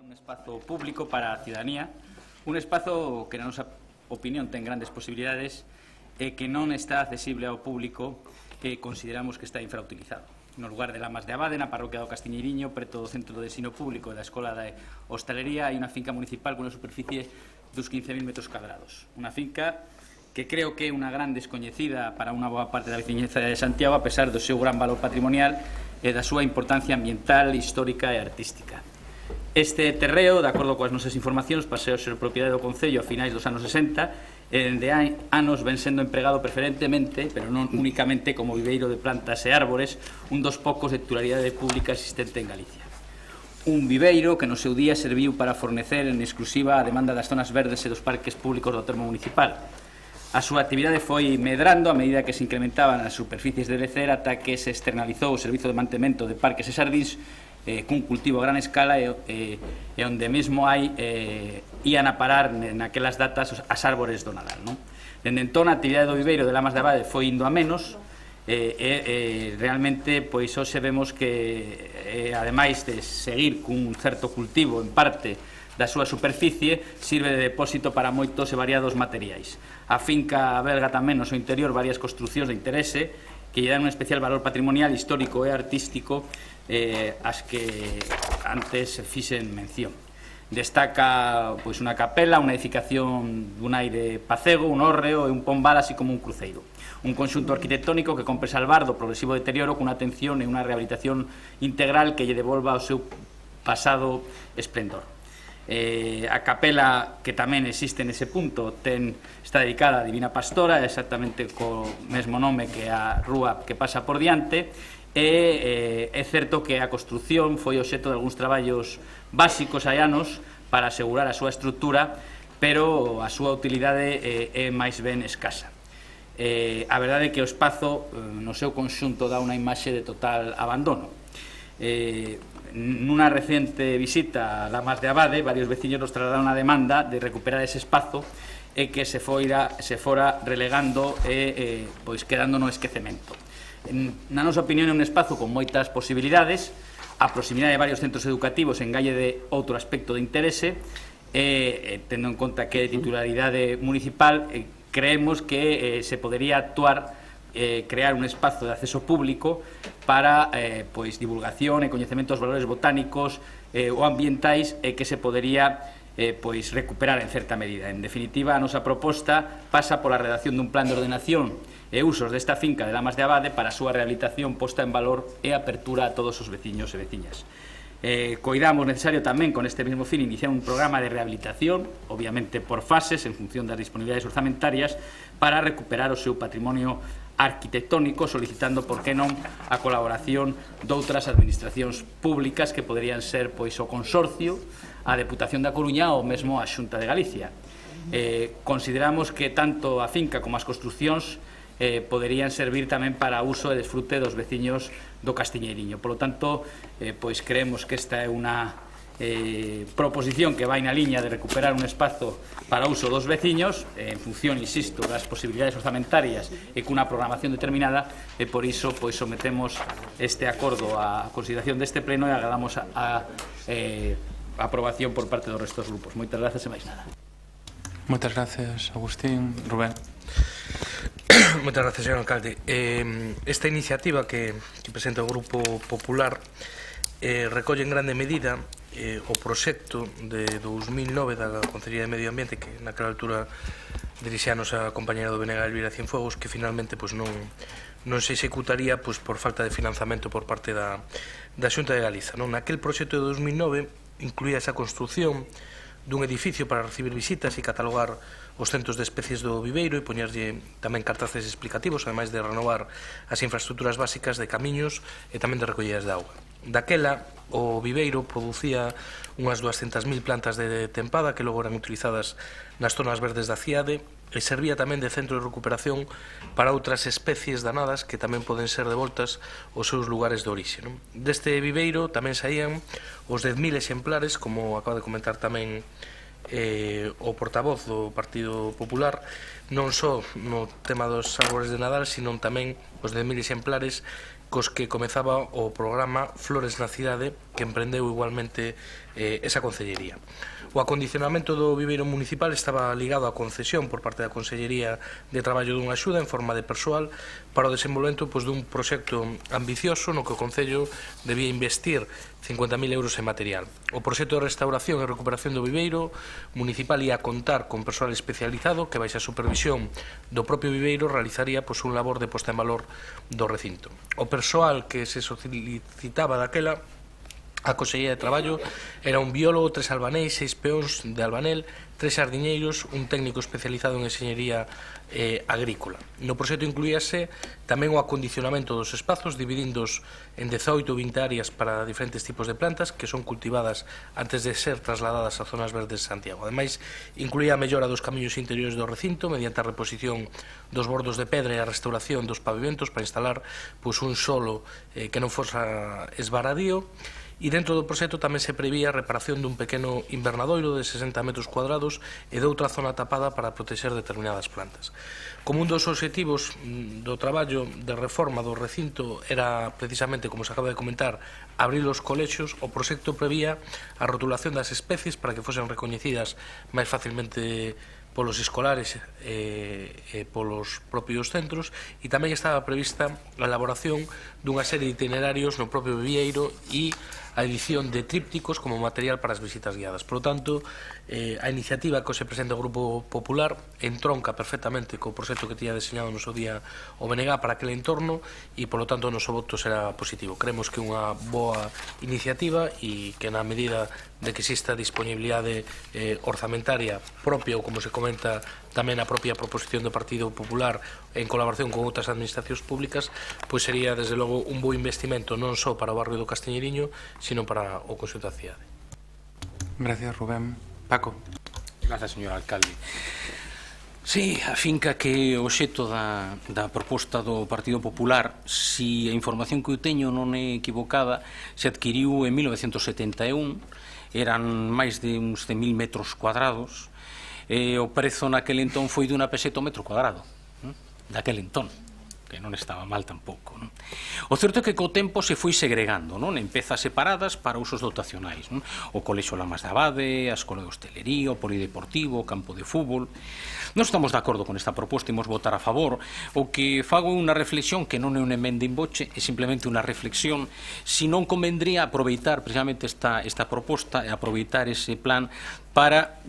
un espazo público para a ciudadanía, un espazo que, na nosa opinión, ten grandes posibilidades e que non está accesible ao público que consideramos que está infrautilizado. No lugar de Lamas de Abade, na parroquia do Castiñeiriño, preto do centro de ensino público e da Escola de Hostalería, hai unha finca municipal con unha superficie dos 15.000 metros cadrados. Unha finca que creo que é unha gran descoñecida para unha boa parte da veciñeza de Santiago, a pesar do seu gran valor patrimonial e da súa importancia ambiental, histórica e artística. Este terreo, de acordo coas nosas informacións, pasou a ser propiedade do Concello a finais dos anos 60 e dende hai anos ven sendo empregado preferentemente, pero non únicamente, como viveiro de plantas e árbores, un dos poucos de titularidade pública existente en Galicia. Un viveiro que no seu día serviu para fornecer en exclusiva a demanda das zonas verdes e dos parques públicos do termo municipal. A súa actividade foi medrando a medida que se incrementaban as superficies de lecer ata que se externalizou o servizo de mantemento de parques e xardíns cun cultivo a gran escala e onde mesmo ian a parar naquelas datas as árbores do Nadal. Dende entón, a actividade do viveiro de Lamas de Abade foi indo a menos realmente, pois, hoxe vemos que, ademais de seguir cun certo cultivo en parte da súa superficie, sirve de depósito para moitos e variados materiais. A finca alberga tamén no seu interior varias construcións de interese que lle dan un especial valor patrimonial, histórico e artístico as que antes fixen mención. Destaca pois unha capela, unha edificación dun aire pacego, un hórreo e un pombal, así como un cruceiro. Un conxunto arquitectónico que compre salvar do progresivo deterioro cunha atención e unha rehabilitación integral que lle devolva o seu pasado esplendor. A capela, que tamén existe nese punto, está dedicada a Divina Pastora, exactamente co mesmo nome que a rúa que pasa por diante, e é certo que a construción foi obxecto de algúns traballos básicos hai anos para asegurar a súa estrutura, pero a súa utilidade é máis ben escasa. A verdade é que o espazo no seu conxunto dá unha imaxe de total abandono. Nunha recente visita a Lamas de Abade, varios veciños nos trasladaron a demanda de recuperar ese espazo e que se fora relegando e pois quedando no esquecemento. Na nosa opinión, é un espazo con moitas posibilidades, a proximidade de varios centros educativos engalle de outro aspecto de interese e, tendo en conta que é de titularidade municipal, creemos que se podería actuar crear un espazo de acceso público para pois, divulgación e coñecemento dos valores botánicos ou ambientais e que se podería pois, recuperar en certa medida. En definitiva, a nosa proposta pasa pola redacción dun plan de ordenación e usos desta finca de Lamas de Abade para a súa rehabilitación posta en valor e apertura a todos os veciños e veciñas. Coidamos necesario tamén, con este mesmo fin, iniciar un programa de rehabilitación, obviamente por fases, en función das disponibilidades orzamentarias, para recuperar o seu patrimonio arquitectónico, solicitando, por que non, a colaboración doutras administracións públicas que poderían ser pois o Consorcio, a Deputación da Coruña ou mesmo a Xunta de Galicia. Consideramos que tanto a finca como as construcións poderían servir tamén para uso e desfrute dos veciños do Castiñeiriño. Por lo tanto, pois creemos que esta é unha proposición que vai na liña de recuperar un espazo para uso dos veciños en función, insisto, das posibilidades orzamentarias e cunha programación determinada, e por iso pois sometemos este acordo á consideración deste pleno e agradamos a aprobación por parte do resto dos grupos. Moitas gracias e máis nada. Moitas gracias, Agustín. Rubén. Moitas gracias, señor alcalde. Esta iniciativa que presenta o Grupo Popular recolle en grande medida o proxecto de 2009 da Consellería de Medio Ambiente, que naquela altura dirixíanos a compañera do Benegal, Elvira Cienfuegos, que finalmente non se executaría por falta de financiamento por parte da Xunta de Galiza. Naquel proxecto de 2009 incluía esa construción dun edificio para recibir visitas e catalogar os centros de especies do viveiro e poñerlle tamén cartaces explicativos, ademais de renovar as infraestructuras básicas de camiños e tamén de recollidas de auga. Daquela, o viveiro producía unhas 200.000 plantas de tempada que logo eran utilizadas nas zonas verdes da cidade e servía tamén de centro de recuperación para outras especies danadas que tamén poden ser devoltas aos seus lugares de orixe. Deste viveiro tamén saían os 10.000 exemplares, como acaba de comentar tamén o portavoz do Partido Popular, non só no tema dos árbores de Nadal, sino tamén os 10.000 exemplares cos que comezaba o programa Flores na Cidade, que emprendeu igualmente esa concellería. O acondicionamento do viveiro municipal estaba ligado á concesión por parte da Consellería de Traballo dunha axuda en forma de persoal para o desenvolvemento dun proxecto ambicioso no que o Concello debía investir 50.000 euros en material. O proxecto de restauración e recuperación do viveiro municipal ia contar con persoal especializado que, baixa a supervisión do propio viveiro, realizaría un labor de posta en valor do recinto. O persoal que se solicitaba daquela a Consellería de Traballo era un biólogo, 3 albanéis, 6 peóns de albanel, 3 xardiñeiros, un técnico especializado en enxeñería agrícola. No proxecto incluíase tamén o acondicionamento dos espazos, dividindos en 18 ou 20 áreas para diferentes tipos de plantas que son cultivadas antes de ser trasladadas a zonas verdes de Santiago. Ademais, incluía a mellora dos camiños interiores do recinto mediante a reposición dos bordos de pedra e a restauración dos pavimentos para instalar un solo que non fosa esvaradío. E dentro do proxecto tamén se prevía a reparación dun pequeno invernadoiro de 60 metros cuadrados e de outra zona tapada para protexer determinadas plantas. Como un dos obxectivos do traballo de reforma do recinto era precisamente, como se acaba de comentar, abrir os colexios, o proxecto prevía a rotulación das especies para que fosen recoñecidas máis facilmente polos escolares e polos propios centros, e tamén estaba prevista a elaboración dunha serie de itinerarios no propio vivieiro e a edición de trípticos como material para as visitas guiadas. Por lo tanto, a iniciativa que se presenta o Grupo Popular entronca perfectamente co proxecto que tiña deseñado no seu día o BNG para aquel entorno e, por lo tanto, o noso voto será positivo. Creemos que é unha boa iniciativa e que na medida de que exista disponibilidade orzamentaria propia ou, como se comenta, tamén a propia proposición do Partido Popular en colaboración con outras administracións públicas, pois sería, desde logo, un bo investimento non só para o barrio do Castiñeiriño, sino para o conxunto da cidade. Gracias, Rubén. Paco. Gracias, señor alcalde. Sí, a finca que o xeto da proposta do Partido Popular, si a información que eu teño non é equivocada, se adquiriu en 1971, eran máis de uns 100.000 metros cuadrados, e o prezo naquele entón foi dunha peseta o metro cuadrado, daquele entón, que non estaba mal tampouco. O certo é que co tempo se foi segregando en pezas separadas para usos dotacionais. O Colexio Lamas de Abade, a Escola de Hostelería, o Polideportivo, o Campo de Fútbol. Non estamos de acordo con esta proposta, imos votar a favor. O que fago é unha reflexión que non é unha emenda in voce, é simplemente unha reflexión si non convendría aproveitar precisamente esta proposta e aproveitar ese plan para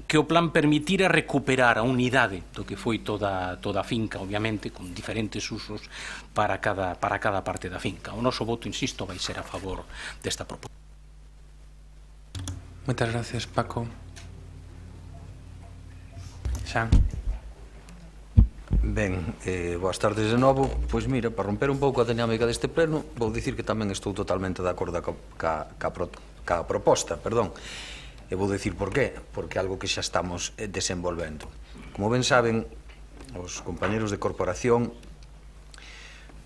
que o plan permitira recuperar a unidade do que foi toda a finca, obviamente, con diferentes usos para cada parte da finca. O noso voto, insisto, vai ser a favor desta proposta. Moitas gracias, Paco. Xan. Ben, boas tardes de novo. Pois mira, para romper un pouco a dinámica deste pleno, vou dicir que tamén estou totalmente de acordo ca proposta, perdón. E vou dicir por qué, porque é algo que xa estamos desenvolvendo. Como ben saben, os compañeros de corporación,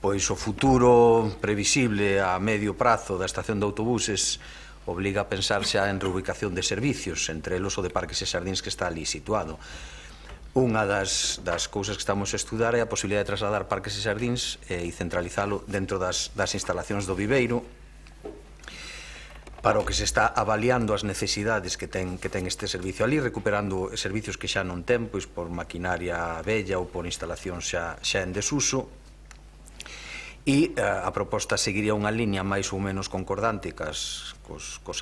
pois o futuro previsible a medio prazo da estación de autobuses obliga a pensar xa en reubicación de servicios, entre elos o de Parques e Xardíns que está ali situado. Unha das cousas que estamos a estudar é a posibilidade de trasladar Parques e Xardíns e centralizalo dentro das instalacións do viveiro, para o que se está avaliando as necesidades que ten este servicio ali, recuperando servicios que xa non ten, pois por maquinaria vella ou por instalacións xa en desuso, e a proposta seguiría unha liña máis ou menos concordante cos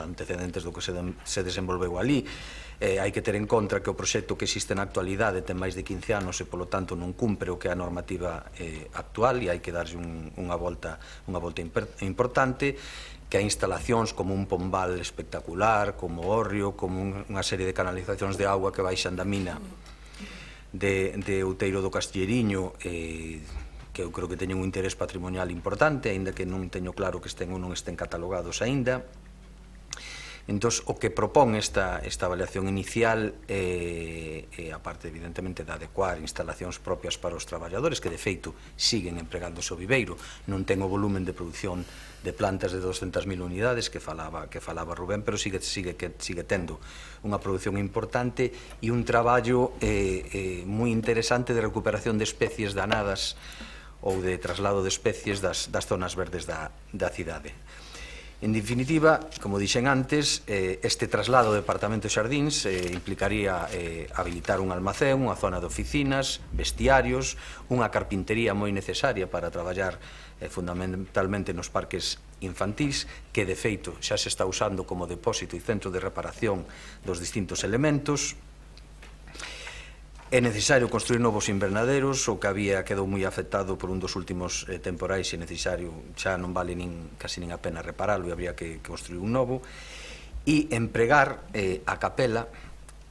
antecedentes do que se desenvolveu ali. Hai que ter en conta que o proxecto que existe na actualidade ten máis de 15 anos e, polo tanto, non cumpre o que é a normativa actual e hai que darlle unha volta importante, que hai instalacións como un pombal espectacular, como Orrio, como unha serie de canalizacións de auga que baixan da mina de Outeiro do Castiñeiriño, que eu creo que teñen un interés patrimonial importante, aínda que non teño claro que estén ou non estén catalogados aínda. Entón, o que propón esta avaliación inicial é, aparte, evidentemente, de adecuar instalacións propias para os traballadores, que, de feito, siguen empregando o viveiro, non ten o volumen de produción de plantas de 200.000 unidades que falaba Rubén, pero sigue tendo unha produción importante e un traballo moi interesante de recuperación de especies danadas ou de traslado de especies das zonas verdes da cidade. En definitiva, como dixen antes, este traslado do Departamento de Xardíns implicaría habilitar un almacén, unha zona de oficinas, vestiarios, unha carpintería moi necesaria para traballar fundamentalmente nos parques infantís, que de feito xa se está usando como depósito e centro de reparación dos distintos elementos. É necesario construir novos invernaderos, o que había quedou moi afectado por un dos últimos temporais, e necesario, xa non vale casi nin a pena reparalo e habría que construir un novo, e empregar a capela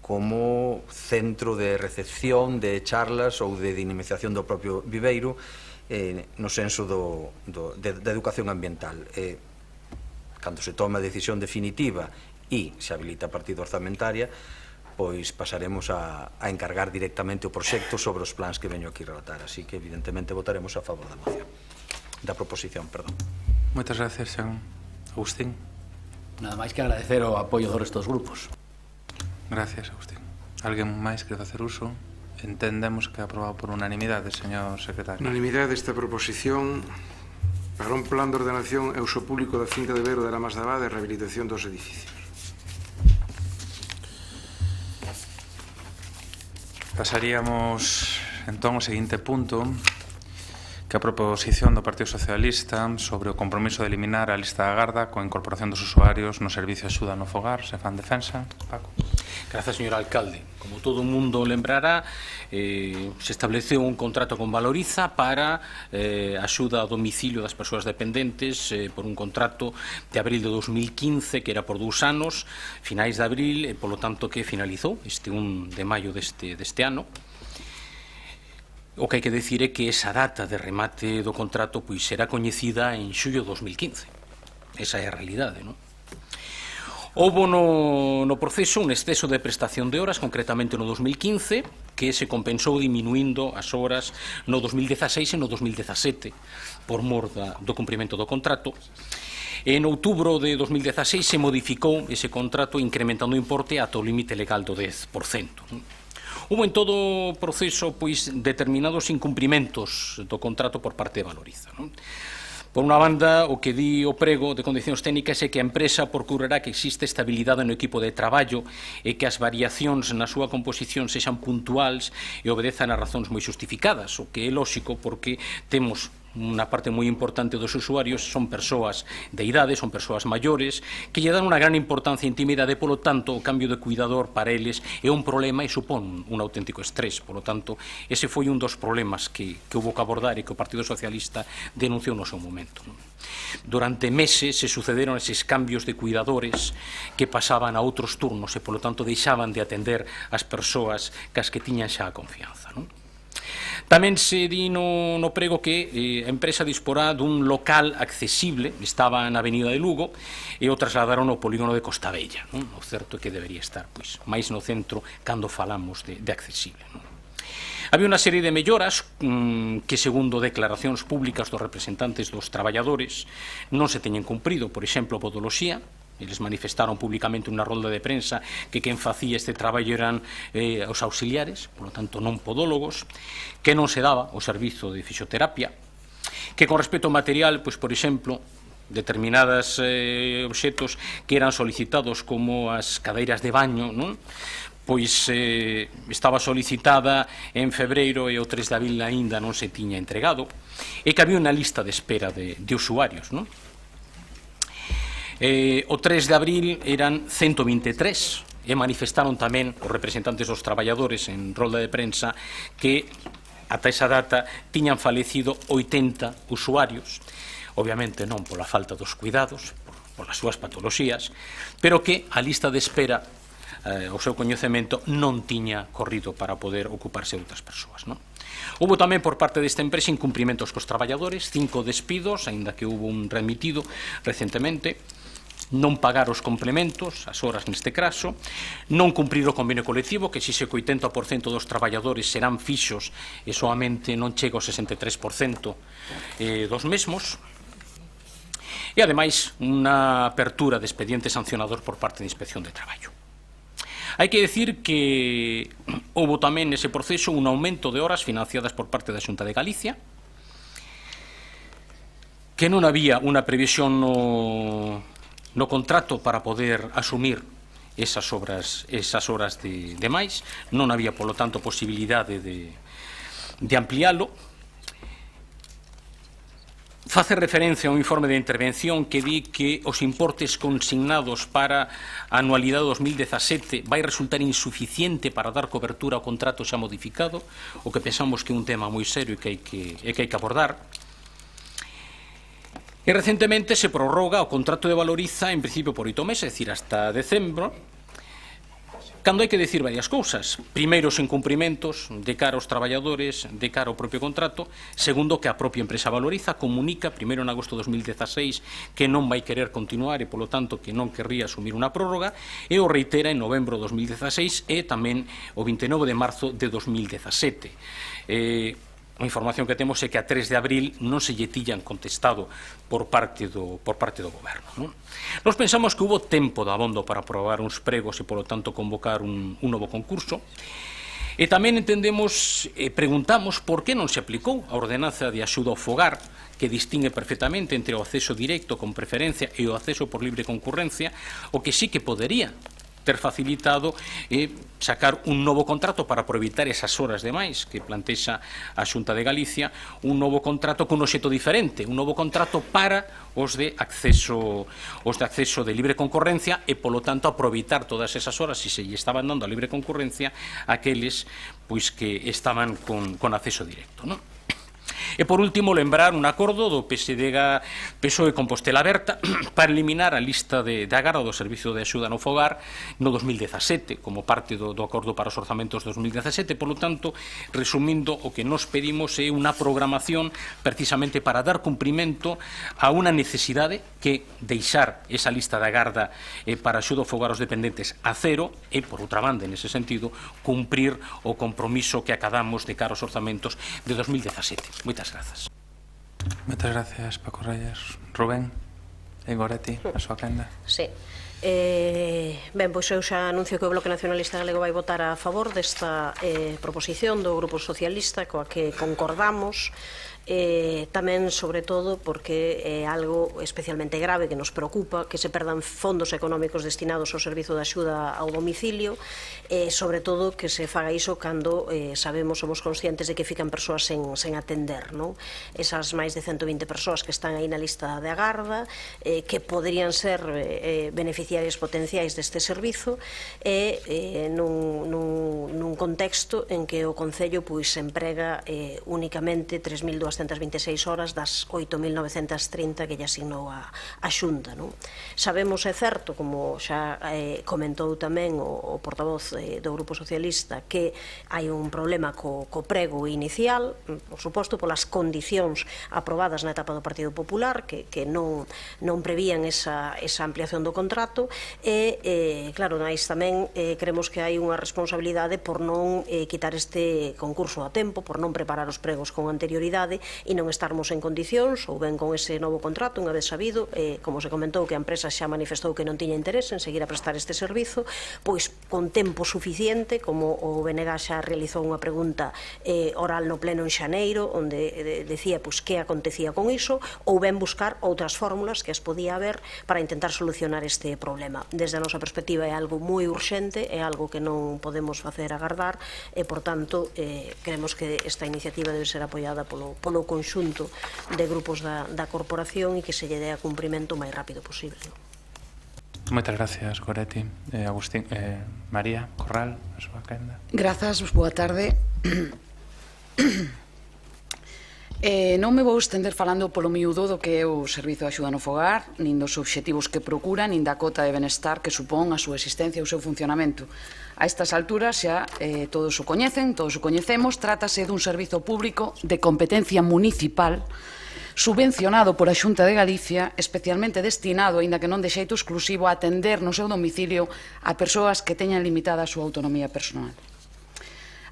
como centro de recepción, de charlas ou de dinamización do propio viveiro, no senso da educación ambiental. Cando se toma a decisión definitiva e se habilita a partida orzamentaria, pois pasaremos a encargar directamente o proxecto sobre os plans que veño aquí relatar. Así que, evidentemente, votaremos a favor da moción. Da proposición, perdón. Moitas gracias, Xan. Agustín. Nada máis que agradecer o apoio dos restos grupos. Gracias, Agustín. Alguén máis quere facer uso? Entendemos que é aprobado por unanimidade, señor secretario. Unanimidade desta proposición para un plan de ordenación e uso público da finca de Vero de Lamas de Abade e rehabilitación dos edificios. Pasaríamos entón ao seguinte punto, que é a proposición do Partido Socialista sobre o compromiso de eliminar a lista de agarda coa incorporación dos usuarios no servicio de axuda no fogar. Se fan defensa. Paco. Grazas, señor alcalde. Como todo o mundo lembrará, se estableceu un contrato con Valoriza para axuda ao domicilio das persoas dependentes por un contrato de abril de 2015, que era por 2 anos, finais de abril, e polo tanto que finalizou este 1 de maio deste ano. O que hai que decir é que esa data de remate do contrato pois será coñecida en xullo de 2015. Esa é a realidade, non? Houbo no proceso un exceso de prestación de horas, concretamente no 2015, que se compensou diminuindo as horas no 2016 e no 2017 por mor do cumprimento do contrato. En outubro de 2016 se modificou ese contrato incrementando o importe ata o límite legal do 10%. Hubo en todo o proceso pois determinados incumprimentos do contrato por parte de Valoriza, non? Por unha banda, o que di o prego de condicións técnicas é que a empresa procurará que existe estabilidade no equipo de traballo e que as variacións na súa composición sexan puntuais e obedezan a razóns moi justificadas, o que é lóxico porque temos unha parte moi importante dos usuarios son persoas de idade, son persoas maiores, que lle dan unha gran importancia e intimidade, polo tanto, o cambio de cuidador para eles é un problema e supón un auténtico estrés. Polo tanto, ese foi un dos problemas que houve que abordar e que o Partido Socialista denunciou no seu momento. Durante meses se sucederon eses cambios de cuidadores que pasaban a outros turnos e, polo tanto, deixaban de atender as persoas cas que tiñan xa a confianza, non? Tamén se di no prego que a empresa disporá dun local accesible, estaba na Avenida de Lugo, e o trasladaron ao polígono de Costa Bella, non? O certo é que debería estar pois máis no centro cando falamos de accesible, non? Había unha serie de melloras que, segundo declaracións públicas dos representantes dos traballadores, non se teñen cumprido. Por exemplo, a podoloxía. Eles manifestaron públicamente unha rolda de prensa que quen facía este traballo eran os auxiliares, polo tanto non podólogos, que non se daba o servizo de fisioterapia, que con respecto ao material, pois, por exemplo, determinados obxetos que eran solicitados como as cadeiras de baño, non? Pois estaba solicitada en febreiro e o 3 de abril aínda non se tiña entregado, e que había unha lista de espera de usuarios, non? O 3 de abril eran 123 e manifestaron tamén os representantes dos traballadores en rolda de prensa que ata esa data tiñan falecido 80 usuarios, obviamente non pola falta dos cuidados, polas súas patoloxías, pero que a lista de espera o seu coñecemento non tiña corrido para poder ocuparse de outras persoas, non? Houbo tamén por parte desta empresa incumprimentos cos traballadores, 5 despidos, aínda que houbo un remitido recentemente, non pagar os complementos, as horas neste caso, non cumprir o convenio colectivo, que exixe que o 80% dos traballadores serán fixos e solamente non chega ao 63% dos mesmos, e, ademais, unha apertura de expediente sancionador por parte da Inspección de Traballo. Hai que decir que houve tamén nese proceso un aumento de horas financiadas por parte da Xunta de Galicia, que non había unha previsión no contrato para poder asumir esas horas de máis, non había, polo tanto, posibilidade de ampliálo. Face referencia a un informe de intervención que di que os importes consignados para a anualidade 2017 vai resultar insuficiente para dar cobertura ao contrato xa modificado, o que pensamos que é un tema moi serio e que hai que abordar. E recentemente se prorroga o contrato de Valoriza en principio por 8 meses, é dicir, hasta decembro, cando hai que decir varias cousas. Primeiro, os incumprimentos de cara aos traballadores, de cara ao propio contrato. Segundo, que a propia empresa Valoriza comunica, primeiro en agosto de 2016, que non vai querer continuar e, polo tanto, que non querría asumir unha prórroga, e o reitera en novembro de 2016 e tamén o 29 de marzo de 2017. A información que temos é que a 3 de abril non se lle tillan contestado por parte do Goberno. Nos pensamos que hubo tempo de abondo para aprobar uns pregos e, polo tanto, convocar un novo concurso. E tamén entendemos, preguntamos por que non se aplicou a ordenanza de axuda ao fogar, que distingue perfectamente entre o acceso directo con preferencia e o acceso por libre concurrencia, o que sí que podería ter facilitado sacar un novo contrato para aproveitar esas horas de máis que plantexa a Xunta de Galicia, un novo contrato con un obxecto diferente, un novo contrato para os de acceso de libre concurrencia e, polo tanto, aproveitar todas esas horas, se lle estaban dando a libre concurrencia, aqueles pois que estaban con acceso directo, non? E, por último, lembrar un acordo do PSOE Compostela Aberta para eliminar a lista de agarda do Servicio de Axuda no Fogar no 2017, como parte do acordo para os orzamentos 2017. Por lo tanto, resumindo, o que nos pedimos é unha programación precisamente para dar cumprimento a unha necesidade que deixar esa lista de agarda para axuda ao fogar aos dependentes a cero e, por outra banda, nese sentido, cumprir o compromiso que acadamos de cara aos orzamentos de 2017. Moitas grazas. Moitas gracias, Paco Reyes. Rubén, Goretti, a súa quenda. Sí. Ben, pois eu xa anuncio que o Bloque Nacionalista Galego vai votar a favor desta proposición do Grupo Socialista coa que concordamos, tamén, sobre todo, porque é algo especialmente grave que nos preocupa, que se perdan fondos económicos destinados ao servizo de axuda ao domicilio, sobre todo que se faga iso cando somos conscientes de que fican persoas sen atender, non? Esas máis de 120 persoas que están aí na lista de agarda, que poderían ser beneficiarias potenciais deste servizo, e nun contexto en que o Concello emprega únicamente 3.226 horas das 8.930 que lle asignou a Xunta. Sabemos, é certo, como xa comentou tamén o portavoz do Grupo Socialista, que hai un problema co prego inicial, por suposto, polas condicións aprobadas na etapa do Partido Popular, que non prevían esa ampliación do contrato, e, claro, nais tamén creemos que hai unha responsabilidade por non quitar este concurso a tempo, por non preparar os pregos con anterioridade e non estarmos en condicións, ou ben con ese novo contrato, unha vez sabido, como se comentou, que a empresa xa manifestou que non tiña interés en seguir a prestar este servizo, pois con tempo suficiente, como o BNG xa realizou unha pregunta oral no pleno en xaneiro, onde decía que acontecía con iso, ou ben buscar outras fórmulas que as podía haber para intentar solucionar este problema. Desde a nosa perspectiva é algo moi urxente, é algo que non podemos facer agardar e, por tanto, creemos que esta iniciativa debe ser apoiada polo conxunto de grupos da corporación e que se lle dé a cumprimento o máis rápido posible. Moitas gracias, Goretti. Agustín, María Corral, a súa quenda. Grazas, boa tarde. Non me vou estender falando polo miúdo do que é o Servizo de Axuda no Fogar, nin dos obxectivos que procura, nin da cota de benestar que supón a súa existencia e o seu funcionamento. A estas alturas xa todos o coñecen, todos o coñecemos, trátase dun servizo público de competencia municipal subvencionado por a Xunta de Galicia, especialmente destinado, aínda que non de xeito exclusivo, a atender no seu domicilio a persoas que teñan limitada a súa autonomía personal.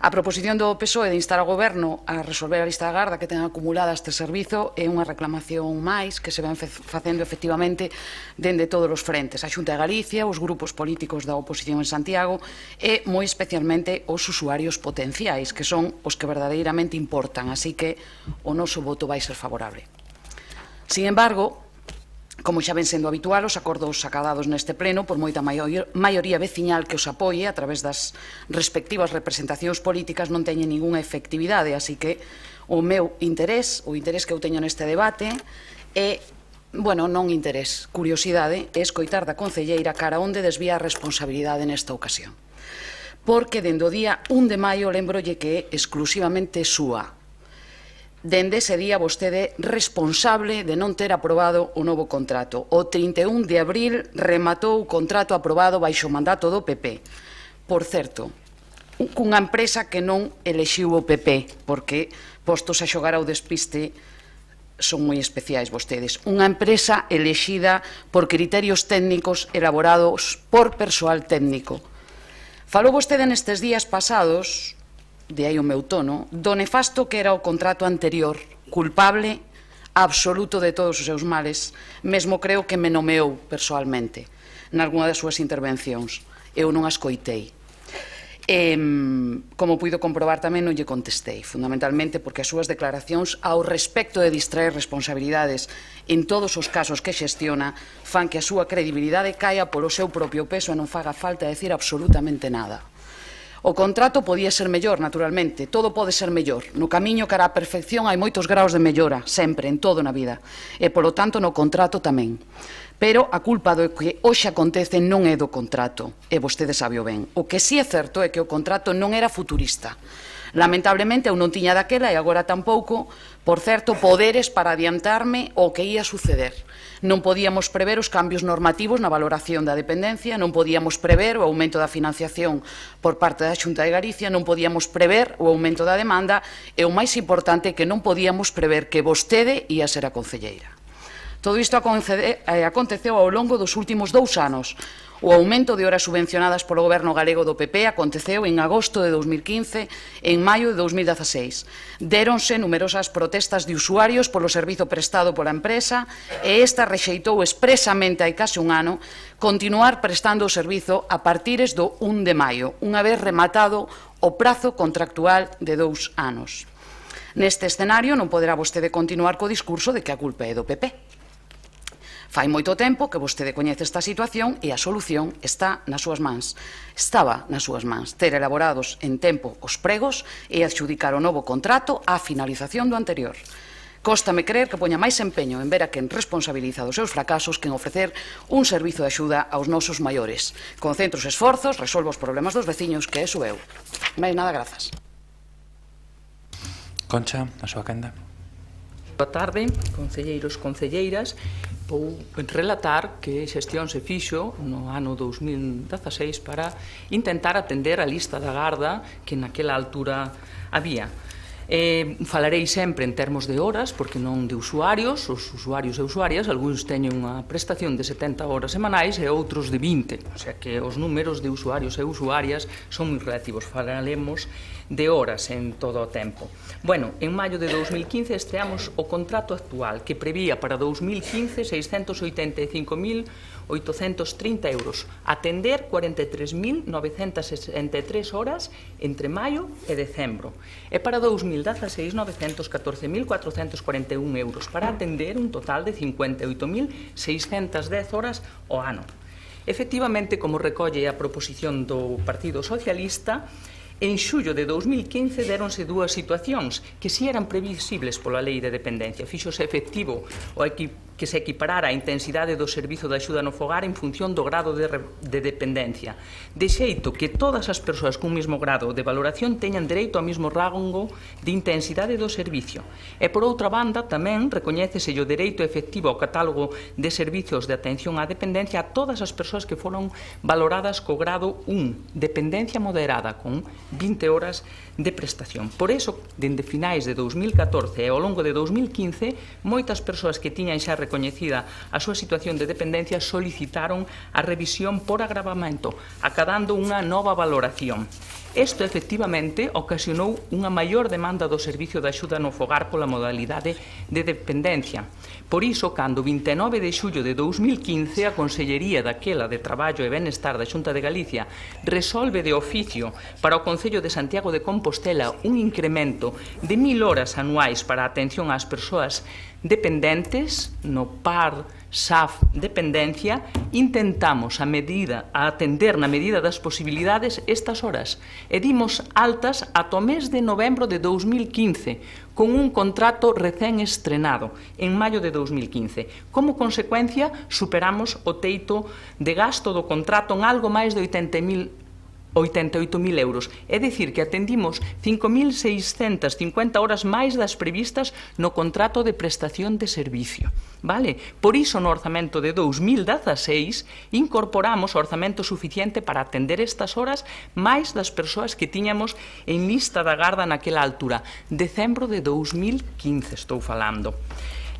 A proposición do PSOE de instar ao Goberno a resolver a lista de agarda que ten acumulada este servizo é unha reclamación máis que se ven facendo efectivamente dende todos os frentes. A Xunta de Galicia, os grupos políticos da oposición en Santiago e moi especialmente os usuarios potenciais, que son os que verdadeiramente importan, así que o noso voto vai ser favorable. Sin embargo, como xa ven sendo habitual, os acordos acadados neste pleno por moita maioría veciñal que os apoie a través das respectivas representacións políticas non teñen ningunha efectividade, así que o meu interés, o interés que eu teño neste debate é, bueno, non interés, curiosidade, é escoitar da concelleira cara onde desvía a responsabilidade nesta ocasión. Porque dende o día 1 de maio lembrolle que é exclusivamente súa. Dende ese día vostede responsable de non ter aprobado o novo contrato. O 31 de abril rematou o contrato aprobado baixo o mandato do PP. Por certo, cunha empresa que non elexiu o PP, porque, postos a xogar ao despiste, son moi especiais vostedes. Unha empresa elexida por criterios técnicos elaborados por persoal técnico. Falou vostede nestes días pasados, de aí o meu tono, do nefasto que era o contrato anterior, culpable absoluto de todos os seus males, mesmo creo que me nomeou persoalmente nalgúna das súas intervencións. Eu non as coitei. Como puido comprobar tamén, non lle contestei, fundamentalmente porque as súas declaracións ao respecto de distraer responsabilidades en todos os casos que xestiona fan que a súa credibilidade caia polo seu propio peso e non faga falta decir absolutamente nada. O contrato podía ser mellor, naturalmente, todo pode ser mellor. No camiño cara á perfección hai moitos graos de mellora, sempre, en todo na vida, e, polo tanto, no contrato tamén. Pero a culpa do que hoxe acontece non é do contrato, e vostede sabe o ben. O que sí é certo é que o contrato non era futurista. Lamentablemente, eu non tiña daquela e agora tampouco, por certo, poderes para adiantarme o que ia suceder. Non podíamos prever os cambios normativos na valoración da dependencia, non podíamos prever o aumento da financiación por parte da Xunta de Galicia, non podíamos prever o aumento da demanda e o máis importante é que non podíamos prever que vostede ia ser a concelleira. Todo isto aconteceu ao longo dos últimos 2 anos. O aumento de horas subvencionadas polo Goberno galego do PP aconteceu en agosto de 2015 e en maio de 2016. Déronse numerosas protestas de usuarios polo servizo prestado pola empresa e esta rexeitou expresamente hai case un ano continuar prestando o servizo a partires do 1 de maio, unha vez rematado o prazo contractual de 2 anos. Neste escenario non poderá vostede continuar co discurso de que a culpa é do PP. Fai moito tempo que vostede coñece esta situación e a solución está nas súas mans. Estaba nas súas mans ter elaborados en tempo os pregos e adxudicar o novo contrato á finalización do anterior. Cóstame creer que poña máis empeño en ver a quen responsabiliza dos seus fracasos que en ofrecer un servizo de axuda aos nosos maiores. Concentro os esforzos, resolvo os problemas dos veciños, que é o eu. Máis nada, grazas. Concha, a súa quenda. Boa tarde, concelleiros, concelleiras. Vou relatar que xestión se fixo no ano 2016 para intentar atender a lista da garda que naquela altura había. Falarei sempre en termos de horas, porque non de usuarios. Os usuarios e usuarias, algúns teñen unha prestación de 70 horas semanais e outros de 20, o sea que os números de usuarios e usuarias son moi relativos. Falaremos de horas en todo o tempo. Bueno, en maio de 2015 estreamos o contrato actual, que prevía para 2015 685.830 euros, atender 43.963 horas entre maio e decembro, e para 2016 914.441 euros, para atender un total de 58.610 horas ao ano. Efectivamente, como recolle a proposición do Partido Socialista, en xullo de 2015 déronse dúas situacións que si eran previsibles pola Lei de Dependencia. Fíxose efectivo que se equiparara a intensidade do servizo de axuda no fogar en función do grado de dependencia, de xeito que todas as persoas cun mesmo grado de valoración teñan dereito ao mesmo rango de intensidade do servicio. E, por outra banda, tamén recoñécese o dereito efectivo ao catálogo de servizos de atención á dependencia a todas as persoas que foron valoradas co grado 1, dependencia moderada, con 20 horas de prestación. Por iso, dende finais de 2014 e ao longo de 2015, moitas persoas que tiñan xa recoñecida a súa situación de dependencia solicitaron a revisión por agravamento, acadando unha nova valoración. Isto, efectivamente, ocasionou unha maior demanda do servicio de axuda no fogar pola modalidade de dependencia. Por iso, cando 29 de xullo de 2015 a Consellería daquela de Traballo e Benestar da Xunta de Galicia resolve de oficio para o Concello de Santiago de Compostela un incremento de 1000 horas anuais para a atención ás persoas dependentes no PAR, SAF, dependencia, intentamos a atender na medida das posibilidades estas horas e dimos altas ata o mes de novembro de 2015 con un contrato recén estrenado en maio de 2015. Como consecuencia, superamos o teito de gasto do contrato en algo máis de 88.000 euros. É dicir, que atendimos 5.650 horas máis das previstas no contrato de prestación de servicio. Vale? Por iso, no orzamento de 2016, incorporamos orzamento suficiente para atender estas horas máis das persoas que tiñamos en lista da garda naquela altura. Decembro de 2015 estou falando.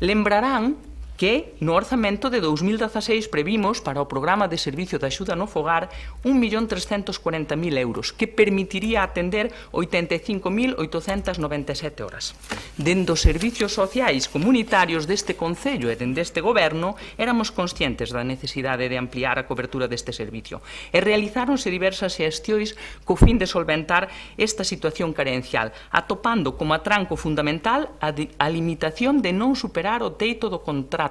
Lembrarán que no orzamento de 2016 previmos para o programa de servicio de axuda no fogar 1.340.000 euros, que permitiría atender 85.897 horas. Dende os servicios sociais comunitarios deste Concello e dende este Goberno, éramos conscientes da necesidade de ampliar a cobertura deste servicio e realizáronse diversas xestións co fin de solventar esta situación carencial, atopando como atranco fundamental a limitación de non superar o teito do contrato,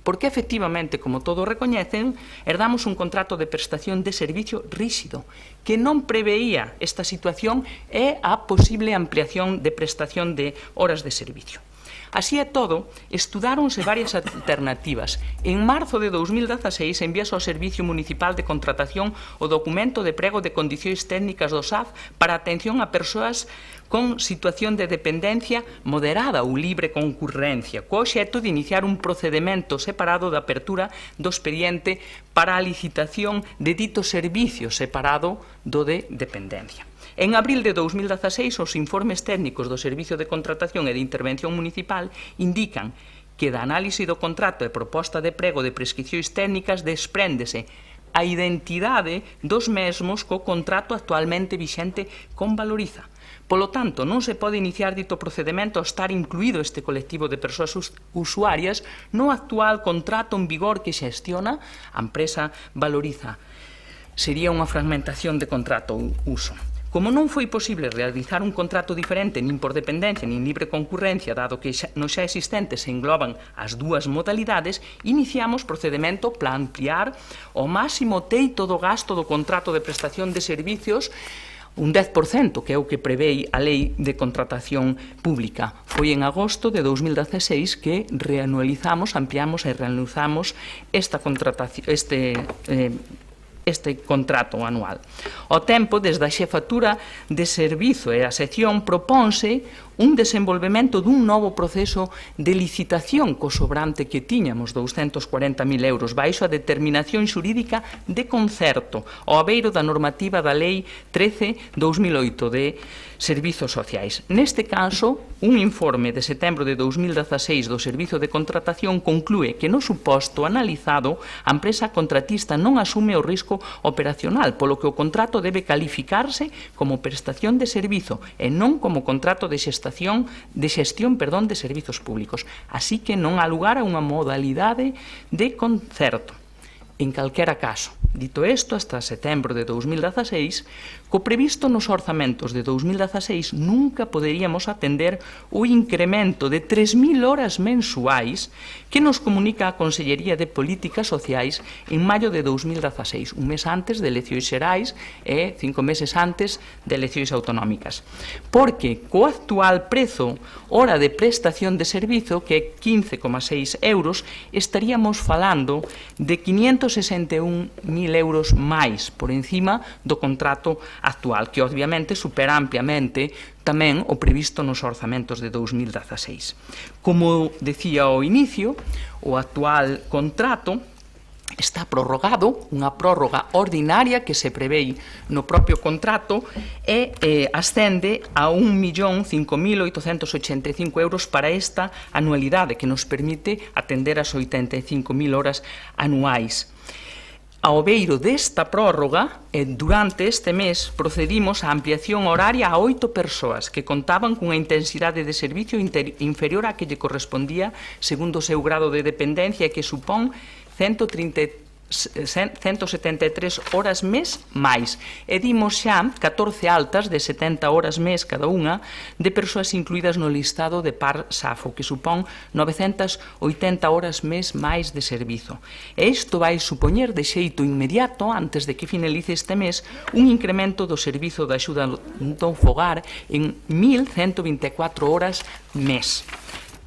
porque efectivamente, como todos recoñecen, herdamos un contrato de prestación de servicio rígido, que non preveía esta situación e a posible ampliación de prestación de horas de servicio. Así é todo, estudáronse varias alternativas. En marzo de 2016 envíase ao Servicio Municipal de Contratación o documento de prego de condicións técnicas do SAF para atención a persoas con situación de dependencia moderada ou libre concurrencia, co obxecto de iniciar un procedimento separado de apertura do expediente para a licitación de dito servicio separado do de dependencia. En abril de 2016, os informes técnicos do Servicio de Contratación e de Intervención Municipal indican que da análise do contrato e proposta de prego de prescricións técnicas despréndese a identidade dos mesmos co contrato actualmente vixente con Valoriza. Polo tanto, non se pode iniciar dito procedimento ao estar incluído este colectivo de persoas usuarias no actual contrato en vigor que xestiona a empresa Valoriza. Sería unha fragmentación de contrato uso. Como non foi posible realizar un contrato diferente nin por dependencia nin libre concurrencia, dado que nos xa existentes se engloban as dúas modalidades, iniciamos procedimento para ampliar o máximo teito do gasto do contrato de prestación de servicios un 10%, que é o que prevé a Lei de Contratación Pública. Foi en agosto de 2016 que reanualizamos, ampliamos e reanualizamos esta contratación, este contrato anual. Ao tempo, desde a Xefatura de Servizo e a sección propónse un desenvolvemento dun novo proceso de licitación co sobrante que tiñamos, 240.000 euros, baixo a determinación xurídica de concerto, ao abeiro da normativa da Lei 13/2008 de Servizos Sociais. Neste caso, un informe de setembro de 2016 do Servizo de Contratación conclúe que no suposto analizado a empresa contratista non asume o risco operacional, polo que o contrato debe calificarse como prestación de servizo e non como contrato de xestión de servizos públicos. Así que non há lugar a unha modalidade de concerto. En calquera caso, dito isto, hasta setembro de 2016, co previsto nos orzamentos de 2016 nunca poderíamos atender o incremento de 3.000 horas mensuais que nos comunica a Consellería de Políticas Sociais en maio de 2016, un mes antes de eleccións xerais e 5 meses antes de eleccións autonómicas. Porque co actual prezo hora de prestación de servizo, que é 15,6 euros, estaríamos falando de 561.000 euros máis por encima do contrato actual, que obviamente supera ampliamente tamén o previsto nos orzamentos de 2016. Como decía ao inicio, o actual contrato está prorrogado, unha prórroga ordinaria que se prevé no propio contrato e ascende a 1.005.885 euros para esta anualidade que nos permite atender as 85.000 horas anuais. Ao beiro desta prórroga, durante este mes, procedimos á ampliación horaria a 8 persoas que contaban cunha intensidade de servicio inferior á que lle correspondía segundo o seu grado de dependencia e que supón 173 horas mes máis. E dimos xa 14 altas de 70 horas mes cada unha de persoas incluídas no listado de par SAFO, que supón 980 horas mes máis de servizo. E isto vai supoñer de xeito inmediato, antes de que finalice este mes, un incremento do servizo de axuda no fogar en 1.124 horas mes.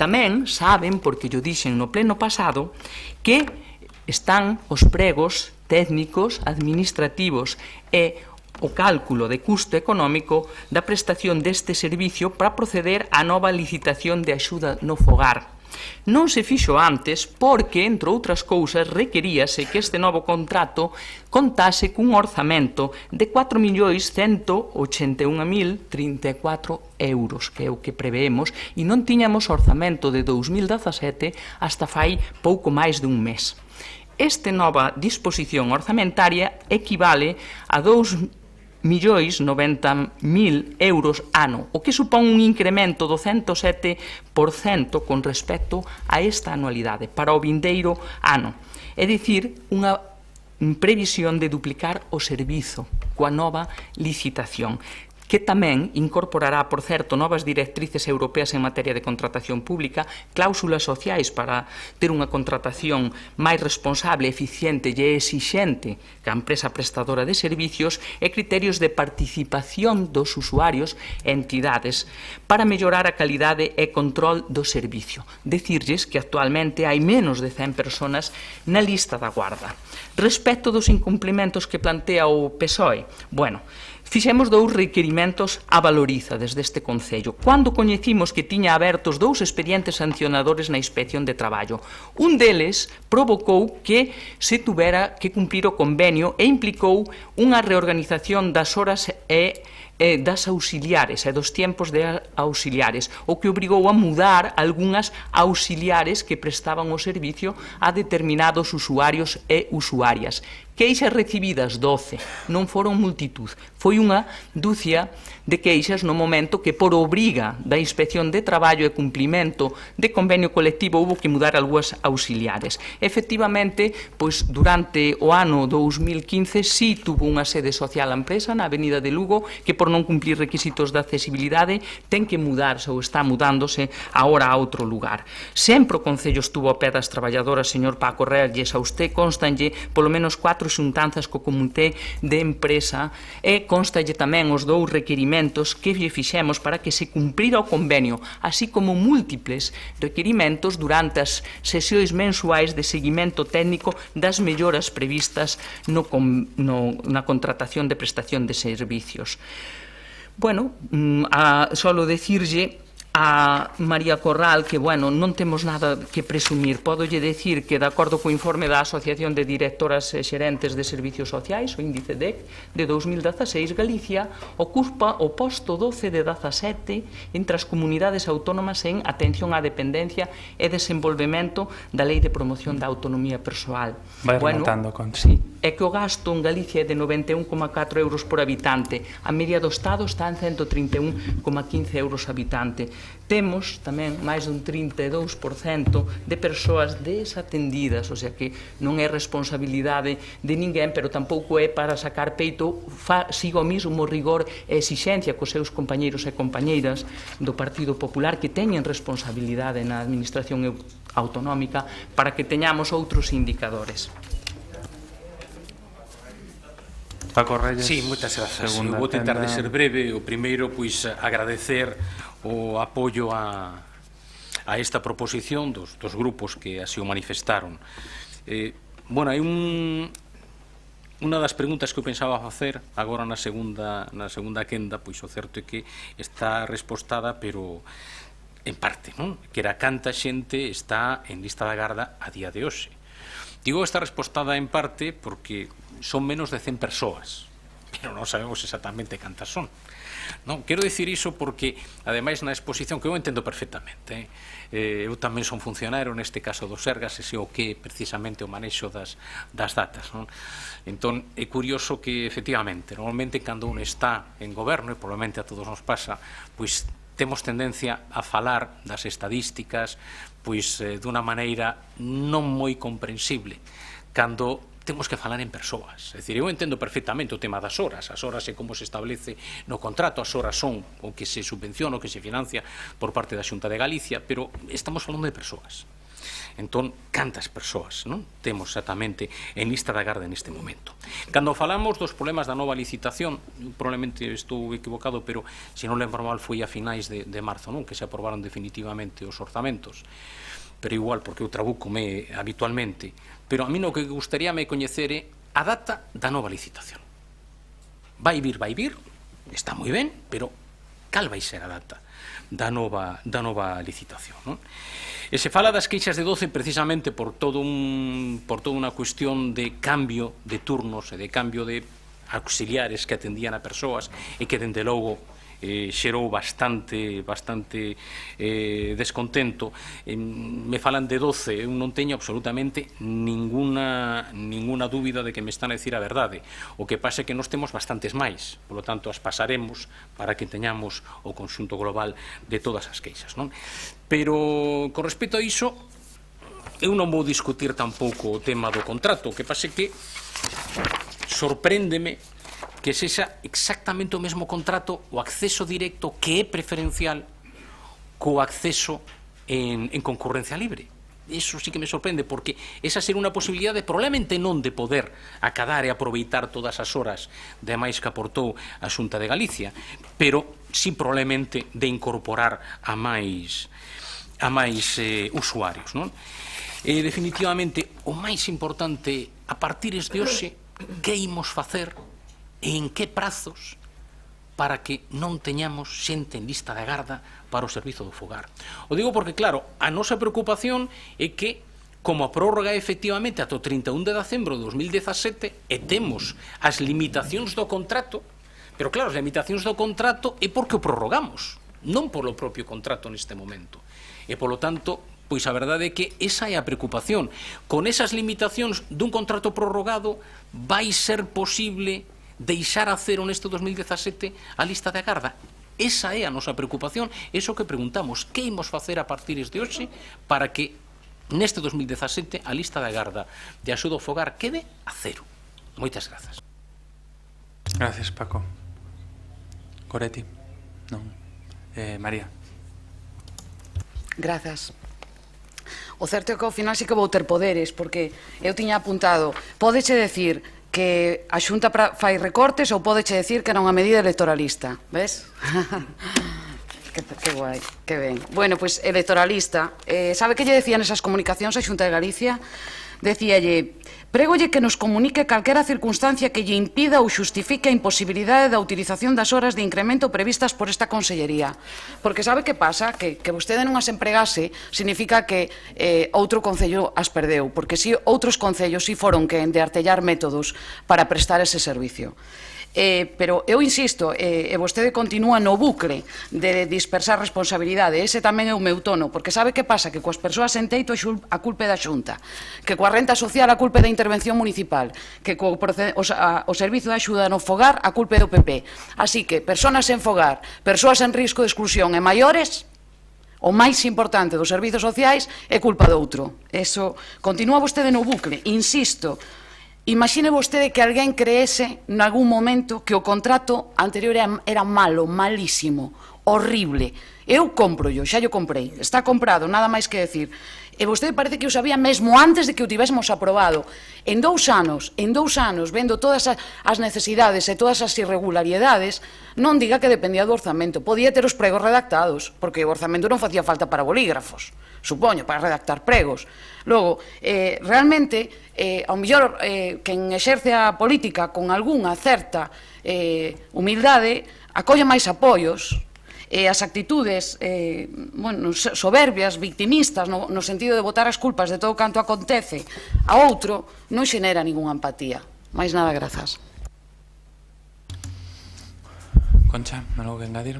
Tamén saben, porque yo dixen no pleno pasado, que están os pregos técnicos, administrativos e o cálculo de custo económico da prestación deste servicio para proceder á nova licitación de axuda no fogar. Non se fixo antes porque, entre outras cousas, requeríase que este novo contrato contase cun orzamento de 4.181.034 euros, que é o que preveemos, e non tiñamos orzamento de 2017 hasta fai pouco máis de un mes. Esta nova disposición orzamentaria equivale a 2.090.000 euros ano, o que supón un incremento do 107% con respecto a esta anualidade para o vindeiro ano. É dicir, unha previsión de duplicar o servizo coa nova licitación, que tamén incorporará, por certo, novas directrices europeas en materia de contratación pública, cláusulas sociais para ter unha contratación máis responsable, eficiente e exixente que a empresa prestadora de servicios e criterios de participación dos usuarios e entidades para mellorar a calidade e control do servicio. Decirlles que actualmente hai menos de 100 personas na lista da Garda. Respecto dos incumplimentos que plantea o PSOE, fixemos 2 requerimentos a Valoriza desde este Concello, cando coñecimos que tiña abertos 2 expedientes sancionadores na Inspección de Traballo. Un deles provocou que se tuvera que cumplir o convenio e implicou unha reorganización das horas e das auxiliares e dos tempos de auxiliares, o que obrigou a mudar algunhas auxiliares que prestaban o servicio a determinados usuarios e usuarias. Queixas recibidas 12, non foron multitud, foi unha dúcia de queixas no momento que por obriga da Inspección de Traballo e cumplimento de convenio colectivo houve que mudar algunhas auxiliares. Efectivamente, durante o ano 2015 sí tuvo unha sede social a empresa na Avenida de Lugo que por non cumplir requisitos de accesibilidade ten que mudarse ou está mudándose agora a outro lugar. Sempre o Concello estuvo ao pé das traballadoras, señor Paco Reyes, a usted constanlle polo menos 4 xuntanzas co comité de empresa e constalle tamén os 2 requerimentos que lle fixemos para que se cumprira o convenio, así como múltiples requerimentos durante as sesións mensuais de seguimento técnico das melloras previstas na contratación de prestación de servicios. Solo decirlle a María Corral que, non temos nada que presumir. Pódolle decir que, de acordo co informe da Asociación de Directoras e Xerentes de Servicios Sociais, o índice DEC, de 2016, Galicia ocupa o posto 12 de 17 entre as comunidades autónomas en atención á dependencia e desenvolvemento da Lei de Promoción da Autonomía Persoal. Vai remontando, Concha. Sí, é que o gasto en Galicia é de 91,4 euros por habitante. A media do Estado está en 131,15 euros habitante. Temos tamén máis dun 32% de persoas desatendidas, o sea que non é responsabilidade de ninguén, pero tampouco é para sacar peito, sigo o mesmo rigor e exixencia cos seus compañeiros e compañeiras do Partido Popular que teñen responsabilidade na administración autonómica para que teñamos outros indicadores. Paco Reyes. Sí, moitas grazas. Eu vou tentar de ser breve. O primeiro, agradecer o apoio a esta proposición dos grupos que así o manifestaron. Hai unha das preguntas que eu pensaba facer agora na segunda quenda, pois o certo é que está respostada, pero en parte, non? Que era canta xente está en lista da Garda a día de hoxe. Digo esta respostada en parte porque son menos de 100 persoas, pero non sabemos exactamente cantas son. Non, quero dicir iso porque, ademais, na exposición, que eu entendo perfectamente, eu tamén son funcionario neste caso do Sergas, e sei o que precisamente o manexo das datas, non? Entón, é curioso que, efectivamente, normalmente cando un está en goberno, e probablemente a todos nos pasa, pois temos tendencia a falar das estadísticas pois dunha maneira non moi comprensible, cando temos que falar en persoas. É dicir, eu entendo perfectamente o tema das horas. As horas é como se establece no contrato, as horas son o que se subvenciona, o que se financia por parte da Xunta de Galicia, pero estamos falando de persoas. Entón, cantas persoas non temos exactamente en lista da garda neste momento? Cando falamos dos problemas da nova licitación, probablemente estou equivocado, pero se non lembro mal foi a finais de marzo, non, que se aprobaron definitivamente os orzamentos, pero igual, porque eu trabucome habitualmente, pero a mí no que gustaría me coñecer é a data da nova licitación. Vai vir, está moi ben, pero cal vai ser a data da nova licitación, non? E se fala das queixas de 12 precisamente por toda unha cuestión de cambio de turnos e de cambio de auxiliares que atendían a persoas e que, dende logo, xerou bastante descontento. Me falan de 12, eu non teño absolutamente ninguna dúbida de que me están a dicir a verdade. O que pasa é que nós temos bastantes máis, polo tanto as pasaremos para que teñamos o conxunto global de todas as queixas, non? Pero con respecto a iso, eu non vou discutir tampouco o tema do contrato. O que pasa é que sorpréndeme que sexa exactamente o mesmo contrato, o acceso directo, que é preferencial, co acceso en concurrencia libre. Iso sí que me sorprende, porque esa sería unha posibilidade probablemente non de poder acadar e aproveitar todas as horas de máis que aportou a Xunta de Galicia, pero sí probablemente de incorporar a máis usuarios, non? Definitivamente, o máis importante a partir de hoxe, que imos facer e en que prazos para que non teñamos xente en lista de agarda para o servizo do fogar. O digo porque, claro, a nosa preocupación é que, como a prórroga efectivamente ata o 31 de decembro de 2017 e temos as limitacións do contrato, pero claro, as limitacións do contrato é porque o prorrogamos, non polo propio contrato neste momento. E, polo tanto, pois a verdade é que esa é a preocupación. Con esas limitacións dun contrato prorrogado vai ser posible deixar a cero neste 2017 a lista de agarda. Esa é a nosa preocupación, eso que preguntamos, que imos facer a partir de hoxe para que neste 2017 a lista de agarda de axuda ao fogar quede a cero. Moitas grazas. Gracias, Paco. Coretti? Non. María. Grazas. O certo é que ao final sí que vou ter poderes, porque eu tiña apuntado, pódeche decir que a Xunta fai recortes ou pódeche decir que era unha medida electoralista, ves? Que guai, que ben. Bueno, pois electoralista. Sabe que lle decían esas comunicacións a Xunta de Galicia? Decíalle, prégolle que nos comunique calquera circunstancia que lle impida ou xustifique a imposibilidade da utilización das horas de incremento previstas por esta Consellería. Porque sabe que pasa? Que vostede non as empregase significa que outro concello as perdeu, porque si outros concellos si foron que de artellar métodos para prestar ese servicio. Pero eu insisto, e vostede continúa no bucle de dispersar responsabilidade, ese tamén é o meu tono, porque sabe que pasa? Que coas persoas en teito a culpa é da Xunta, que coa renta social a culpa é da intervención municipal, que o servizo de axuda no fogar a culpa é do PP. Así que, persoas en fogar, persoas en risco de exclusión e maiores, o máis importante dos servizos sociais é culpa do outro. Eso, continúa vostede no bucle, insisto. Imagine vostede que alguén creese en algún momento que o contrato anterior era malo, malísimo, horrible. Eu compro-yo, xa yo comprei, está comprado, nada máis que decir. E vostede parece que o sabía mesmo antes de que o tivésemos aprobado. En 2 anos, vendo todas as necesidades e todas as irregularidades, non diga que dependía do orzamento. Podía ter os pregos redactados, porque o orzamento non facía falta para bolígrafos, supoño, para redactar pregos. Logo, realmente, ao mellor, quen exerce a política con algunha certa humildade, acolle máis apoios E as actitudes soberbias, victimistas, no sentido de botar as culpas de todo canto acontece a outro, non xenera ningunha empatía. Mais nada, grazas. Concha, algo que engadir?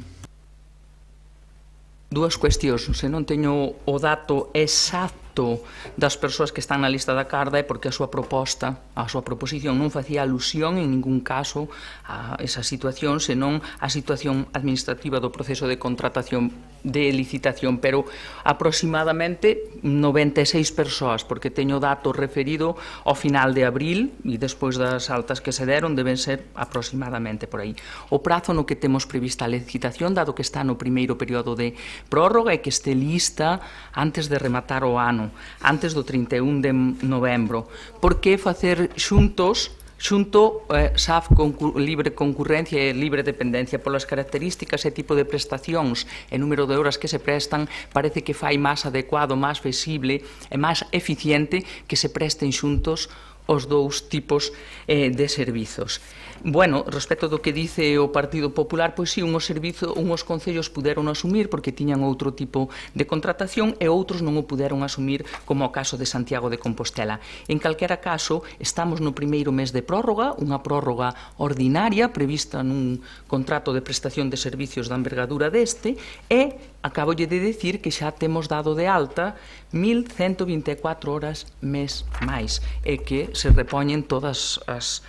Dúas cuestións. Se non teño o dato exacto das persoas que están na lista da Garda é porque a súa proposición non facía alusión en ningún caso a esa situación, senón a situación administrativa do proceso de contratación de licitación, pero aproximadamente 96 persoas, porque teño dato referido ao final de abril e despois das altas que se deron deben ser aproximadamente por aí. O prazo no que temos prevista a licitación, dado que está no primeiro período de prórroga, é que este lista antes de rematar o ano, antes do 31 de novembro. Por que facer xunto SAF libre concurrencia e libre dependencia? Polas características e tipo de prestacións e número de horas que se prestan, parece que fai máis adecuado, máis flexible e máis eficiente que se presten xuntos os dous tipos de servizos. Bueno, respecto do que dice o Partido Popular, pois si, unhos concellos puderon asumir porque tiñan outro tipo de contratación e outros non o puderon asumir, como o caso de Santiago de Compostela. En calquera caso, estamos no primeiro mes de prórroga, unha prórroga ordinaria prevista nun contrato de prestación de servicios da envergadura deste, e acabolle de decir que xa temos dado de alta 1.124 horas mes máis, e que se repoñen todas as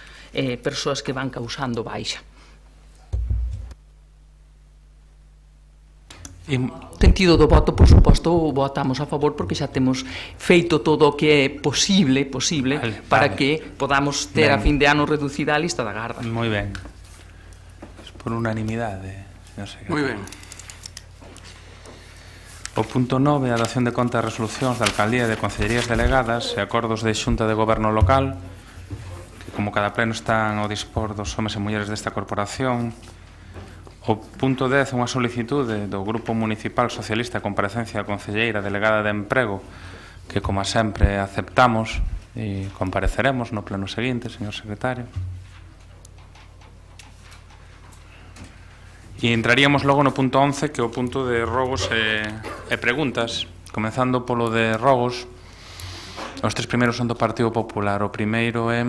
persoas que van causando baixa. No sentido do voto, por suposto, votamos a favor porque xa temos feito todo o que é posible para que podamos ter a fin de ano reducida a lista da Garda. Moi ben. Por unanimidade, señor secretario. Moi ben. O punto 9, a dación de conta de resolucións da Alcaldía e de Concellerías Delegadas e acordos de Xunta de Goberno Local, como cada pleno están ao dispor dos homes e mulleres desta corporación. O punto 10, unha solicitude do Grupo Municipal Socialista a comparecencia da Concelleira Delegada de Emprego, que, como sempre, aceptamos e compareceremos no pleno seguinte, señor secretario. E entraríamos logo no punto 11, que é o punto de rogos e preguntas. Comenzando polo de rogos, os tres primeiros son do Partido Popular. O primeiro é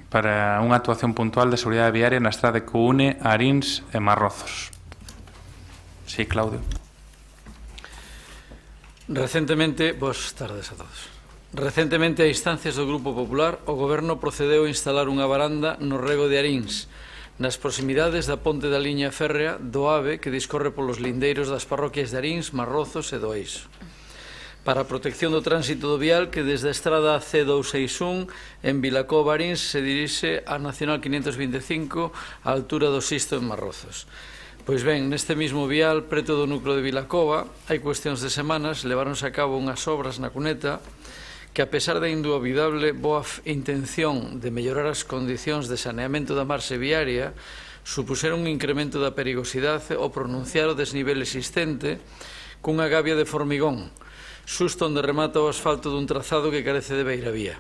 para unha actuación puntual de seguridade viaria na estrada que une Arins e Marrozos. Sí, Claudio. Boas tardes a todos. Recentemente, a instancias do Grupo Popular, o Goberno procedeu a instalar unha varanda no rego de Arins, nas proximidades da ponte da liña férrea do AVE que discorre polos lindeiros das parroquias de Arins, Marrozos e do Eixo, para a protección do tránsito do vial que desde a estrada C261 en Vilacova, Arins, se dirixe á Nacional 525 á altura do Sisto en Marrozos. Pois ben, neste mismo vial, preto do núcleo de Vilacova, hai cuestións de semanas, leváronse a cabo unhas obras na cuneta que, a pesar da indubidable boa intención de mellorar as condicións de saneamento da marxe viaria, supuseron un incremento da perigosidade ao pronunciar o desnivel existente cunha gavia de formigón, xusto onde remata o asfalto dun trazado que carece de beiravía.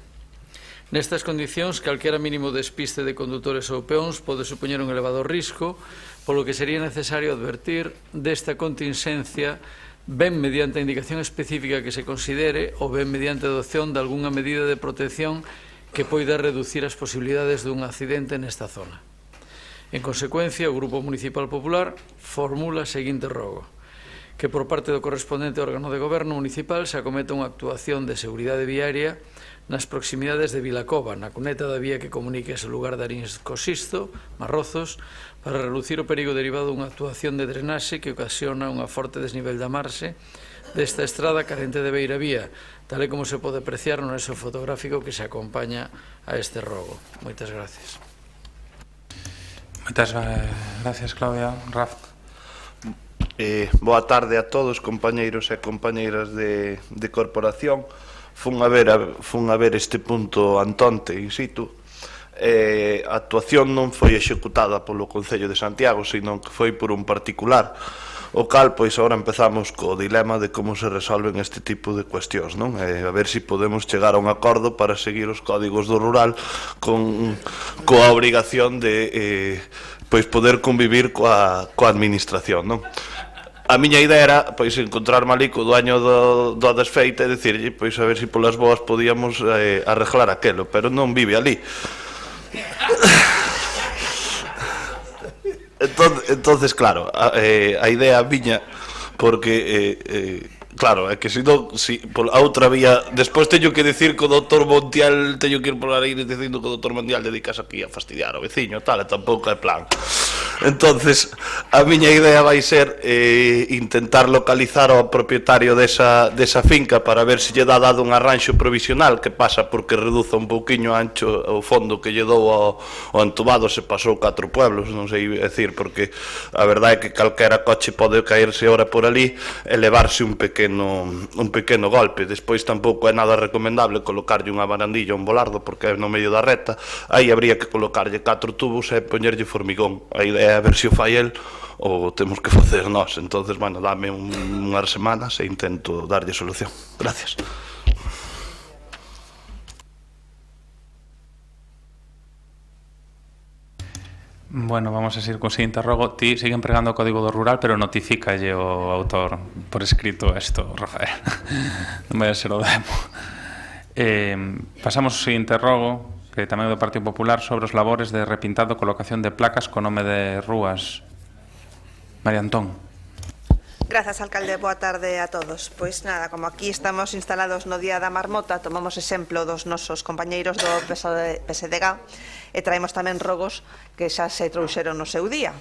Nestas condicións, calquera mínimo despiste de condutores ou peóns pode supoñer un elevado risco, polo que sería necesario advertir desta contingencia ben mediante a indicación específica que se considere ou ben mediante a adopción de algunha medida de protección que poida reducir as posibilidades dun accidente nesta zona. En consecuencia, o Grupo Municipal Popular formula o seguinte rogo: que por parte do correspondente órgano de goberno municipal se acometa unha actuación de seguridade viaria nas proximidades de Vilacova, na cuneta da vía que comunica ese lugar de Arins co Sisto, Marrozos, para reducir o perigo derivado dunha actuación de drenaxe que ocasiona unha forte desnivel da marxe desta estrada carente de beiravía, tal e como se pode apreciar no nexo fotográfico que se acompaña a este rogo. Moitas gracias. Moitas gracias, Claudia. Rafa. Boa tarde a todos, compañeiros e compañeiras de corporación. Fun a ver este punto antonte in situ. A actuación non foi executada polo Concello de Santiago, sino que foi por un particular, o cal, pois, agora empezamos co dilema de como se resolven este tipo de cuestións, non? A ver se podemos chegar a un acordo para seguir os códigos do rural coa obrigación de pois poder convivir coa administración, non? A miña idea era, pois, encontrarme ali co dueño do desfeite e dicirlle, pois, a ver se polas boas podíamos arreglar aquelo, pero non vive ali. Entonces, claro, a idea miña, porque claro, é que se non, a outra vía, despois teño que decir que o doutor Montiel, teño que ir por aí dicindo que o doutor Montiel dedicas aquí a fastidiar ao veciño, tal, e tampouco é plan. Entonces, a miña idea vai ser intentar localizar ao propietario desa finca para ver se lle dá dado un arranxo provisional, que pasa porque reduza un pouquiño ancho o fondo que lle dou ao entubado, se pasou 4 pueblos, non sei decir, porque a verdade é que calquera coche pode caerse ora por ali e levarse un pequeno golpe. Despois tampouco é nada recomendable colocarlle unha barandilla ou un volardo porque é no medio da reta, aí habría que colocarlle 4 tubos e poñerlle formigón. A idea é a ver se o fai el ou temos que facer nós. Entonces, bueno, dame unhas semanas e intento darlle solución. Gracias. Bueno, vamos a seguir con o seguinte rogo. Ti sigue empregando o Código do Rural, pero notifícalle o autor por escrito isto, Rafael. Non vai a ser o demo. Pasamos ao seguinte rogo, que tamén é do Partido Popular, sobre os labores de repintado e colocación de placas co nome de rúas. María Antón. Grazas, alcalde, boa tarde a todos. Pois nada, como aquí estamos instalados no Día da Marmota, tomamos exemplo dos nosos compañeiros do PSDG e traemos tamén rogos que xa se trouxeron no seu día.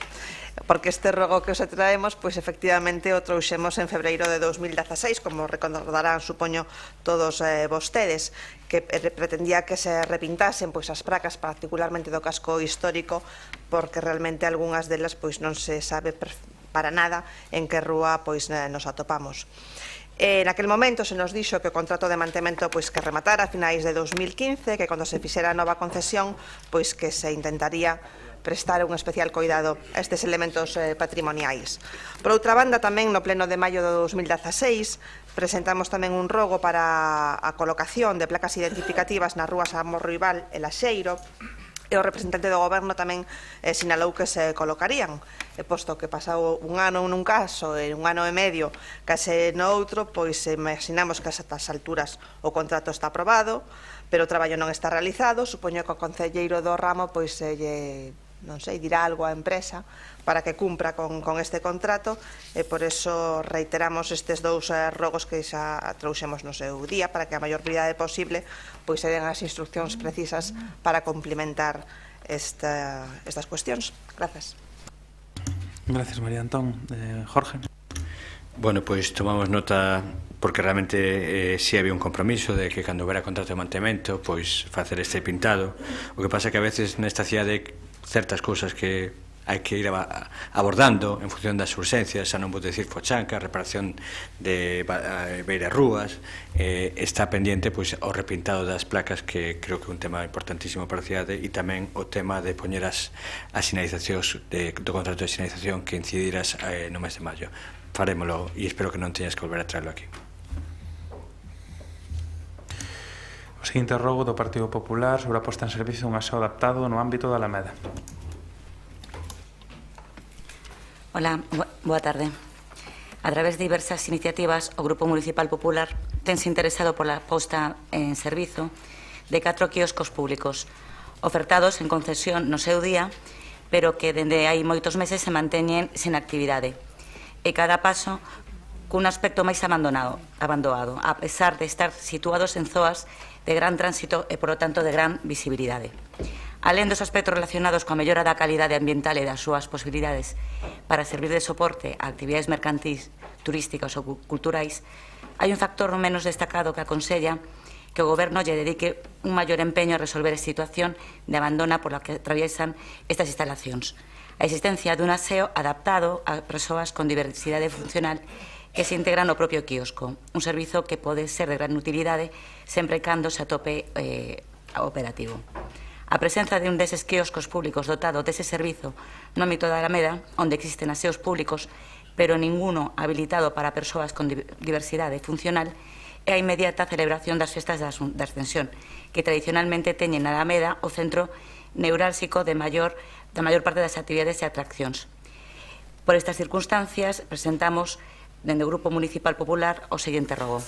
Porque este rogo que os traemos, pois efectivamente o trouxemos en febreiro de 2016, como recordarán, supoño, todos vostedes, que pretendía que se repintasen pois as placas, particularmente do casco histórico, porque realmente algunhas delas pois non se sabe para nada en que rúa pois nos atopamos. Naquel momento se nos dixo que o contrato de mantemento pois que rematara a finais de 2015, que cando se fixera a nova concesión pois que se intentaría prestar un especial coidado a estes elementos patrimoniais. Por outra banda, tamén no pleno de maio de 2016 presentamos tamén un rogo para a colocación de placas identificativas nas rúas Amorruibal e Laxeiro, e o representante do goberno tamén sinalou que se colocarían, posto que pasou un ano nun caso e un ano e medio case no outro, pois imaginamos que a estas alturas o contrato está aprobado, pero o traballo non está realizado. Supoño que o concelleiro do ramo pois non sei, dirá algo á empresa para que cumpra con este contrato, e por eso reiteramos estes dous rogos que xa trouxemos no seu día, para que a maior brevidade posible pois se den as instruccións precisas para complementar estas cuestións. Grazas. Gracias, María Antón. Jorge. Bueno, pois tomamos nota porque realmente si había un compromiso de que cando houbera contrato de mantemento pois facer este pintado. O que pasa que a veces nesta cidade certas cousas que hai que ir abordando en función das urxencias, xa non vou decir fochanca, reparación de beiras rúas, está pendiente pois o repintado das placas, que creo que é un tema importantísimo para a cidade, e tamén o tema de poñer as sinalizacións do contrato de sinalización que incidirás no mes de maio. Farémolo e espero que non teñas que volver a traerlo aquí. O seguinte rogo do Partido Popular sobre a posta en servicio dun aseo adaptado no ámbito da Alameda. Hola, boa tarde. A través de diversas iniciativas, o Grupo Municipal Popular tense interesado pola posta en servizo de 4 quioscos públicos ofertados en concesión no seu día, pero que dende hai moitos meses se manteñen sen actividade, e cada paso cun aspecto máis abandonado, a pesar de estar situados en zoas de gran tránsito e, por lo tanto, de gran visibilidade. Alén dos aspectos relacionados coa mellora da calidade ambiental e das súas posibilidades para servir de soporte a actividades mercantis, turísticas ou culturais, hai un factor menos destacado que aconsella que o Goberno lle dedique un maior empeño a resolver a situación de abandona pola que atraviesan estas instalacións. A existencia dun aseo adaptado a persoas con diversidade funcional que se integra no propio quiosco, un servizo que pode ser de gran utilidade sempre cando se atope operativo. A presenza de un deses quioscos públicos dotado dese servizo no ámbito da Alameda, onde existen aseos públicos, pero ninguno habilitado para persoas con diversidade funcional, é a inmediata celebración das festas da Ascensión, que tradicionalmente teñen na Alameda o centro neurálxico da maior parte das actividades e atraccións. Por estas circunstancias, presentamos, dende o Grupo Municipal Popular, o seguinte rogo: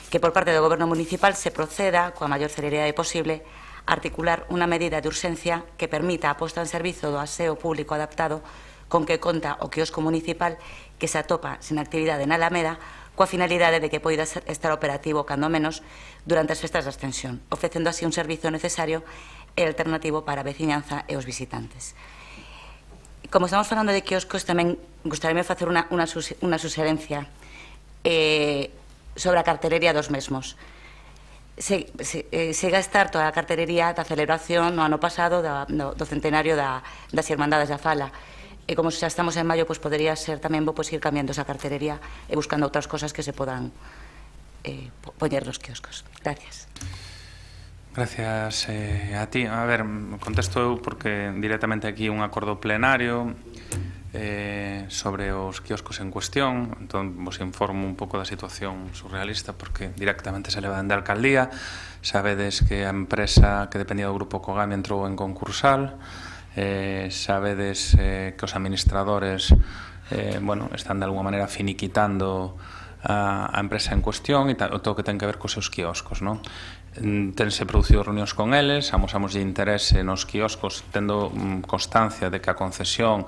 que por parte do Goberno Municipal se proceda, coa maior celeridade posible, a articular unha medida de urxencia que permita a posta en servizo do aseo público adaptado con que conta o quiosco municipal que se atopa sin actividade na Alameda, coa finalidade de que poida estar operativo, cando menos, durante as festas da Ascensión, ofrecendo así un servizo necesario e alternativo para a veciñanza e os visitantes. Como estamos falando de quioscos, tamén gustaríame facer unha suxerencia sobre a carterería dos mesmos. Se gastar toda a carterería da celebración no ano pasado do centenario das Irmandades da Fala. E como xa estamos en maio, podería ser tamén bo ir cambiando esa carterería e buscando outras cosas que se podan poñer nos quioscos. Gracias. Gracias a ti. A ver, contesto eu porque directamente aquí un acordo plenario sobre os quioscos en cuestión. Entón, vos informo un pouco da situación surrealista porque directamente se leva dende a alcaldía. Sabedes que a empresa que dependía do Grupo Kogami entrou en concursal. Sabedes que os administradores están de alguma maneira finiquitando a empresa en cuestión e todo o que ten que ver cos seus quioscos, non? Tense producido reunións con eles, amosamos de interese nos quioscos, tendo constancia de que a concesión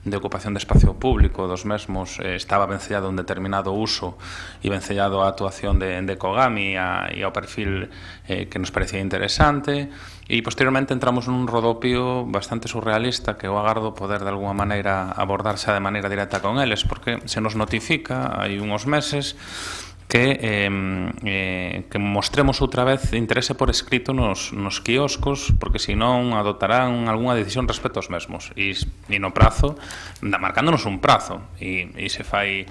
de ocupación de espacio público dos mesmos estaba vencellado a un determinado uso e vencellado á actuación de Kogami e ao perfil que nos parecía interesante. E posteriormente entramos nun rodopio bastante surrealista que eu agardo poder de alguma maneira abordar xa de maneira directa con eles, porque se nos notifica hai uns meses que mostremos outra vez interese por escrito nos quioscos, porque senón adoptarán algunha decisión respecto aos mesmos e no prazo, marcándonos un prazo e se fai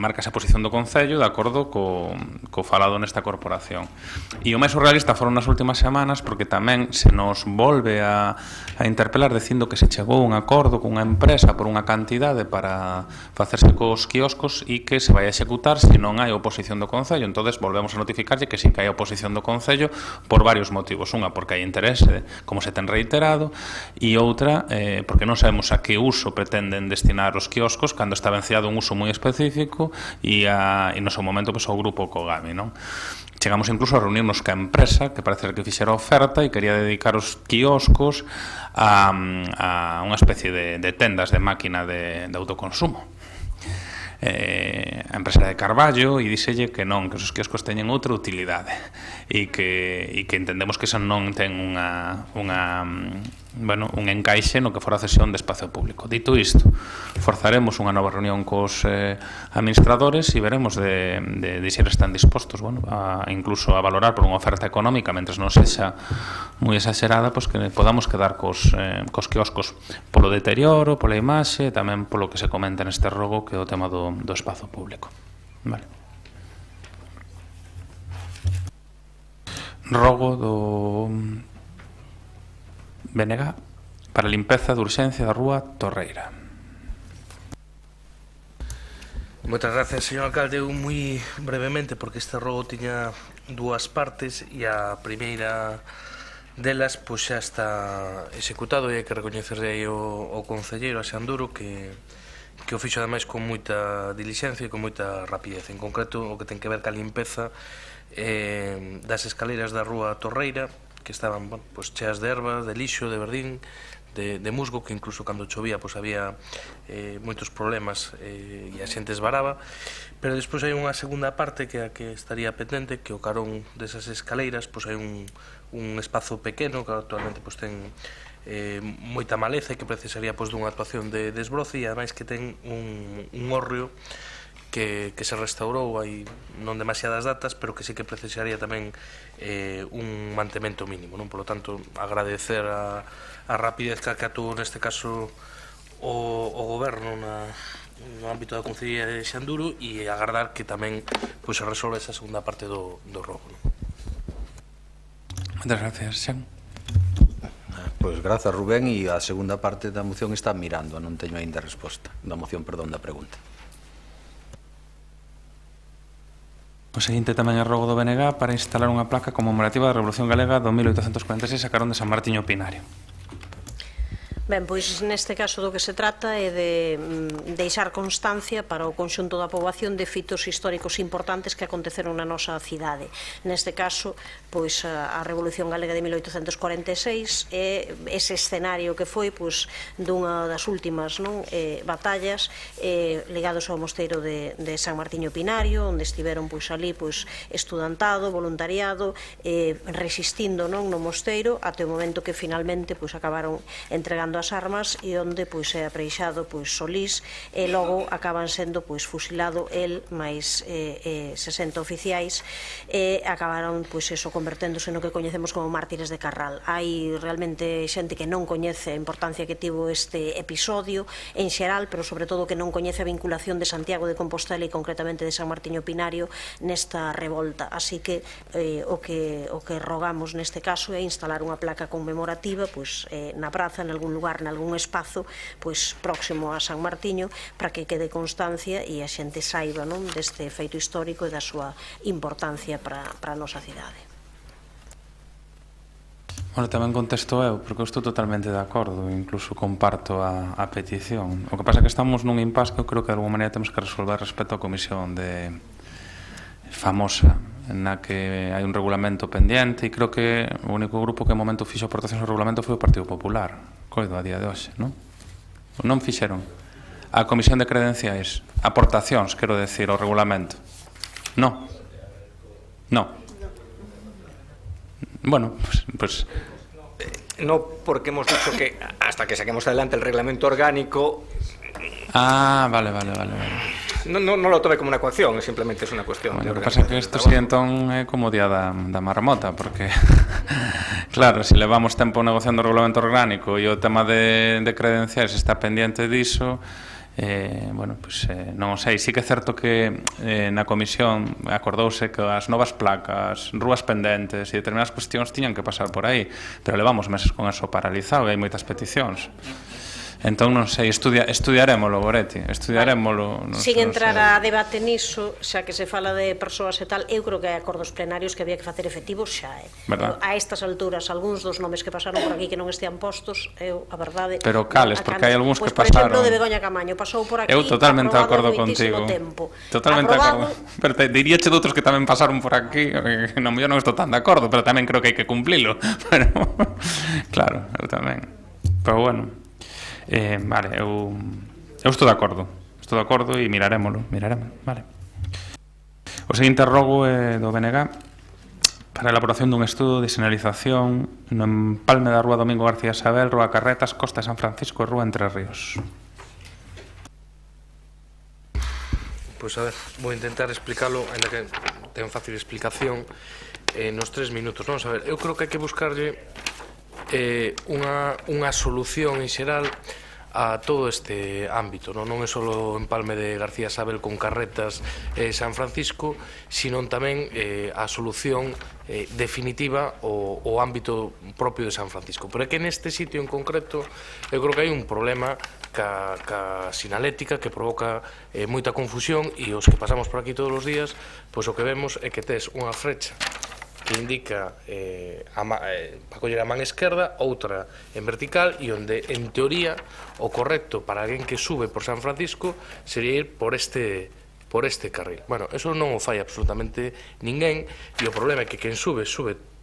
marca esa posición do Concello de acordo co falado nesta corporación. E o máis surrealista foron nas últimas semanas porque tamén se nos volve a interpelar dicindo que se chegou a un acordo cunha empresa por unha cantidade para facerse cos quioscos e que se vai a executar se non hai oposición do Concello. Entonces volvemos a notificarlle que sí que hai oposición do Concello por varios motivos. Unha, porque hai interese, como se ten reiterado, e outra, porque non sabemos a que uso pretenden destinar os quioscos cando está venciado un uso moi específico e no seu momento o Grupo Kogami, non? Chegamos incluso a reunirnos ca empresa que parece que fixera oferta e quería dedicar os quioscos a unha especie de tendas de máquina de autoconsumo. A empresa de Carballo e díxelle que non, que os quioscos teñen outra utilidade e que entendemos que esa non ten un encaixe no que fora a cesión de espacio público. Dito isto, forzaremos unha nova reunión cos administradores e veremos de se están dispostos incluso a valorar por unha oferta económica mentres non sexa moi exagerada, que podamos quedar cos quioscos polo deterioro, pola imaxe, tamén polo que se comenta neste rogo que é o tema do espazo público. Vale. Rogo do BNG para a limpeza de urxencia da rúa Torreira. Moitas gracias, señor alcalde. Eu moi brevemente, porque este rogo tiña dúas partes e a primeira delas xa está executado e hai que recoñecerle aí ao concelleiro, a Xanduro, que o fixo ademais con moita diligencia e con moita rapidez. En concreto, o que ten que ver ca limpeza das escaleiras da rúa Torreira, que estaban cheas de erva, de lixo, de verdín, de musgo, que incluso cando chovía había moitos problemas e a xente esvaraba. Pero despois hai unha segunda parte que a que estaría pendente, que o carón desas escaleiras hai un espazo pequeno que actualmente ten moita maleza e que precisaría dunha actuación de desbroce, e ademais que ten un hórreo que se restaurou hai non demasiadas datas, pero que sí que precisaría tamén un mantemento mínimo, non? Por lo tanto, agradecer a rapidez que actuou neste caso o goberno no ámbito da Concellería de Xanduro e agardar que tamén se resolve esa segunda parte do rogo. Moitas gracias, Xan. Pois grazas, Rubén, e a segunda parte da moción está mirando, non teño aínda resposta da moción, perdón, da pregunta. O seguinte tamén é rogo do BNG para instalar unha placa conmemorativa da Revolución Galega do 1846 a carón de San Martiño Pinario. Ben, pois neste caso do que se trata é de deixar constancia para o conxunto da poboación de fitos históricos importantes que aconteceron na nosa cidade. Neste caso, pois a Revolución Galega de 1846 é ese escenario que foi pois dunha das últimas batallas ligados ao mosteiro de San Martiño Pinario, onde estiveron pois ali pois estudantado, voluntariado, resistindo no mosteiro até o momento que finalmente pois acabaron entregando as armas e onde pois é apreixado pois Solís e logo acaban sendo pois fusilado el máis 60 oficiais e acabaron pois eso converténdose no que coñecemos como mártires de Carral. Hai realmente xente que non coñece a importancia que tivo este episodio en xeral, pero sobre todo que non coñece a vinculación de Santiago de Compostela e concretamente de San Martiño Pinario nesta revolta. Así que o que rogamos neste caso é instalar unha placa conmemorativa pois na praza, en algún lugar, en algún espazo pois próximo a San Martiño, para que quede constancia e a xente saiba deste feito histórico e da súa importancia para a nosa cidade. Bueno, tamén contesto eu, porque eu estou totalmente de acordo, incluso comparto a petición. O que pasa é que estamos nun impasse que eu creo que de alguma maneira temos que resolver respecto á comisión de famosa, na que hai un regulamento pendiente e creo que o único grupo que en momento fixo aportacións ao regulamento foi o Partido Popular. Coido a día de hoxe, non? Non fixeron a comisión de credenciais aportacións, quero decir, ao regulamento. Non. Non. Bueno, pues no, porque hemos dicho que hasta que saquemos adelante el reglamento orgánico. Ah, vale. No lo tome como una coacción, simplemente es una cuestión. Bueno, lo que pasa é que isto si entón é como o día da marmota, porque claro, se levamos tempo negociando o regulamento orgánico e o tema de credenciais está pendiente diso, bueno, pues non sei, sí que é certo que na comisión acordouse que as novas placas, rúas pendentes e determinadas cuestións tiñan que pasar por aí, pero levamos meses con eso paralizado e hai moitas peticións. Entón, non sei, estudiarémolo, Goretti, estudiarémolo. Sin entrar a debate niso, xa que se fala de persoas e tal, eu creo que hai acordos plenarios que había que facer efectivos xa, a estas alturas, algúns dos nomes que pasaron por aquí que non estean postos, eu, a verdade... Pero cales, porque hai algúns que Por pasaron... exemplo, de Begoña Camaño, pasou por aquí, eu totalmente de acordo contigo. Totalmente de acordo. Pero diríache de outros que tamén pasaron por aquí, non, eu non estou tan de acordo, pero tamén creo que hai que cumplilo. Pero, claro, eu tamén. Pero bueno... vale, eu estou de acordo e mirarémolo, vale. O seguinte rogo é do BNG para a elaboración dun estudo de sinalización no empalme da Rúa Domingo García Sabel, Rúa Carretas, Costa de San Francisco e Rúa Entre Ríos. Pois a ver, vou intentar explicarlo, ainda que ten fácil explicación nos 3 minutos, non? A ver, eu creo que hai que buscarlle unha solución en xeral a todo este ámbito, non é só o empalme de García Sabel con Carretas e San Francisco, sino tamén a solución definitiva o ámbito propio de San Francisco. Pero é que neste sitio en concreto eu creo que hai un problema ca sinalética que provoca moita confusión e os que pasamos por aquí todos os días, pois o que vemos é que tes unha frecha que indica para coller a man esquerda, outra en vertical, e onde, en teoría, o correcto para alguén que sube por San Francisco sería ir por este carril. Bueno, eso non o fai absolutamente ninguén, e o problema é que quen sube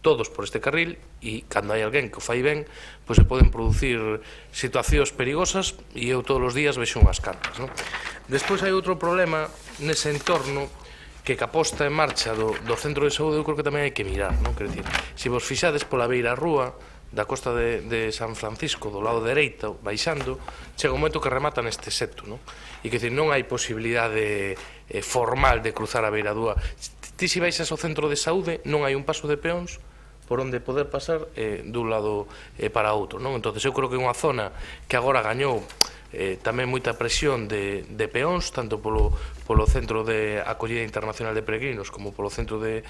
todos por este carril, e cando hai alguén que o fai ben, pois se poden producir situacións perigosas, e eu todos os días vexo unhas cantas, non? Despois hai outro problema nese entorno, que a posta en marcha do centro de saúde eu creo que tamén hai que mirar, non? Quero dicir, se vos fixades pola beira rúa da costa de San Francisco, do lado dereito, baixando, chega un momento que remata neste seto, non? E que dicir, non hai posibilidade formal de cruzar a beira rúa. Ti se baixas ao centro de saúde, non hai un paso de peóns por onde poder pasar dun lado para outro, non? Entón, eu creo que é unha zona que agora gañou tamén moita presión de peóns, tanto polo Centro de Acollida Internacional de Peregrinos como polo Centro de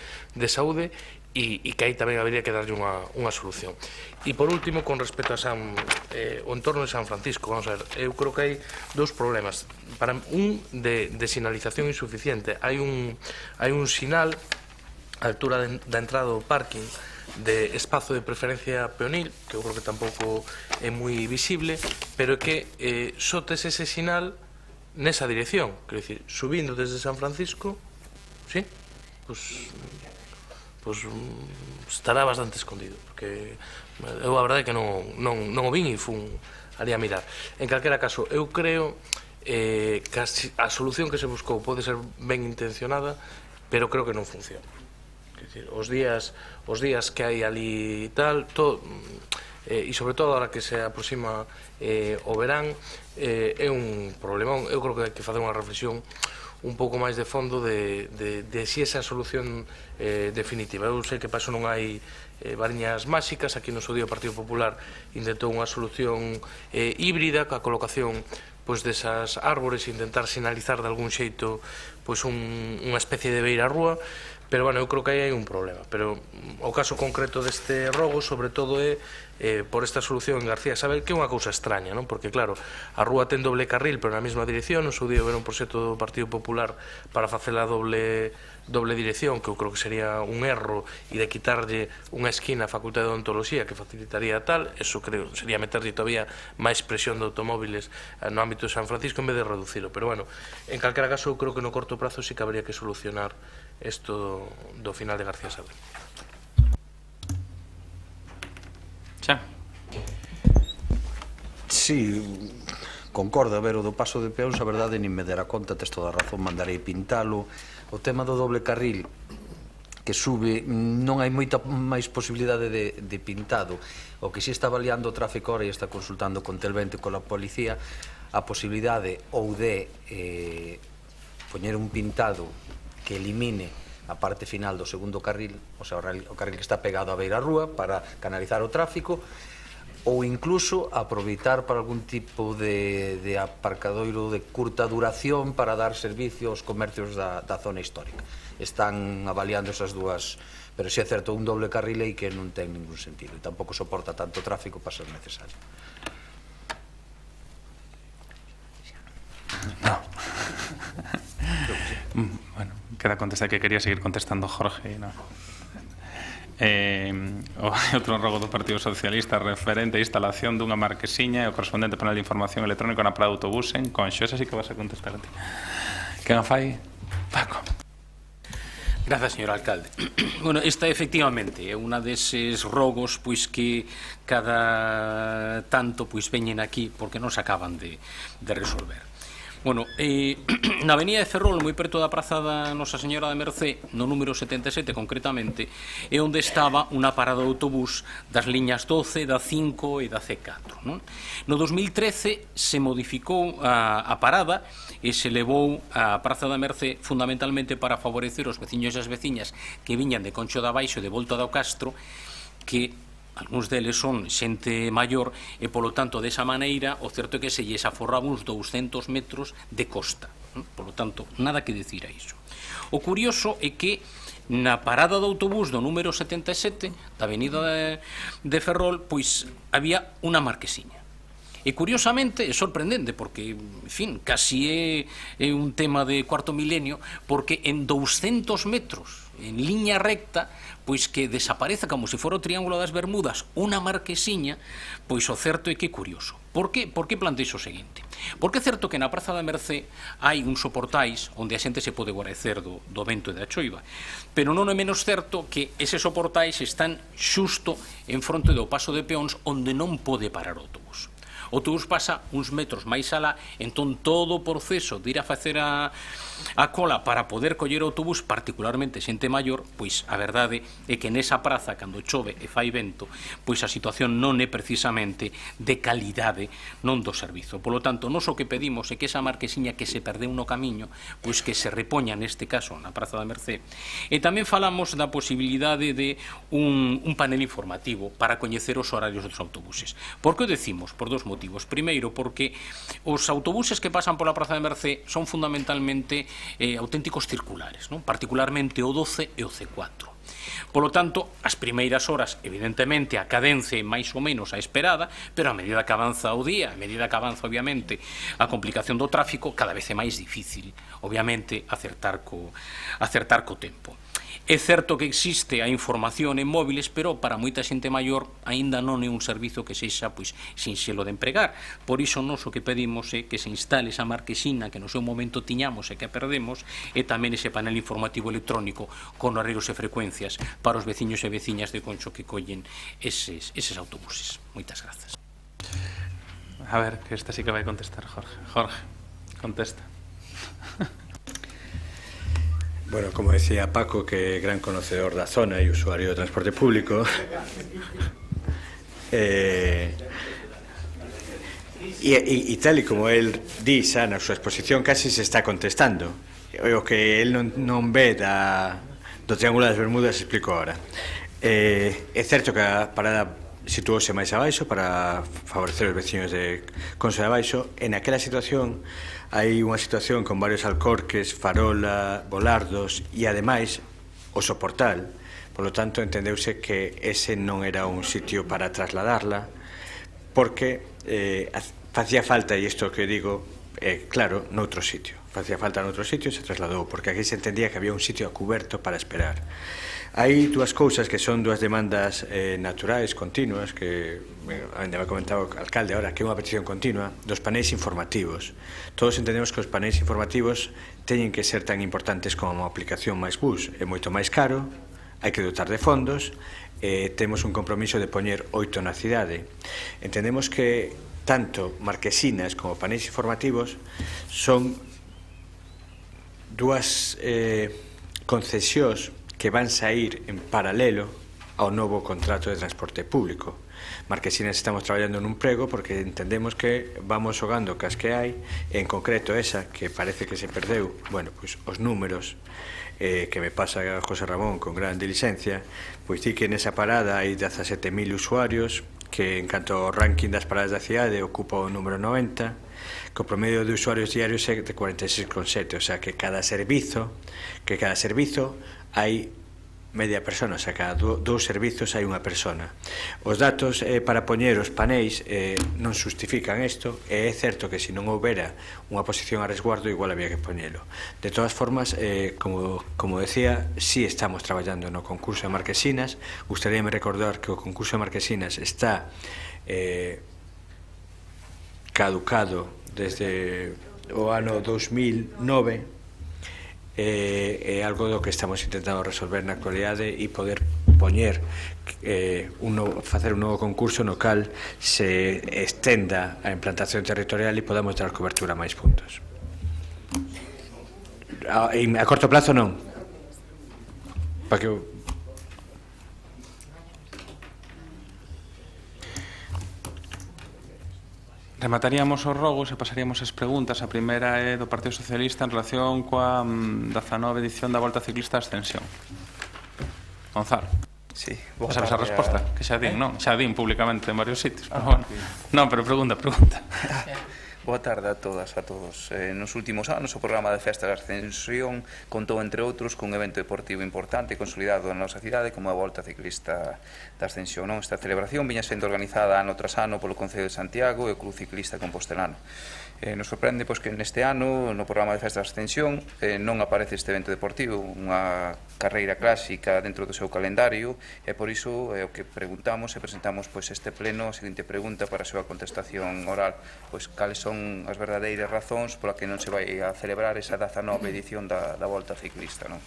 Saúde, e que aí tamén habería que darlle unha solución. E por último, con respecto a o entorno de San Francisco, vamos a ver, eu creo que hai dous problemas. Para un, de sinalización insuficiente. Hai un sinal á altura da entrada do parking de espazo de preferencia peonil, que eu creo que tampouco é moi visible, pero que sotes ese sinal nesa dirección, quero dicir, subindo desde San Francisco, sí, pois estará bastante escondido, porque eu a verdade é que non o vin e fun ali a mirar. En calquera caso, eu creo que a solución que se buscou pode ser ben intencionada, pero creo que non funciona. Os días que hai ali tal, e sobre todo ahora que se aproxima o verán, é un problemón. Eu creo que hai que facer unha reflexión un pouco máis de fondo de si esa solución definitiva. Eu sei que para iso non hai variñas máxicas. Aquí no seu día o Partido Popular intentou unha solución híbrida, ca colocación desas árbores, intentar sinalizar de algún xeito unha especie de beira-rúa, pero, bueno, eu creo que aí hai un problema. Pero o caso concreto deste rogo, sobre todo, é por esta solución en García Sabel, que é unha cousa extraña, non? Porque, claro, a rúa ten doble carril, pero na mesma dirección. No seu día era un proxecto do Partido Popular para facela doble dirección, que eu creo que sería un erro, e de quitarlle unha esquina á Facultade de Odontoloxía, que facilitaría tal. Eso, creo, sería meterlle todavía máis presión de automóviles no ámbito de San Francisco en vez de reducilo. Pero, bueno, en calquera caso, eu creo que no corto prazo sí que habría que solucionar isto do final de García Sabel. Xa. Sí, concordo. A ver, o do paso de peóns, a verdade, nin me dera conta, tes toda a razón, mandarei pintalo. O tema do doble carril que sube, non hai moita máis posibilidade de pintado. O que si está avaliando o tráfico ahora e está consultando con Telvente con a policía a posibilidade ou de poñer un pintado que elimine a parte final do segundo carril, o sea, o carril que está pegado á beira-rúa para canalizar o tráfico, ou incluso aproveitar para algún tipo de aparcadoiro de curta duración para dar servicio aos comercios da zona histórica. Están avaliando esas dúas, pero si é certo, un doble carril aí que non ten ningún sentido e tampouco soporta tanto tráfico para ser necesario. No. Bueno, queda contestar que quería seguir contestando Jorge, no. Outro rogo do Partido Socialista referente a instalación dunha marquesiña e o correspondente panel de información electrónica na parada de autobús en Conxo. Esa sí que vas a contestar a ti. Quen a fai? Paco. Grazas, señor alcalde. Bueno, esta efectivamente é unha deses rogos que cada tanto veñen aquí porque non se acaban de resolver. Bueno, na avenida de Ferrol, moi preto da praza da Nosa Señora da Mercé, no número 77 concretamente, é onde estaba unha parada de autobús das liñas 12, da 5 e da C4, non? No 2013 se modificou a parada e se levou a praza da Mercé fundamentalmente para favorecer os veciños e as veciñas que viñan de Concho da Baixo e de Volta do Castro, que algúns deles son xente maior e, polo tanto, desa maneira, o certo é que se lles aforraba uns 200 metros de costa. Polo tanto, nada que decir a iso. O curioso é que na parada do autobús do número 77 da avenida de Ferrol, había unha marquesiña. E, curiosamente, é sorprendente, porque, en fin, casi é un tema de cuarto milenio, porque en 200 metros, en liña recta, que desapareza como se fora o Triángulo das Bermudas unha marquesiña, o certo é que é curioso. Por que planteixo o seguinte? Porque é certo que na Praza da Mercé hai uns soportais onde a xente se pode guarecer do vento e da choiva, pero non é menos certo que eses soportais están xusto en fronte do paso de peóns onde non pode parar o autobús. O autobús pasa uns metros máis alá, entón todo o proceso de ir a facer a cola para poder coller o autobús, particularmente xente maior, a verdade é que nesa praza, cando chove e fai vento, a situación non é precisamente de calidade non do servizo. Polo tanto, nós o que pedimos é que esa marquesiña que se perdeu no camiño, que se repoña neste caso na Praza da Mercé. E tamén falamos da posibilidade de un panel informativo para coñecer os horarios dos autobuses. Por que o decimos? Por dos motivos. Primeiro, porque os autobuses que pasan pola Praza da Mercé son fundamentalmente auténticos circulares, particularmente o 12 e o C4. Polo tanto, as primeiras horas, evidentemente, a cadencia é máis ou menos a esperada, pero a medida que avanza o día, a medida que avanza, obviamente, a complicación do tráfico, cada vez é máis difícil, obviamente, acertar co tempo. É certo que existe a información en móviles, pero para moita xente maior aínda non é un servizo que sexa pois sinxelo de empregar. Por iso nos o que pedimos é que se instale esa marquesina que no seu momento tiñamos e que a perdemos, e tamén ese panel informativo electrónico con horarios e frecuencias para os veciños e veciñas de Concho que collen eses autobuses. Moitas grazas. A ver, que esta sí que vai contestar, Jorge. Jorge, contesta. Bueno, como decía Paco, que é gran conocedor da zona e usuario do transporte público, e tal e como el di xa na súa exposición, casi se está contestando. O que el non ve do Triángulo das Bermudas explico ahora. É certo que a parada situouse máis abaixo para favorecer os veciños de Conso de Abaixo. En aquela situación hai unha situación con varios alcorques, farola, volardos e ademais o soportal. Por lo tanto, entendeuse que ese non era un sitio para trasladarla porque facía falta, e isto que digo, claro, noutro sitio. Facía falta noutro sitio e se trasladou porque aquí se entendía que había un sitio a cuberto para esperar. Hai dúas cousas que son dúas demandas naturais, continuas, que ainda me comentaba o alcalde ahora, que é unha petición continua dos paneis informativos. Todos entendemos que os paneis informativos teñen que ser tan importantes como a aplicación máis bus. É moito máis caro, hai que dotar de fondos, temos un compromiso de poñer 8 na cidade. Entendemos que tanto marquesinas como paneis informativos son dúas concesións que van sair en paralelo ao novo contrato de transporte público. Marquesinas estamos traballando nun prego porque entendemos que vamos xogando cas que hai, en concreto esa que parece que se perdeu, bueno, pois os números que me pasa a José Ramón con gran diligencia, pois di que nesa parada hai 17.000 usuarios, que en canto ao ranking das paradas da cidade ocupa o número 90, que o promedio de usuarios diarios é de 46,7, o sea que cada servizo hai media persona, o sea, cada dous servizos hai unha persona. Os datos para poñer os paneis non justifican isto, e é certo que se non houbera unha posición a resguardo igual había que poñelo. De todas formas, como decía, sí estamos traballando no concurso de marquesinas. Gustaríame recordar que o concurso de marquesinas está caducado desde o ano 2009, é algo do que estamos intentando resolver na actualidade e poder poñer facer un novo concurso no cal se estenda a implantación territorial e podamos dar cobertura a máis puntos. A corto plazo non, para que remataríamos os rogos e pasaríamos as preguntas. A primeira é do Partido Socialista en relación coa 19 edición da Volta Ciclista Ascensión. Gonzalo. Sí, sabes a resposta? Que xa din, non? Xa din públicamente en varios sitios. Pero bueno. Non, pero pregunta. Boa tarde a todas, a todos. Nos últimos anos o programa de Festa da Ascensión contou, entre outros, cun evento deportivo importante e consolidado na nosa cidade como a Volta Ciclista da Ascensión. Esta celebración viña sendo organizada ano tras ano polo Concello de Santiago e o Club Ciclista Compostelano. Nos sorprende que neste ano, no programa de Festa da Ascensión, non aparece este evento deportivo, unha carreira clásica dentro do seu calendario, e por iso é o que preguntamos e presentamos este pleno a seguinte pregunta para a súa contestación oral. Cales son as verdadeiras razóns pola que non se vai a celebrar esa 19 edición da Volta Ciclista, non?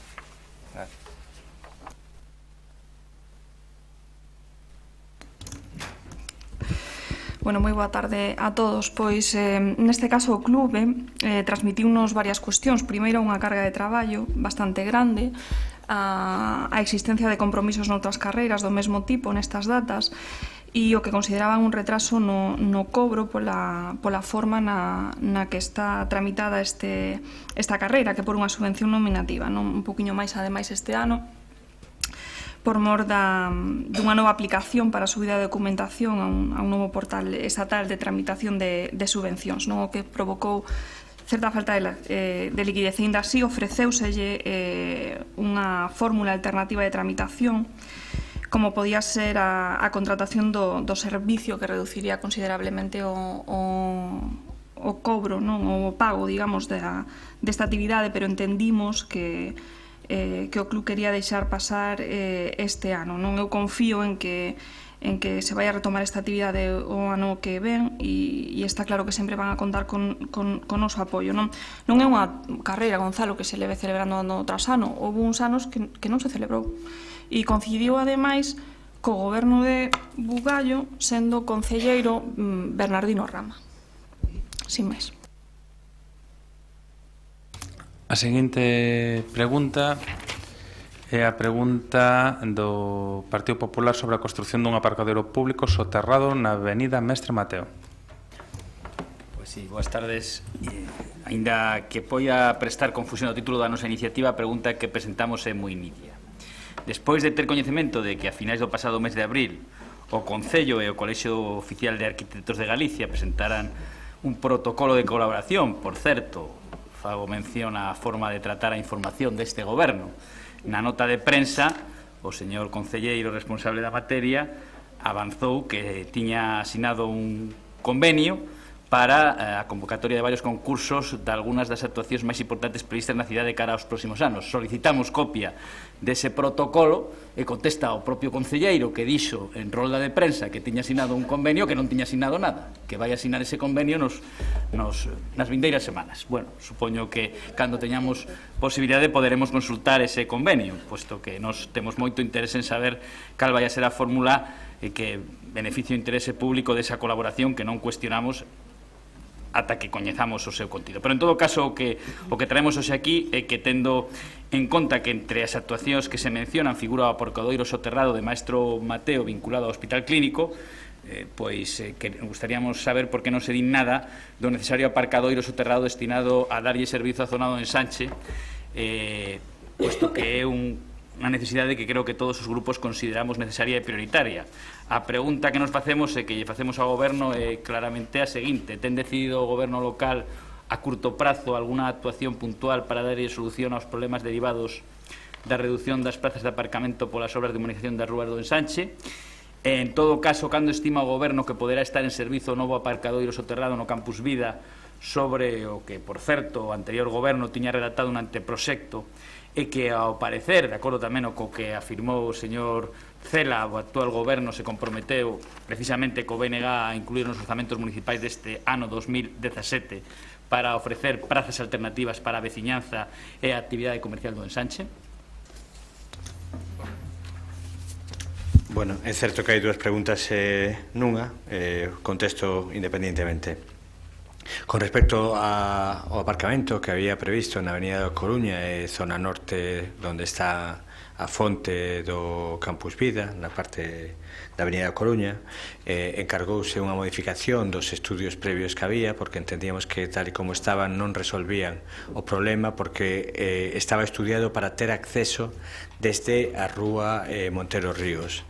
Bueno, moi boa tarde a todos. Pois, neste caso, o clube transmitiunos varias cuestións. Primeiro, unha carga de traballo bastante grande, a existencia de compromisos noutras carreiras do mesmo tipo nestas datas, e o que consideraban un retraso no cobro pola forma na que está tramitada esta carreira, que por unha subvención nominativa, un poquinho máis ademais este ano, por mor dunha nova aplicación para a subida de documentación a un novo portal estatal de tramitación de subvencións, o que provocou certa falta de liquidez. Ainda así, ofreceuselle unha fórmula alternativa de tramitación, como podía ser a contratación do servicio, que reduciría considerablemente o cobro, o pago, digamos, desta actividade, pero entendimos que que o club quería deixar pasar este ano. Non, eu confío en que se vai a retomar esta actividade o ano que ven e está claro que sempre van a contar con noso apoio. Non é unha carreira, Gonzalo, que se leve celebrando ano tras ano. Houve uns anos que non se celebrou e coincidiu ademais co goberno de Bugallo sendo concelleiro Bernardino Rama. Sin máis. A seguinte pregunta é a pregunta do Partido Popular sobre a construción dun aparcadero público soterrado na avenida Mestre Mateo. Pois sí, boas tardes. Aínda que poida prestar confusión ao título da nosa iniciativa, a pregunta que presentamos é moi nítida. Despois de ter coñecemento de que a finais do pasado mes de abril o Concello e o Colexio Oficial de Arquitectos de Galicia presentaran un protocolo de colaboración, por certo, fago mención á forma de tratar a información deste goberno. Na nota de prensa, o señor concelleiro responsable da materia avanzou que tiña asinado un convenio para a convocatoria de varios concursos de algunhas das actuacións máis importantes previstas na cidade de cara aos próximos anos. Solicitamos copia dese protocolo e contesta o propio concelleiro que dixo en rolda de prensa que tiña asinado un convenio que non tiña asinado nada, que vai asinar ese convenio nas vindeiras semanas. Bueno, supoño que cando teñamos posibilidade poderemos consultar ese convenio, posto que nos temos moito interés en saber cal vai a ser a fórmula que beneficio e interese público desa colaboración que non cuestionamos ata que coñezamos o seu contido. Pero en todo caso o que traemos hoxe aquí é que tendo en conta que entre as actuacións que se mencionan figura o aparcadoiro soterrado de Maestro Mateo vinculado ao Hospital Clínico, pois que gustaríamos saber por que non se din nada do necesario aparcadoiro soterrado destinado a darlle servizo a zona do Ensanche, posto que é unha necesidade que creo que todos os grupos consideramos necesaria e prioritaria. A pregunta que nos facemos e que lle facemos ao goberno é claramente a seguinte: ten decidido o goberno local a curto prazo algunha actuación puntual para darlle solución aos problemas derivados da reducción das plazas de aparcamento polas obras de humanización das rúas do Ensanche? En todo caso, cando estima o goberno que poderá estar en servizo o novo aparcadoiro soterrado no Campus Vida, sobre o que, por certo, o anterior goberno tiña redactado un anteproxecto e que, ao parecer, de acordo tamén co que afirmou o señor Cela, o actual goberno se comprometeu precisamente co BNG a incluir nos orzamentos municipais deste ano 2017 para ofrecer prazas alternativas para a veciñanza e a actividade comercial do Ensanche? Bueno, é certo que hai dúas preguntas nunha, contesto independentemente. Con respecto ao aparcamento que había previsto na Avenida da Coruña e zona norte onde está a fonte do Campus Vida, na parte da Avenida da Coruña, encargouse unha modificación dos estudios previos que había, porque entendíamos que tal e como estaban non resolvían o problema, porque estaba estudiado para ter acceso desde a rúa Montero Ríos.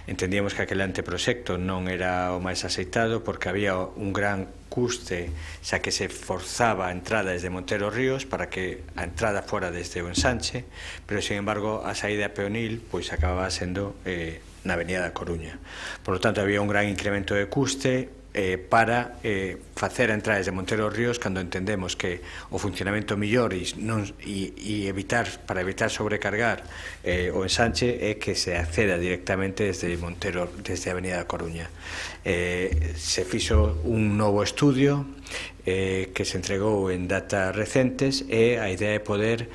Entendíamos que aquele anteproxecto non era o máis aceitado porque había un gran custe, xa que se forzaba a entrada desde Montero Ríos para que a entrada fora desde o Ensanche, pero, sin embargo, a saída peonil pois acababa sendo na Avenida da Coruña. Por lo tanto, había un gran incremento de custe para facer a entrada desde Montero Ríos cando entendemos que o funcionamento mellor e para evitar sobrecargar o Ensanche é que se acceda directamente desde a Avenida da Coruña. Se fixo un novo estudio que se entregou en datas recentes e a idea é poder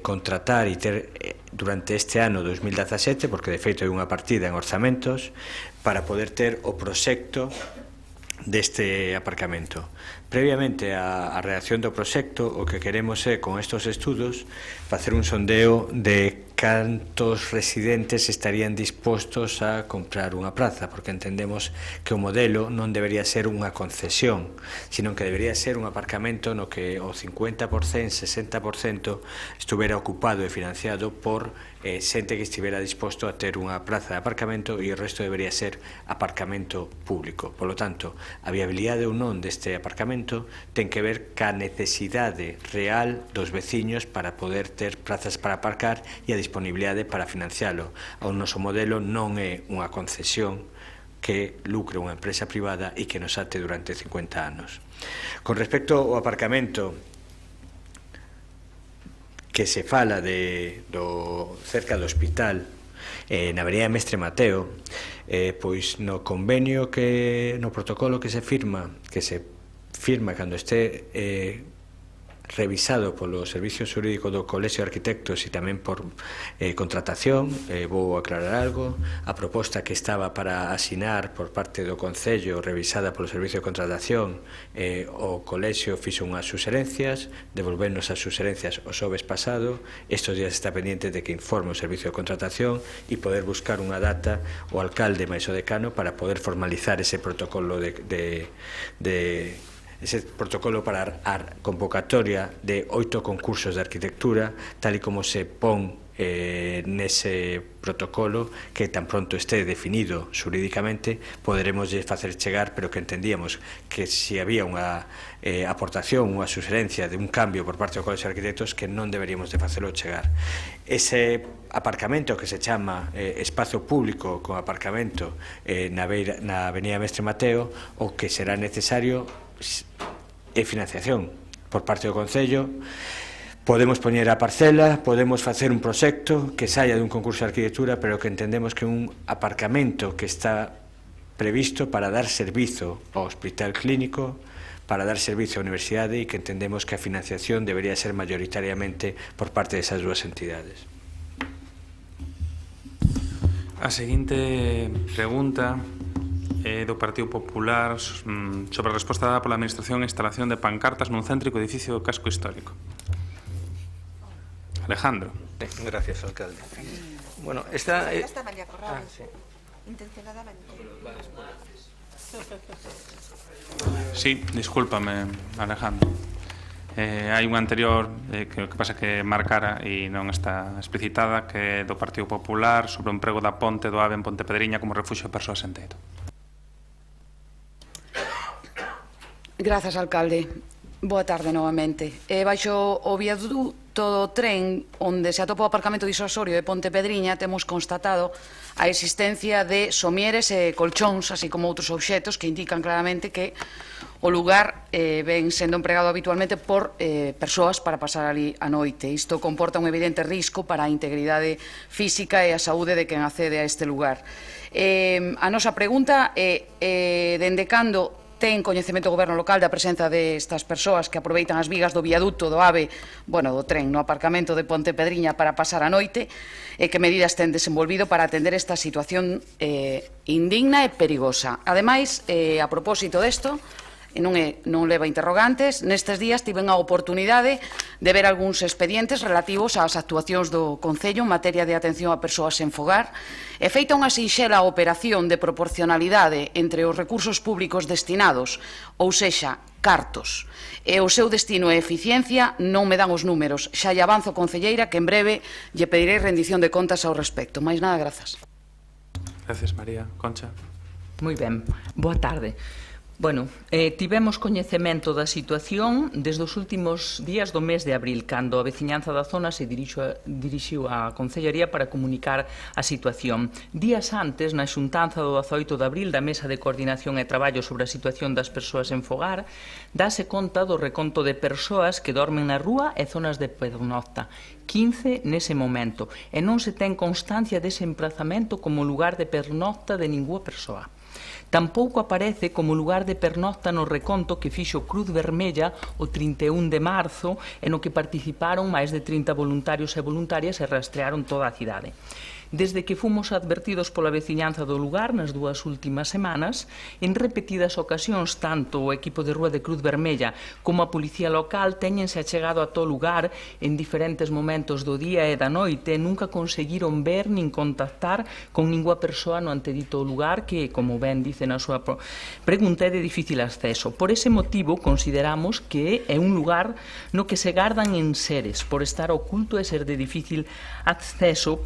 contratar e ter durante este ano 2017, porque de feito hai unha partida en orzamentos, para poder ter o proxecto deste aparcamento. Previamente á redacción do proxecto, o que queremos é, con estes estudos, facer un sondeo de cantos residentes estarían dispostos a comprar unha praza, porque entendemos que o modelo non debería ser unha concesión, sino que debería ser un aparcamento no que o 50%, 60% estuvera ocupado e financiado por xente que estivera disposto a ter unha praza de aparcamento e o resto debería ser aparcamento público. Por lo tanto, a viabilidade ou non deste aparcamento ten que ver ca necesidade real dos veciños para poder ter prazas para aparcar e a disponibilidade para financialo. O noso modelo non é unha concesión que lucre unha empresa privada e que nos ate durante 50 anos. Con respecto ao aparcamento que se fala cerca do hospital na Avenida Mestre Mateo, pois no convenio, no protocolo que se firma cando este revisado polo Servicio Xurídico do Colexio de Arquitectos e tamén por contratación, vou aclarar algo, a proposta que estaba para asinar por parte do Concello revisada polo Servicio de Contratación, o Colexio fixo unhas suxerencias, devolvernos as suxerencias o xoves pasado, estes días está pendiente de que informe o Servicio de Contratación e poder buscar unha data o alcalde máis o decano para poder formalizar ese protocolo ese protocolo para a convocatoria de 8 concursos de arquitectura, tal e como se pon nese protocolo, que tan pronto este definido xurídicamente poderemos facer chegar, pero que entendíamos que se había unha aportación, unha suxerencia de un cambio por parte do Colexio de Arquitectos, que non deberíamos de facelo chegar. Ese aparcamento que se chama espazo público con aparcamento na Avenida Mestre Mateo, o que será necesario é financiación por parte do Concello. Podemos poñer a parcela, podemos facer un proxecto que saia dun concurso de arquitectura, pero que entendemos que é un aparcamento que está previsto para dar servizo ao hospital clínico, para dar servizo á universidade, e que entendemos que a financiación debería ser mayoritariamente por parte desas dúas entidades. A seguinte pregunta do Partido Popular sobre a resposta dada pola Administración a instalación de pancartas nun céntrico edificio do casco histórico. Alejandro. Gracias, alcalde. Bueno, esta María Corral, intencionadamente. Sí, discúlpame, Alejandro. Hai unha anterior que pasa que marcara e non está explicitada, que é do Partido Popular, sobre o emprego da ponte do AVE en Pontepedriña como refugio de persoas en teito. Grazas, alcalde. Boa tarde novamente. Baixo o viaduto do tren onde se atopa o aparcamento disuasorio de Pontepedriña, temos constatado a existencia de somieres e colchóns, así como outros obxetos que indican claramente que o lugar ven sendo empregado habitualmente por persoas para pasar ali a noite. Isto comporta un evidente risco para a integridade física e a saúde de quen accede a este lugar. A nosa pregunta é dende cando ten coñecemento o goberno local da presenza destas persoas que aproveitan as vigas do viaduto do AVE, do tren, no aparcamento de Pontepedriña para pasar a noite, e que medidas ten desenvolvido para atender esta situación indigna e perigosa. Ademais, a propósito desto, non leva interrogantes, nestes días tiven a oportunidade de ver algúns expedientes relativos ás actuacións do Concello en materia de atención a persoas sen fogar, e feita unha sinxela operación de proporcionalidade entre os recursos públicos destinados, ou sexa, cartos, e o seu destino e eficiencia, non me dan os números. Xa lle avanzo, concelleira, que en breve lle pedirei rendición de contas ao respecto. Mais nada, grazas. Gracias, María. Concha. Moi ben. Boa tarde. Bueno, tivemos coñecemento da situación desde os últimos días do mes de abril, cando a veciñanza da zona se dirixiu á Concellería para comunicar a situación. Días antes, na xuntanza do 18 de abril da Mesa de Coordinación e Traballo sobre a situación das persoas en fogar, dáse conta do reconto de persoas que dormen na rúa e zonas de pernocta, 15 nese momento, e non se ten constancia dese emprazamento como lugar de pernocta de ninguna persoa. Tampouco aparece como lugar de pernocta no reconto que fixo Cruz Vermella o 31 de marzo, e no que participaron máis de 30 voluntarios e voluntarias e rastrearon toda a cidade. Desde que fomos advertidos pola veciñanza do lugar nas dúas últimas semanas, en repetidas ocasións, tanto o equipo de rúa de Cruz Vermella como a policía local teñense achegado a todo lugar en diferentes momentos do día e da noite e nunca conseguiron ver nin contactar con ninguna persoa no antedito lugar que, como ben dice na súa pregunta, é de difícil acceso. Por ese motivo, consideramos que é un lugar no que se gardan enseres por estar oculto e ser de difícil acceso,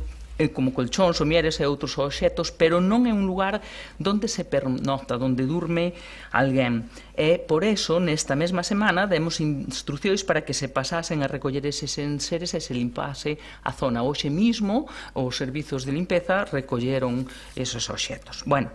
como colchóns, somieres e outros obxetos, pero non é un lugar onde se pernocta, onde durme alguén. E, por eso, nesta mesma semana, demos instruccións para que se pasasen a recoller eses enseres e se limpase a zona. Hoxe mismo, os servizos de limpeza recolleron esos obxetos. Bueno,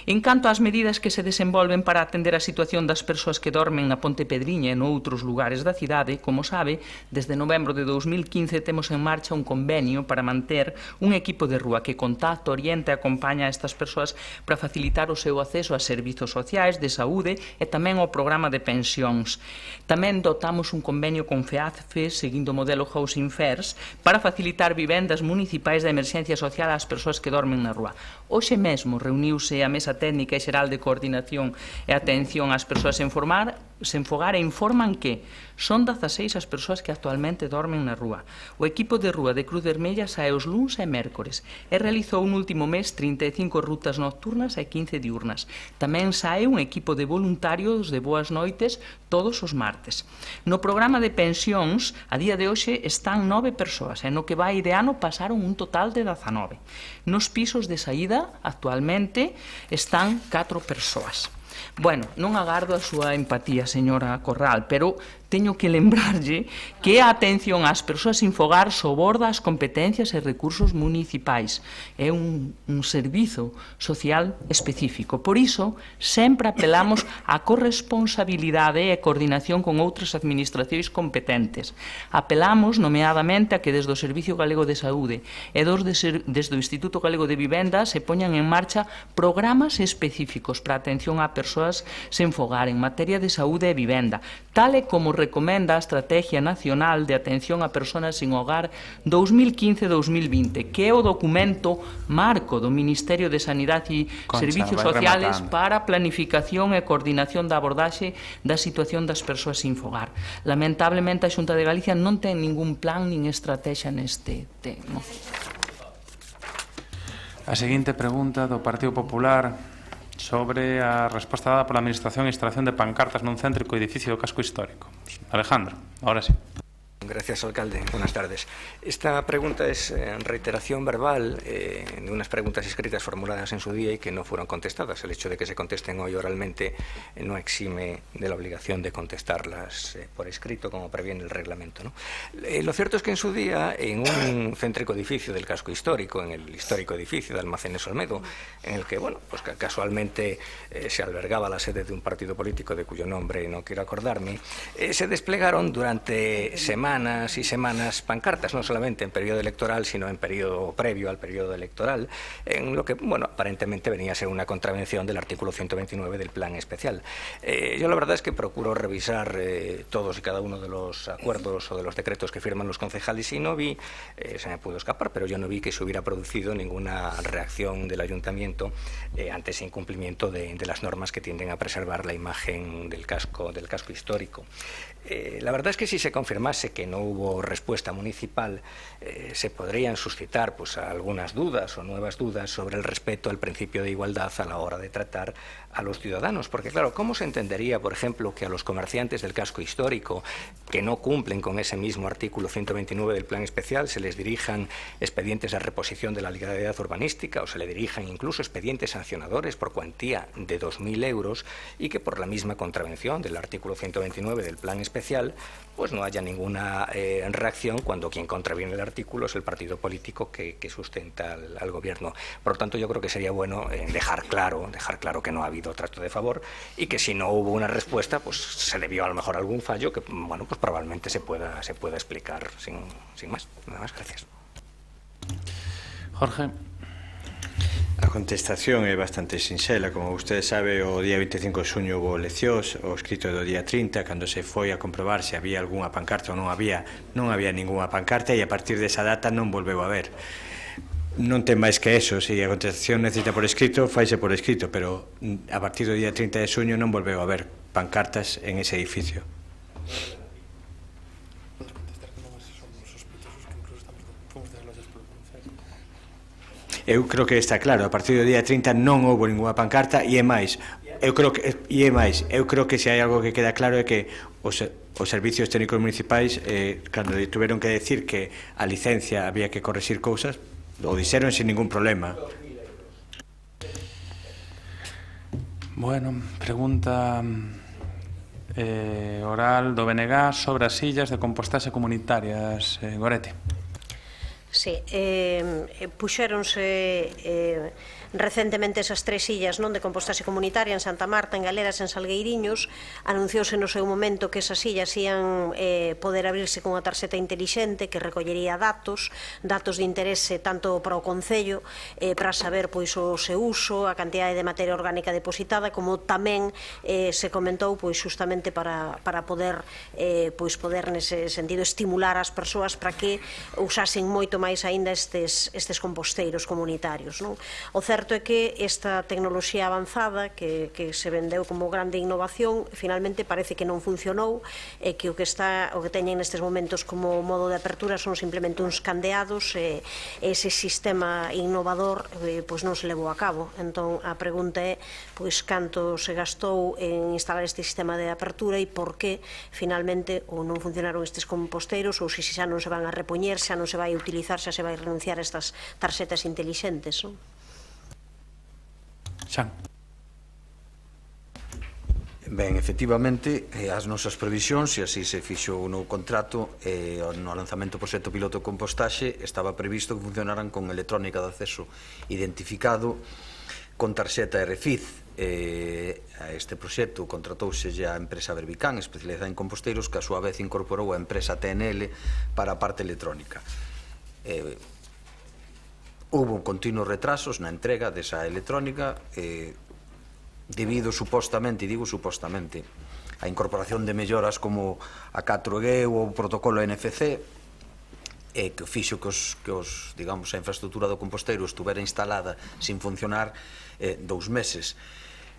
En canto ás medidas que se desenvolven para atender a situación das persoas que dormen na Ponte Pedriña e noutros lugares da cidade, como sabe, desde novembro de 2015 temos en marcha un convenio para manter un equipo de rúa que contacta, orienta e acompaña a estas persoas para facilitar o seu acceso a servizos sociais, de saúde e tamén ao programa de pensións. Tamén dotamos un convenio con FEACFE, seguindo o modelo Housing First, para facilitar vivendas municipais de emerxencia social ás persoas que dormen na rúa. Hoxe mesmo reuniuse a Mesa Técnica e Xeral de Coordinación e Atención ás Persoas sen fogar e informan que son 16 as persoas que actualmente dormen na rúa. O equipo de rúa de Cruz Vermella sae os luns e mércores e realizou un último mes 35 rutas nocturnas e 15 diurnas. Tamén sae un equipo de voluntarios de boas noites todos os martes. No programa de pensións, a día de hoxe están 9 persoas e no que vai de ano pasaron un total de 19. Nos pisos de saída, actualmente, están 4 persoas. Bueno, non agardo a súa empatía, señora Corral, pero teño que lembrarlle que a atención ás persoas sin fogar soborda as competencias e recursos municipais. É un servizo social específico. Por iso, sempre apelamos á corresponsabilidade e coordinación con outras administracións competentes. Apelamos, nomeadamente, a que desde o Servicio Galego de Saúde e desde o Instituto Galego de Vivenda se poñan en marcha programas específicos para a atención a persoas sen fogar en materia de saúde e vivenda, tal e como recomenda a Estrategia Nacional de Atención a Persoas sin Hogar 2015-2020, que é o documento marco do Ministerio de Sanidade e Servicios Sociales para a planificación e coordinación da abordaxe da situación das persoas sin fogar. Lamentablemente, a Xunta de Galicia non ten ningún plan nin estrategia neste tema. A seguinte pregunta do Partido Popular sobre a resposta dada pola Administración e instalación de pancartas nun céntrico edificio do casco histórico. Alejandro, ahora sí. Gracias, alcalde. Buenas tardes. Esta pregunta es reiteración verbal de unas preguntas escritas formuladas en su día y que no fueron contestadas. El hecho de que se contesten hoy oralmente no exime de la obligación de contestarlas por escrito, como previene el reglamento, ¿no? Lo cierto es que en su día, en un céntrico edificio del casco histórico, en el histórico edificio de Almacenes Olmedo, en el que, bueno, pues casualmente se albergaba la sede de un partido político de cuyo nombre no quiero acordarme, se desplegaron durante semanas y semanas pancartas, no solamente en periodo electoral, sino en periodo previo al periodo electoral, en lo que, bueno, aparentemente venía a ser una contravención del artículo 129 del Plan Especial. Yo la verdad es que procuro revisar todos y cada uno de los acuerdos o de los decretos que firman los concejales y no vi, se me pudo escapar, pero yo no vi que se hubiera producido ninguna reacción del ayuntamiento ante ese incumplimiento de las normas que tienden a preservar la imagen del casco histórico. La verdad es que si se confirmase que no hubo respuesta municipal, se podrían suscitar pues, algunas dudas o nuevas dudas sobre el respeto al principio de igualdad a la hora de tratar a los ciudadanos. Porque, claro, ¿cómo se entendería, por ejemplo, que a los comerciantes del casco histórico que no cumplen con ese mismo artículo 129 del Plan Especial se les dirijan expedientes de reposición de la legalidad urbanística o se le dirijan incluso expedientes sancionadores por cuantía de 2.000 euros y que por la misma contravención del artículo 129 del Plan Especial pues no haya ninguna reacción cuando quien contraviene el artículo es el partido político que sustenta al gobierno? Por lo tanto, yo creo que sería bueno dejar claro que no ha habido trato de favor y que si no hubo una respuesta, pues se debió a lo mejor a algún fallo que, bueno, pues probablemente se pueda explicar sin más. Nada más, gracias. Jorge. A contestación é bastante sinxela. Como usted sabe, o día 25 de xuño houve eleccións, o escrito do día 30, cando se foi a comprobar se había algunha pancarta ou non había ninguna pancarta e a partir desa data non volveu a haber. Non ten máis que eso, se a contestación necesita por escrito, faise por escrito, pero a partir do día 30 de xuño non volveu a haber pancartas en ese edificio. Eu creo que está claro, a partir do día 30 non houve ninguna pancarta e é máis, eu creo que se hai algo que queda claro é que os servicios técnicos municipais cando tiveron que decir que a licencia había que correxir cousas, o dixeron sin ningún problema. Bueno, pregunta oral do BNG sobre as sillas de compostaxe comunitarias. Goretti. Sí, puxéronse recentemente esas 3 illas de compostaxe comunitaria en Santa Marta, en Galeras, en Salgueiriños. Anunciouse no seu momento que esas illas ian poder abrirse con unha tarxeta intelixente que recollería datos de interese tanto para o Concello, para saber o seu uso, a cantidade de materia orgánica depositada, como tamén se comentou justamente para poder nese sentido estimular as persoas para que usasen moito máis aínda estes composteiros comunitarios. O certo é que esta tecnoloxía avanzada que se vendeu como grande innovación finalmente parece que non funcionou, e que o que teñen nestes momentos como modo de apertura son simplemente uns candeados, e ese sistema innovador non se levou a cabo. Entón a pregunta é canto se gastou en instalar este sistema de apertura e por que finalmente ou non funcionaron estes composteiros, ou se xa non se van a repoñer, xa non se vai a utilizar, xa se vai a renunciar a estas tarxetas intelixentes. Xa. Ben, efectivamente, as nosas previsións, e así se fixo no contrato, no lanzamento do proxecto piloto de compostaxe, estaba previsto que funcionaran con electrónica de acceso identificado con tarxeta RFID. A este proxecto contratouse a empresa Verbicán, especializada en composteiros, que a súa vez incorporou a empresa TNL para a parte electrónica. Houbo continuos retrasos na entrega desa electrónica debido supostamente, e digo supostamente, a incorporación de melloras como a 4G ou o protocolo NFC, que fixo que a infraestructura do composteiro estuvera instalada sin funcionar 2 meses.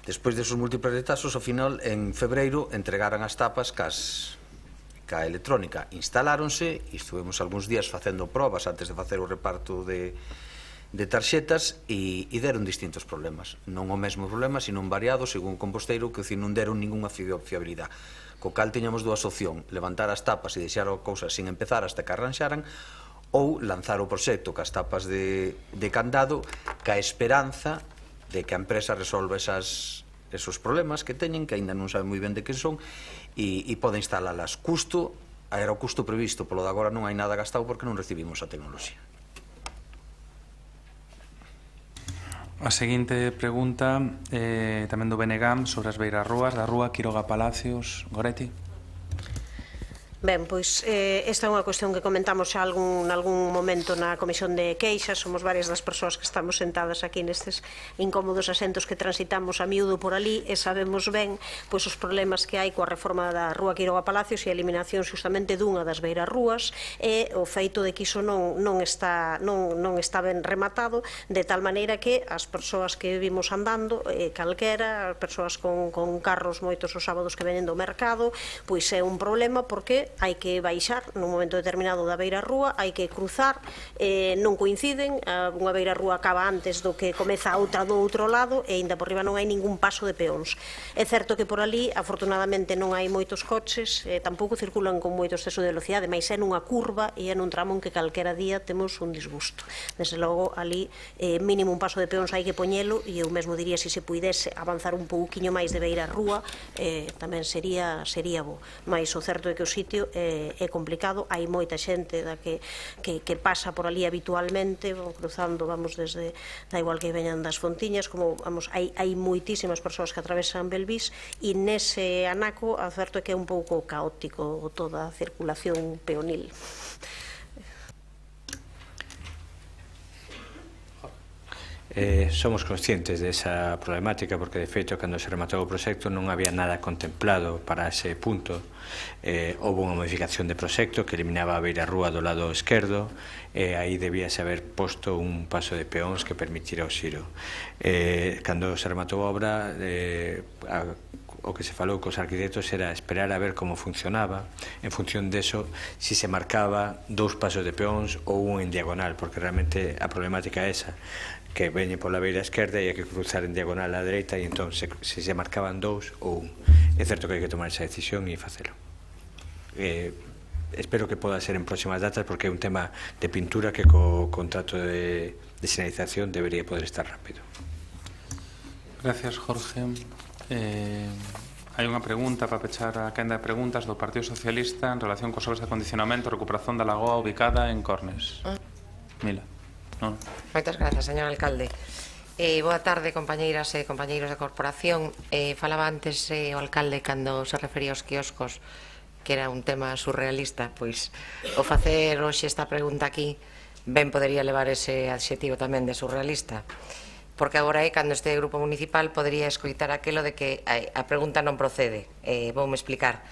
Despois desos múltiples retrasos, ao final, en febreiro, entregaran as tapas ca electrónica. Instaláronse e estuvemos algúns días facendo probas antes de facer o reparto de tarxetas e deron distintos problemas. Non o mesmo problema, sino variados según o composteiro, que non deron ninguna fiabilidade. Co cal teñamos 2 opcións: levantar as tapas e deixar a cousa sin empezar hasta que arranxaran, ou lanzar o proxecto cas tapas de candado, ca esperanza de que a empresa resolva esos problemas que teñen, que aínda non saben moi ben de que son, e pode instalalas. Era o custo previsto, polo de agora non hai nada gastado porque non recibimos a tecnoloxía. A seguinte pregunta tamén do Benegam sobre as beirarrúas da rúa Quiroga Palacios. Goretti. Ben, pois esta é unha cuestión que comentamos xa algún momento na Comisión de Queixas. Somos varias das persoas que estamos sentadas aquí nestes incómodos asentos que transitamos a miúdo por ali, e sabemos ben os problemas que hai coa reforma da rúa Quiroga Palacios e a eliminación justamente dunha das beirarrúas, e o feito de que iso non está ben rematado, de tal maneira que as persoas que vimos andando, calquera, as persoas con carros moitos os sábados que veñen do mercado, pois é un problema porque hai que baixar nun momento determinado da beirarrúa, hai que cruzar, non coinciden, unha beirarrúa acaba antes do que comeza a outra do outro lado, e ainda por riba non hai ningún paso de peóns. É certo que por ali, afortunadamente, non hai moitos coches, tampouco circulan con moito exceso de velocidade, mas é nunha curva e é nun tramo en que calquera día temos un disgusto. Desde logo, ali, mínimo un paso de peóns hai que poñelo, e eu mesmo diría, se se puidese avanzar un pouquiño máis de beirarrúa, tamén sería bo. Mais o certo é que o sitio é complicado, hai moita xente que pasa por ali habitualmente, cruzando, desde, da igual que veñan das Fontiñas, como, hai moitísimas persoas que atravesan Belvís, e nese anaco, a certo é que é un pouco caótico toda a circulación peonil. Somos conscientes desa problemática porque, de feito, cando se rematou o proxecto non había nada contemplado para ese punto. Houve unha modificación de proxecto que eliminaba a beirarrúa do lado esquerdo, e aí debíase haber posto un paso de peóns que permitira o xiro. Cando se rematou a obra, o que se falou cos arquitectos era esperar a ver como funcionaba, en función deso, si se marcaba 2 pasos de peóns ou un en diagonal, porque realmente a problemática é esa, que veñe pola beira esquerda e hai que cruzar en diagonal á dereita, e entón se marcaban 2 ou 1. É certo que hai que tomar esa decisión e facelo. Espero que poda ser en próximas datas, porque é un tema de pintura que co contrato de sinalización debería poder estar rápido. Gracias, Jorge. Hai unha pregunta para pechar a quenda de preguntas do Partido Socialista en relación cos obras de acondicionamento e recuperación da lagoa ubicada en Cornes. Mila. Non? Moitas grazas, señor alcalde. Boa tarde, compañeiras e compañeiros da corporación. Falaba antes o alcalde cando se refería aos quioscos que era un tema surrealista, pois o facer hoxe esta pregunta aquí ben podería levar ese adxetivo tamén de surrealista, porque agora cando este grupo municipal podería escoitar aquelo de que a pregunta non procede. Voume explicar.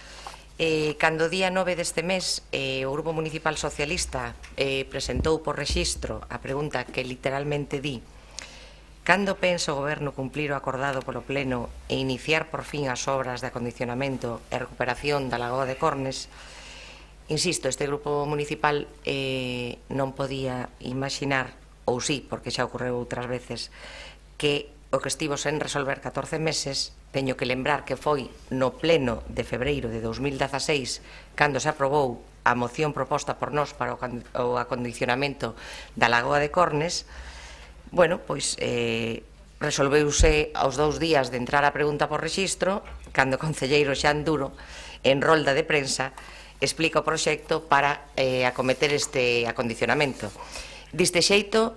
Cando o día 9 deste mes o Grupo Municipal Socialista presentou por rexistro a pregunta que literalmente di: cando pensa o Goberno cumplir o acordado polo Pleno e iniciar por fin as obras de acondicionamento e recuperación da Lagoa de Cornes? Insisto, este Grupo Municipal non podía imaginar, ou sí, porque xa ocorreu outras veces, que o que estivo sen resolver 14 meses. Teño que lembrar que foi no pleno de febreiro de 2016 cando se aprobou a moción proposta por nós para o acondicionamento da Lagoa de Cornes. Bueno, pois resolveuse aos 2 días de entrar a pregunta por rexistro cando o concelleiro Xan Duro, en rolda de prensa, explica o proxecto para acometer este acondicionamento. Deste xeito,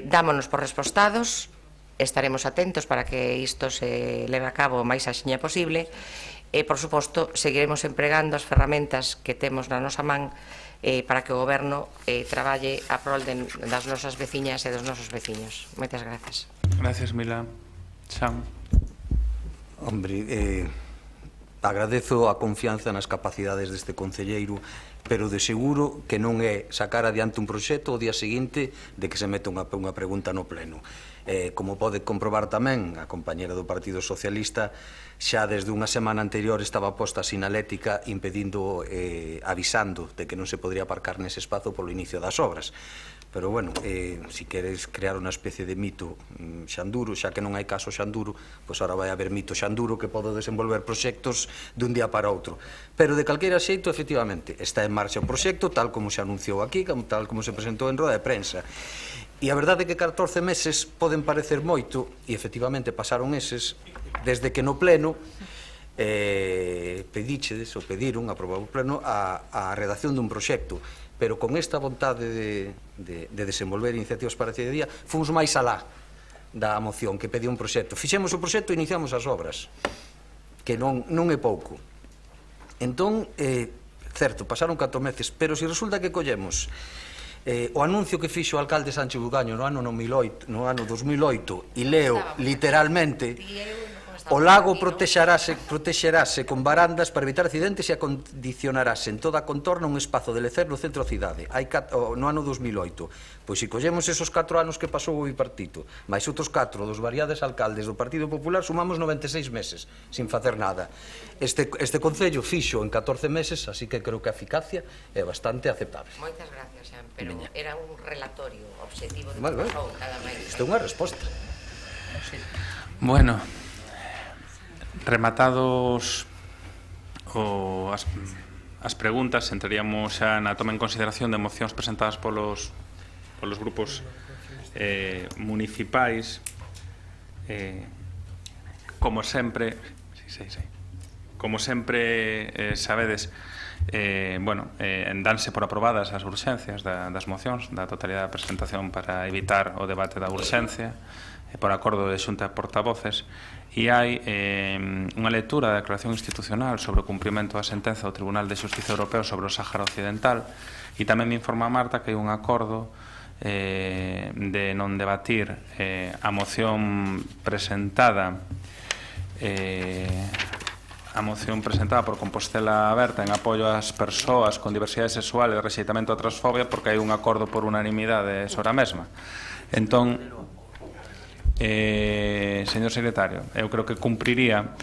dámonos por respostados. Estaremos atentos para que isto se leve a cabo o máis axiña posible e, por suposto, seguiremos empregando as ferramentas que temos na nosa man para que o Goberno traballe a prol das nosas veciñas e dos nosos veciños. Moitas grazas. Gracias, Mila. Sam. Hombre, agradezo a confianza nas capacidades deste concelleiro, pero de seguro que non é sacar adiante un proxecto o día seguinte de que se mete unha pregunta no pleno. Como pode comprobar tamén, a compañera do Partido Socialista xa desde unha semana anterior estaba posta a sinalética impedindo, avisando de que non se podría aparcar nese espazo polo inicio das obras. Pero, bueno, si queres crear unha especie de mito Xanduro, xa que non hai caso Xanduro, pois agora vai haber mito Xanduro que pode desenvolver proxectos dun día para outro. Pero, de calqueira xeito, efectivamente, está en marcha o proxecto, tal como se anunciou aquí, tal como se presentou en roda de prensa. E a verdade é que 14 meses poden parecer moito, e efectivamente pasaron eses, desde que no pleno pediron, aprobou o pleno, a redacción dun proxecto, pero con esta vontade de desenvolver iniciativas para a cidadía, fomos máis alá da moción que pedía un proxecto. Fixemos o proxecto e iniciamos as obras, que non é pouco. Entón, certo, pasaron 4 meses, pero se resulta que collemos o anuncio que fixo o alcalde Sánchez Bugaño no ano 2008 e leo literalmente: o lago protexerase con barandas para evitar accidentes e acondicionarase en toda a contorna un espazo de lecer no centro da cidade no ano 2008. Pois se collemos esos 4 anos que pasou o bipartito máis outros 4 dos variados alcaldes do Partido Popular, sumamos 96 meses sin facer nada. Este concello fixo en 14 meses, así que creo que a eficacia é bastante aceptable. Moitas gracias, Xan, pero era un relatorio objetivo de que pasou cada mes. Isto é unha resposta. Bueno, rematados as preguntas, entraríamos xa na toma en consideración de mocións presentadas polos grupos municipais. Como sempre sabedes, danse por aprobadas as urxencias das mocións da totalidade da presentación para evitar o debate da urxencia por acordo de xunta de portavoces, e hai unha lectura da declaración institucional sobre o cumprimento da sentenza do Tribunal de Xustiza Europeo sobre o Sáhara Occidental, e tamén me informa Marta que hai un acordo de non debatir a moción presentada por Compostela Aberta en apoio ás persoas con diversidade sexual e rexeitamento a transfobia, porque hai un acordo por unanimidade sobre a mesma. Entón, señor secretario, eu creo que cumpriría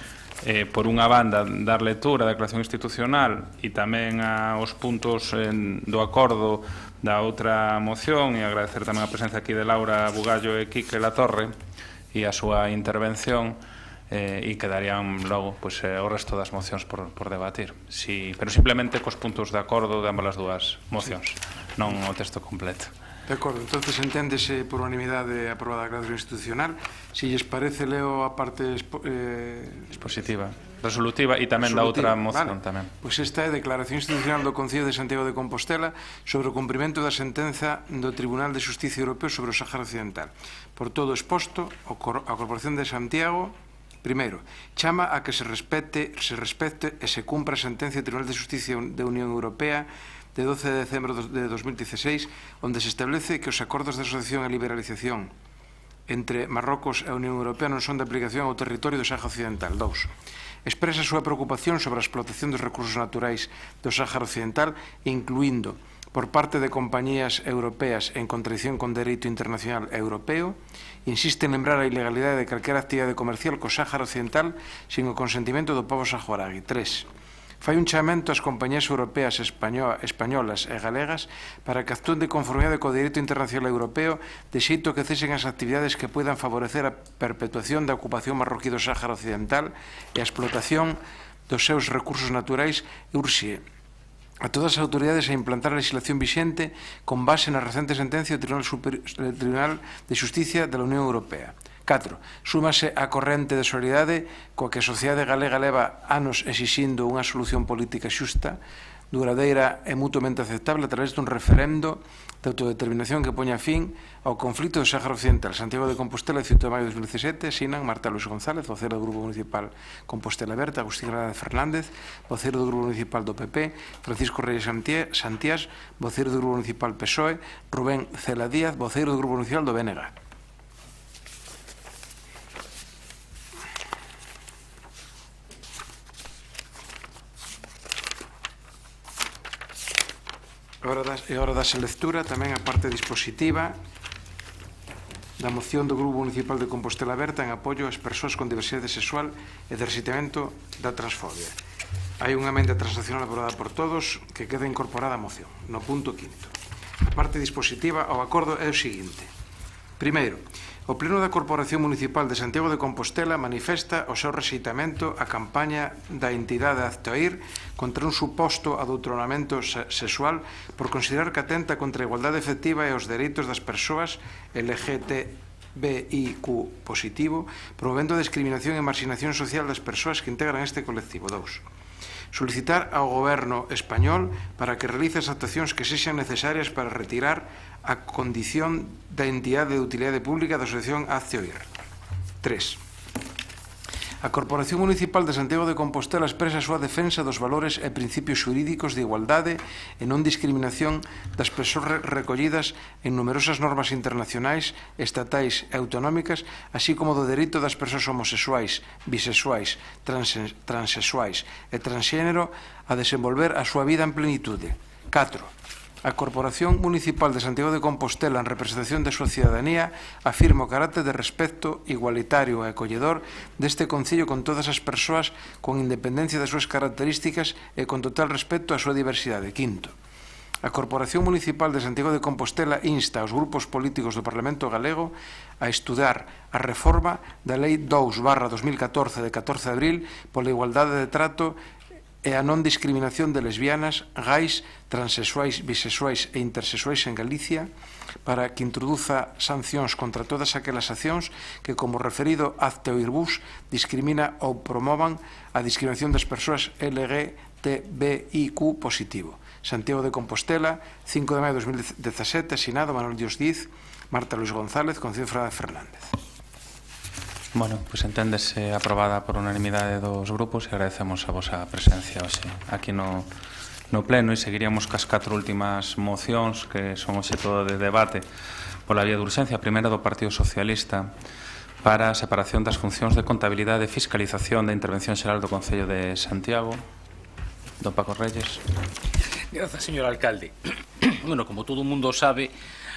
por unha banda dar lectura da declaración institucional e tamén aos puntos do acordo da outra moción, e agradecer tamén a presencia aquí de Laura Bugallo e Quique Latorre e a súa intervención, e quedarían logo o resto das mocións por debatir, pero simplemente cos puntos de acordo de ambas as dúas mocións, non o texto completo. De acordo, entonces enténdese por unanimidade aprobada a declaración institucional. Si lles parece, leo a parte expositiva, resolutiva e tamén da outra moción tamén. Pois esta é a declaración institucional do Concello de Santiago de Compostela sobre o cumprimento da sentenza do Tribunal de Xusticia Europeo sobre o Sáhara Occidental. Por todo exposto, a Corporación de Santiago, primeiro, chama a que se respecte e se cumpra a sentencia do Tribunal de Xusticia da Unión Europea de 12 de decembro de 2016, onde se establece que os acordos de asociación e liberalización entre Marrocos e a Unión Europea non son de aplicación ao territorio do Sáhara Occidental. 2. Expresa a súa preocupación sobre a explotación dos recursos naturais do Sáhara Occidental, incluindo por parte de compañías europeas en contradicción con dereito internacional europeo. Insiste en lembrar a ilegalidade de calquera actividade comercial co Sáhara Occidental sin o consentimento do pobo saharaui. 3. Fai un chamamento ás compañías europeas, españolas e galegas para que actúen de conformidade co dereito internacional europeo de xeito que cesen as actividades que poidan favorecer a perpetuación da ocupación marroquí do Sáhara Occidental e a explotación dos seus recursos naturais e urxe a todas as autoridades a implantar a legislación vixente con base na recente sentencia do Tribunal de Xusticia da Unión Europea. 4. Súmase a corrente de solidaridade coa que a sociedade galega leva anos exixindo unha solución política xusta, duradeira e mutuamente aceptable a través dun referendo de autodeterminación que poña fin ao conflito do Sáhara Occidental. Santiago de Compostela, 18 de maio de 2017, sinan Marta Luis González, vocero do Grupo Municipal Compostela Aberta, Agustín Hernández Fernández, vocero do Grupo Municipal do PP, Francisco Reyes Santías, vocero do Grupo Municipal PSOE, Rubén Cela Díaz, vocero do Grupo Municipal do BNG. É hora da lectura tamén a parte dispositiva da moción do Grupo Municipal de Compostela Aberta en apoio ás persoas con diversidade sexual e de resitimento da transfobia. Hai unha emenda transaccional aprobada por todos que queda incorporada á moción. No punto 5. A parte dispositiva ao acordo é o seguinte. Primeiro, o Pleno da Corporación Municipal de Santiago de Compostela manifesta o seu rexeitamento á campaña da entidade Aztoir contra un suposto adoutronamento sexual por considerar que atenta contra a igualdade efectiva e os dereitos das persoas LGTBIQ positivo, promovendo a discriminación e marxinación social das persoas que integran este colectivo. 2. Solicitar ao Goberno español para que realice as actuacións que sexan necesarias para retirar a condición da entidade de utilidade pública da Asociación Aztoir. 3. A Corporación Municipal de Santiago de Compostela expresa a súa defensa dos valores e principios xurídicos de igualdade e non discriminación das persoas recollidas en numerosas normas internacionais, estatais e autonómicas, así como do dereito das persoas homosexuais, bisexuais, transexuais e transxénero a desenvolver a súa vida en plenitude. 4. A Corporación Municipal de Santiago de Compostela, en representación da súa cidadanía, afirma o carácter de respecto igualitario e acolledor deste Concello con todas as persoas con independencia das súas características e con total respecto á súa diversidade. 5. A Corporación Municipal de Santiago de Compostela insta aos grupos políticos do Parlamento Galego a estudar a reforma da Lei 2/2014 de 14 de abril pola igualdade de trato e a non discriminación de lesbianas, gais, transexuais, bisexuais e intersexuais en Galicia para que introduza sancións contra todas aquelas accións que, como referido Aztoirbus, discrimina ou promovan a discriminación das persoas LGTBIQ positivo. Santiago de Compostela, 5 de maio de 2017, asinado Manuel Dios Diz, Marta Luis González, Concello Fernández. Bueno, pois enténdese aprobada por unanimidade dos grupos e agradecemos a vosa presencia hoxe aquí no pleno e seguiríamos cas 4 últimas mocións que son obxecto de debate pola vía de urxencia. A primeira do Partido Socialista para a separación das funcións de contabilidade e fiscalización da Intervención Xeral do Concello de Santiago. Don Paco Reyes. Gracias, señor alcalde. Bueno, como todo o mundo sabe,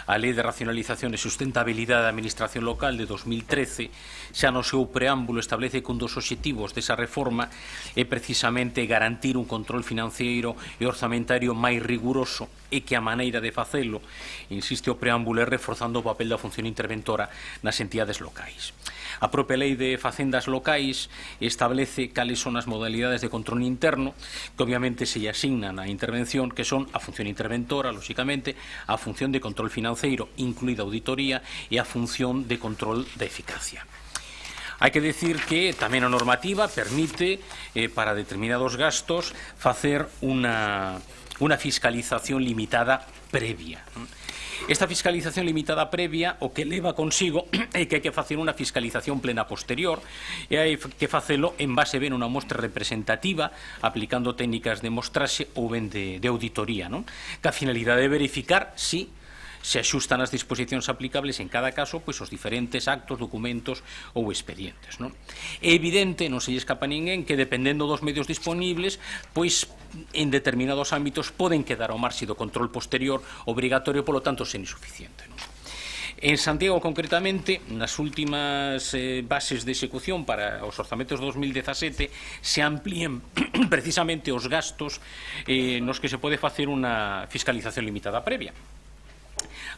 a Lei de Racionalización e Sustentabilidade da Administración Local de 2013 xa no seu preámbulo establece que un dos obxectivos desa reforma é precisamente garantir un control financeiro e orzamentario máis riguroso e que a maneira de facelo, insiste o preámbulo, é reforzando o papel da función interventora nas entidades locais. A propia Lei de Facendas Locais establece cales son as modalidades de control interno que obviamente se lle asignan á intervención, que son a función interventora, lóxicamente, a función de control financeiro, incluída auditoría, e a función de control da eficacia. Hai que decir que tamén a normativa permite, para determinados gastos, facer unha fiscalización limitada previa. Esta fiscalización limitada previa o que leva consigo é que hai que facer unha fiscalización plena posterior e hai que facelo en base ben unha mostra representativa aplicando técnicas de mostraxe ou ben de auditoría, que a finalidade de verificar si se axustan as disposicións aplicables en cada caso pois os diferentes actos, documentos ou expedientes. É evidente, non se lle escapa a ninguén, que dependendo dos medios disponibles, pois en determinados ámbitos poden quedar ao marxe do control posterior obrigatorio, polo tanto, sen insuficiente. En Santiago, concretamente, nas últimas bases de execución para os orzamentos de 2017 se amplíen precisamente os gastos nos que se pode facer unha fiscalización limitada previa.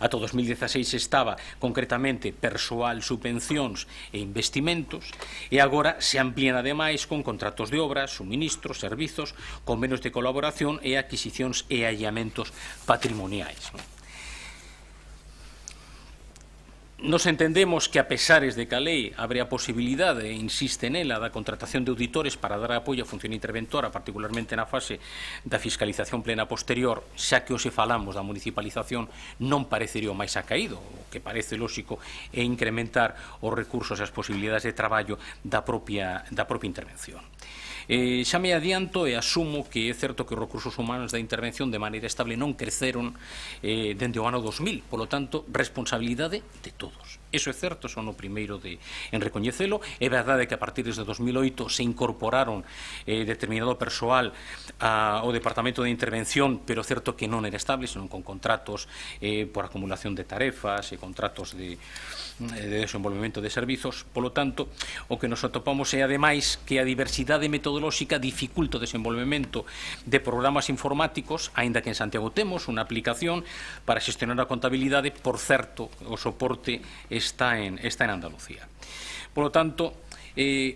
Ata 2016 estaba concretamente persoal, subvencións e investimentos e agora se amplían ademais con contratos de obras, suministros, servizos, convenios de colaboración e adquisicións e allamentos patrimoniais. Nos entendemos que, a pesares de que a lei abre a posibilidade, e insiste nela, da contratación de auditores para dar apoio á función interventora, particularmente na fase da fiscalización plena posterior, xa que hoxe falamos da municipalización, non parecería o máis acaído. O que parece lóxico é incrementar os recursos e as posibilidades de traballo da propia intervención. Xa me adianto e asumo que é certo que os recursos humanos da intervención de maneira estable non creceron dende o ano 2000, polo tanto, responsabilidade de todos. Eso é certo, son o primeiro en recoñecelo. É verdade que a partir de 2008 se incorporaron determinado persoal ao Departamento de Intervención, pero certo que non era estable, senón con contratos por acumulación de tarefas e contratos de desenvolvemento de servizos. Polo tanto, o que nos atopamos é, ademais, que a diversidade metodolóxica dificulta o desenvolvemento de programas informáticos, aínda que en Santiago temos unha aplicación para xestionar a contabilidade. Por certo, o soporte está en Andalucía. Polo tanto,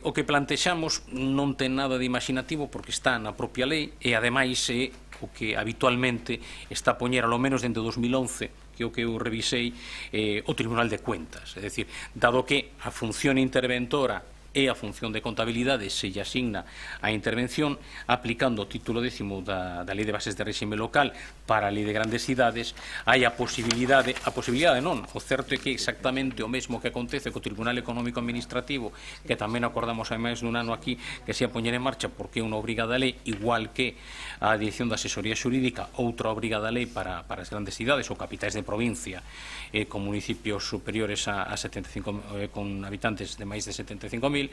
o que plantexamos non ten nada de imaginativo porque está na propia lei e, ademais, é o que habitualmente está a poñer, ao menos dende 2011, que o que eu revisei, o Tribunal de Cuentas. É dicir, dado que a función interventora e a función de contabilidade se lle asigna a intervención, aplicando o título 10º da Lei de Bases de Réxime Local para a Lei de Grandes Cidades, hai a posibilidade non, o certo é que exactamente o mesmo que acontece co Tribunal Económico Administrativo, que tamén acordamos hai máis dun ano aquí que se a poñer en marcha porque é unha obrigada lei, igual que a Dirección de Asesoría Xurídica, outra obrigada lei para as grandes cidades ou capitais de provincia con municipios superiores a 75, con habitantes de máis de 75.000,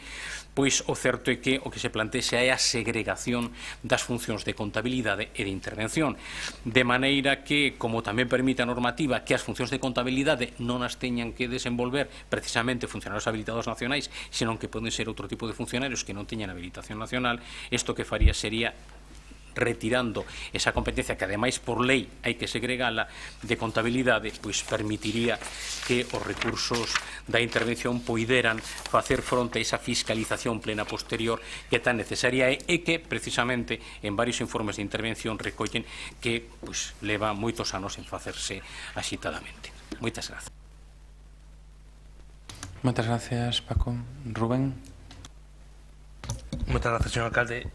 pois o certo é que o que se plantexa é a segregación das funcións de contabilidade e de intervención, de maneira que, como tamén permite a normativa, que as funcións de contabilidade non as teñan que desenvolver precisamente funcionarios habilitados nacionais, senón que poden ser outro tipo de funcionarios que non teñan habilitación nacional. Isto que faría sería, retirando esa competencia que ademais por lei hai que segregala de contabilidade, pois permitiría que os recursos da intervención poideran facer fronte a esa fiscalización plena posterior que tan necesaria é e que precisamente en varios informes de intervención recollen que pois leva moitos anos en facerse axitadamente. Moitas grazas. Moitas gracias, Paco. Rubén. Moitas gracias, señor alcalde.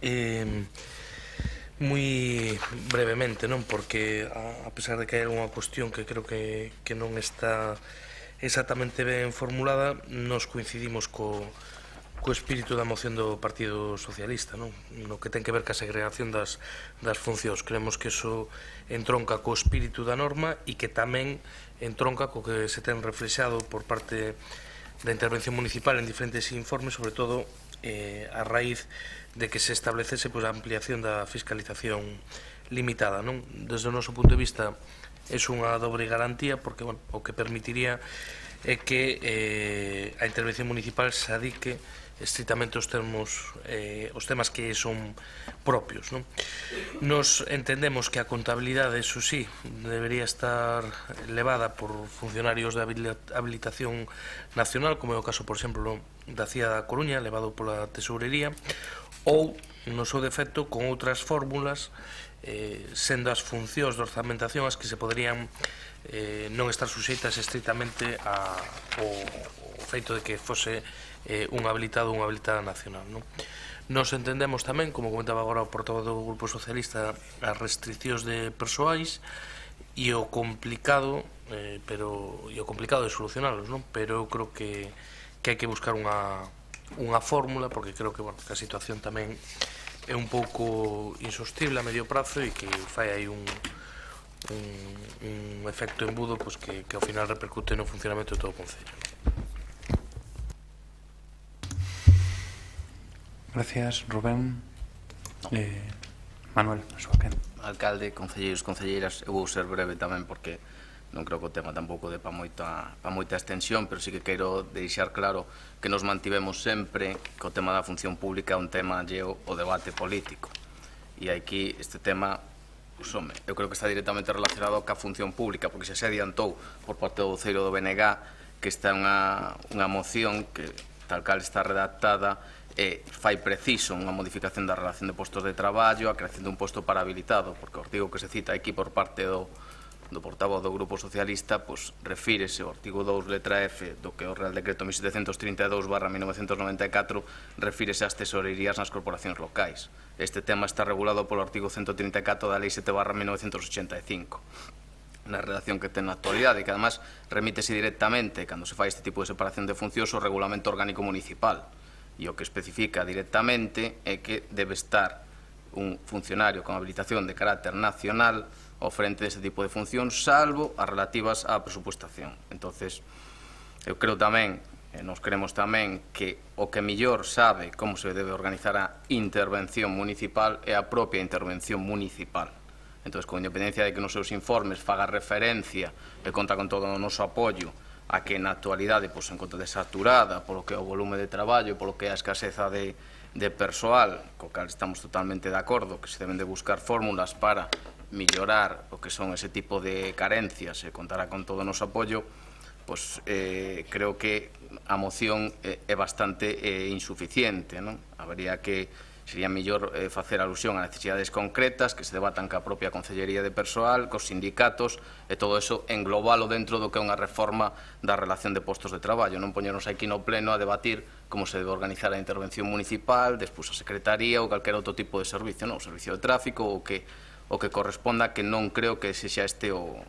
Moi brevemente, non? Porque a pesar de que hai unha cuestión que creo que non está exactamente ben formulada, nos coincidimos co espírito da moción do Partido Socialista, non? No que ten que ver ca segregación das funcións. Creemos que eso entronca co espírito da norma e que tamén entronca co que se ten reflexado por parte da intervención municipal en diferentes informes, sobre todo a raíz de que se establecese a ampliación da fiscalización limitada, non? Desde o noso punto de vista é unha dobre garantía porque o que permitiría é que a intervención municipal se adique estritamente os temas que son propios, non? Nos entendemos que a contabilidade, eso sí, debería estar levada por funcionarios de habilitación nacional, como é o caso, por exemplo, da Cía da Coruña, levado pola Tesourería, ou, no seu defecto, con outras fórmulas, sendo as funcións de orzamentación as que se poderían non estar suxeitas estrictamente ao feito de que fose un habilitado ou unha habilitada nacional. Nos entendemos tamén, como comentaba agora o portavoz do Grupo Socialista, as restriccións de persoais e o complicado de solucionalos, pero eu creo que hai que buscar unha fórmula, porque creo que a situación tamén é un pouco insostible a medio prazo e que fai aí un efecto embudo que ao final repercute no funcionamento de todo o Concello. Gracias, Rubén. Manuel, a súa quen. Alcalde, concelleiros, concelleiras, eu vou ser breve tamén porque non creo que o tema tampouco dé para moita extensión, pero sí que quero deixar claro que nos mantivemos sempre que o tema da función pública é un tema lleo o debate político. E aquí este tema, eu creo que está directamente relacionado ca función pública, porque xa se adiantou por parte do voceiro do BNG que está unha moción que tal cal está redactada fai preciso unha modificación da relación de postos de traballo, a creación dun posto para habilitado, porque o artigo que se cita aquí por parte do portavoz do Grupo Socialista refírese ao artigo 2, letra F, do que o Real Decreto 1732/1994 refírese ás tesorerías nas corporacións locais. Este tema está regulado polo artigo 134 da Lei 7/1985. Na redacción que ten na actualidade, que además remítese directamente, cando se fai este tipo de separación de funcións, ao Regulamento Orgánico Municipal. E o que especifica directamente é que debe estar un funcionario con habilitación de carácter nacional ao frente deste tipo de funcións, salvo as relativas á presupuestación. Entonces, eu creo tamén, nos creemos tamén, que o que mellor sabe como se debe organizar a intervención municipal é a propia intervención municipal. Entón, con independencia de que nos seus informes faga referencia e conta con todo o noso apoio a que na actualidade se encontra desaturada polo que é o volume de traballo e polo que é a escaseza de persoal, co cal estamos totalmente de acordo que se deben de buscar fórmulas para mellorar o que son ese tipo de carencias e contará con todo o noso apoio, creo que a moción é bastante insuficiente. Sería mellor facer alusión a necesidades concretas que se debatan ca propia Concellería de Persoal, cos sindicatos e todo eso englobalo dentro do que é unha reforma da relación de postos de traballo, non poñernos aquí no pleno a debatir como se debe organizar a intervención municipal, despois a secretaría ou calquer outro tipo de servicio, o servicio de tráfico ou que corresponda, que non creo que sexa este o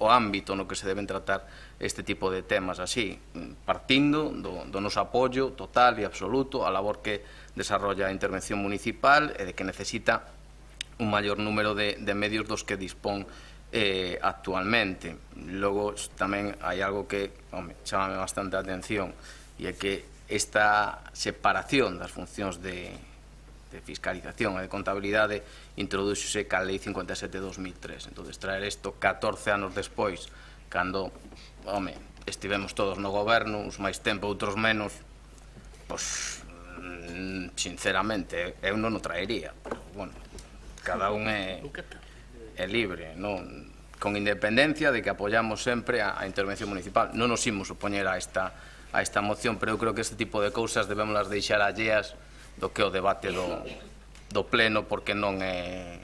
ámbito no que se deben tratar este tipo de temas así, partindo do noso apoio total e absoluto á labor que desarrolla a intervención municipal e de que necesita un maior número de medios dos que dispón actualmente. Logo, tamén hai algo que chamame bastante a atención, e é que esta separación das funcións de fiscalización e de contabilidade introduxose ca Lei 57/2003. Entón, traer isto 14 anos despois, cando estivemos todos no goberno, uns máis tempo, outros menos, sinceramente, eu non o traería. Cada un é libre, con independencia de que apoyamos sempre a intervención municipal. Non nos imos opoñer a esta moción, pero eu creo que este tipo de cousas debémoslas deixar alleas do que o debate do pleno, porque non é,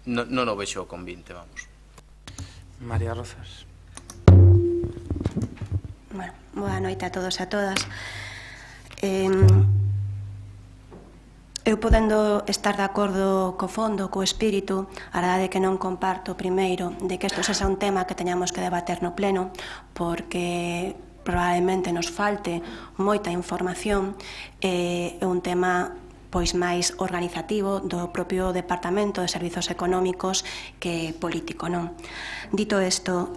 non o vexo convinte, vamos. María Rozas. Bueno, boa noite a todos e a todas. Eu podendo estar de acordo co fondo, co espírito, a verdade é que non comparto primeiro de que isto sexa un tema que teñamos que debater no pleno, porque probablemente nos falte moita información, é un tema máis organizativo do propio Departamento de Servizos Económicos que político, non? Dito isto,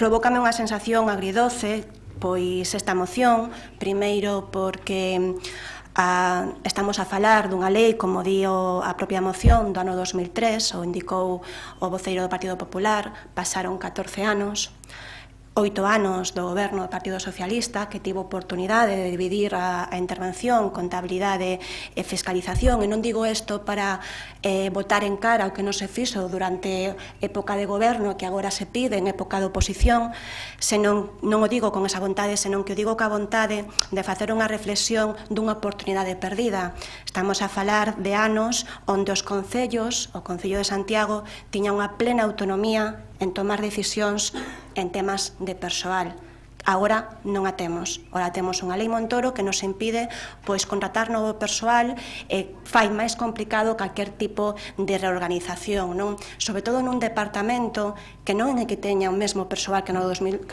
provócame unha sensación agridoce pois esta moción, primeiro porque estamos a falar dunha lei, como di a propia moción, do ano 2003, o indicou o voceiro do Partido Popular, pasaron 14 anos. 8 anos do goberno do Partido Socialista, que tivo oportunidade de dividir a intervención, contabilidade e fiscalización, e non digo isto para botar en cara o que non se fixo durante época de goberno, que agora se pide en época de oposición, senón, non o digo con esa vontade, senón que o digo ca vontade de facer unha reflexión dunha oportunidade perdida. Estamos a falar de anos onde os concellos, o Concello de Santiago, tiña unha plena autonomía en tomar decisións en temas de persoal. Agora non a temos. Agora temos unha lei Montoro que nos impide contratar novo persoal e fai máis complicado calquer tipo de reorganización, non? Sobre todo nun departamento que non é que teña o mesmo persoal que no 2000,